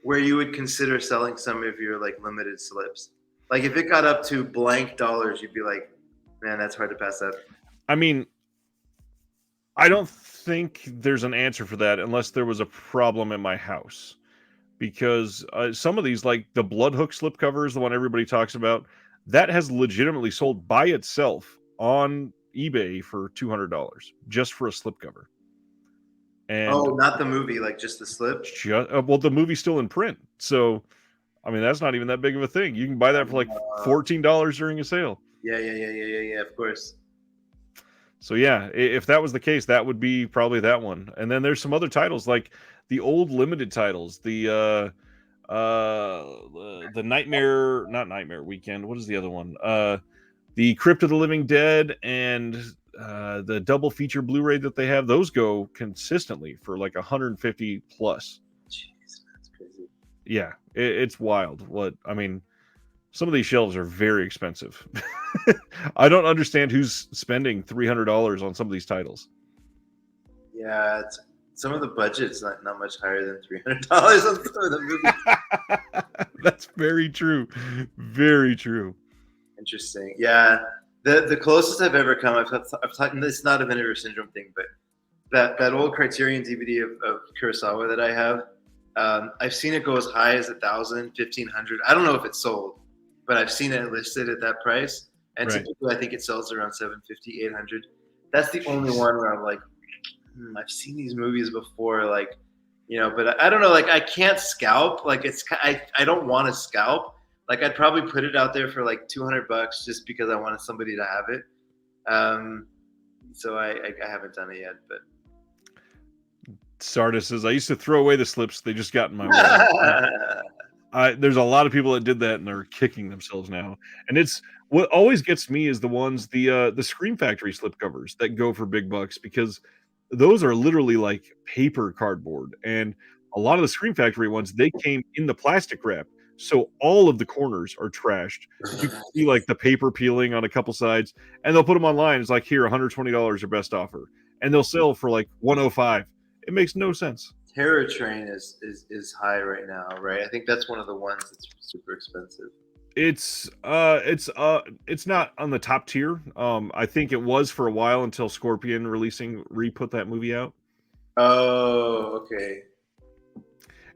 where you would consider selling some of your like limited slips? Like if it got up to blank dollars, you'd be like, man, that's hard to pass up. I mean, I don't think there's an answer for that unless there was a problem in my house. Because some of these, like the Bloodhook slipcover is the one everybody talks about, that has legitimately sold by itself on eBay for $200 just for a slipcover. And not the movie, like just the slip? Well, the movie's still in print. So, I mean, that's not even that big of a thing. You can buy that for like $14 during a sale. Yeah, of course. So yeah, if that was the case, that would be probably that one. And then there's some other titles like the old limited titles, the Nightmare, not Nightmare Weekend. What is the other one? The Crypt of the Living Dead and the double feature Blu-ray that they have. Those go consistently for like 150 plus. Jeez, that's crazy. Yeah, it's wild. What I mean, some of these shelves are very expensive. I don't understand who's spending $300 on some of these titles. Yeah, some of the budget's not much higher than $300 on some of the movies. That's very true. Very true. Interesting. Yeah, the closest I've ever come, I've talked. It's not a Vinegar Syndrome thing, but that old Criterion DVD of Kurosawa that I have, I've seen it go as high as 1,000, 1,500. I don't know if it's sold, but I've seen it listed at that price. And Right. typically, I think it sells around 750, 800. That's the only one where I'm like, I've seen these movies before, like, but I don't know, like I can't scalp. Like I don't want to scalp. Like I'd probably put it out there for like $200 just because I wanted somebody to have it. So I haven't done it yet, but. Sardis says, I used to throw away the slips. They just got in my way. There's a lot of people that did that and they're kicking themselves now. And it's what always gets me is the ones, the Scream Factory slipcovers that go for big bucks, because those are literally like paper cardboard. And a lot of the Scream Factory ones, they came in the plastic wrap. So all of the corners are trashed. You can see like the paper peeling on a couple sides, and they'll put them online. It's like, here, $120 your best offer. And they'll sell for like $105. It makes no sense. Terror Train is high right now, right? I think that's one of the ones that's super expensive. It's not on the top tier. I think it was for a while until Scorpion re-put that movie out. Oh, okay.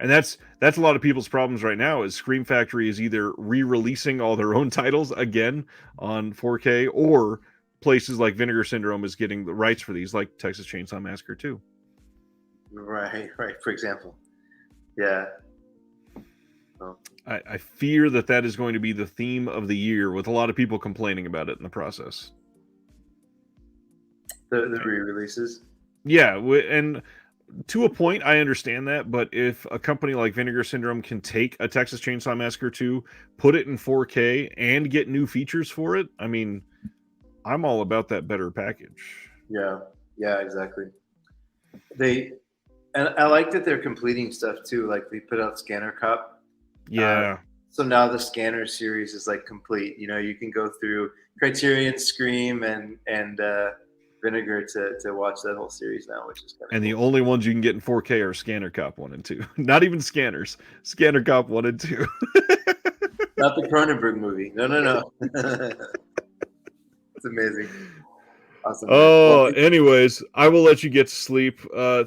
And that's a lot of people's problems right now is Scream Factory is either re-releasing all their own titles again on 4K, or places like Vinegar Syndrome is getting the rights for these, like Texas Chainsaw Massacre 2. Right. For example, yeah. Oh. I fear that is going to be the theme of the year, with a lot of people complaining about it in the process. The re-releases. Yeah, and to a point, I understand that, but if a company like Vinegar Syndrome can take a Texas Chainsaw Massacre 2, put it in 4K, and get new features for it, I mean, I'm all about that better package. Yeah, exactly. And I like that they're completing stuff too. Like they put out Scanner Cop. Yeah. So now the Scanner series is like complete. You can go through Criterion, Scream, and Vinegar to watch that whole series now, which is kind of and cool. The only ones you can get in 4K are Scanner Cop 1 and 2. Not even Scanners. Scanner Cop 1 and 2. Not the Cronenberg movie. No. It's amazing. Awesome. Oh, anyways, I will let you get to sleep.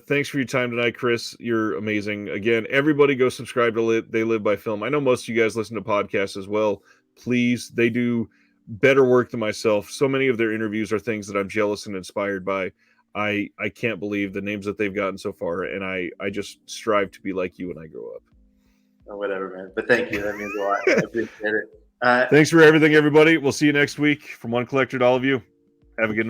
Thanks for your time tonight, Chris. You're amazing. Again, everybody go subscribe to They Live by Film. I know most of you guys listen to podcasts as well. Please, they do better work than myself. So many of their interviews are things that I'm jealous and inspired by. I can't believe the names that they've gotten so far, and I just strive to be like you when I grow up. Oh, whatever, man. But thank you. That means a lot. I appreciate it. Thanks for everything, everybody. We'll see you next week. From one collector to all of you, have a good night.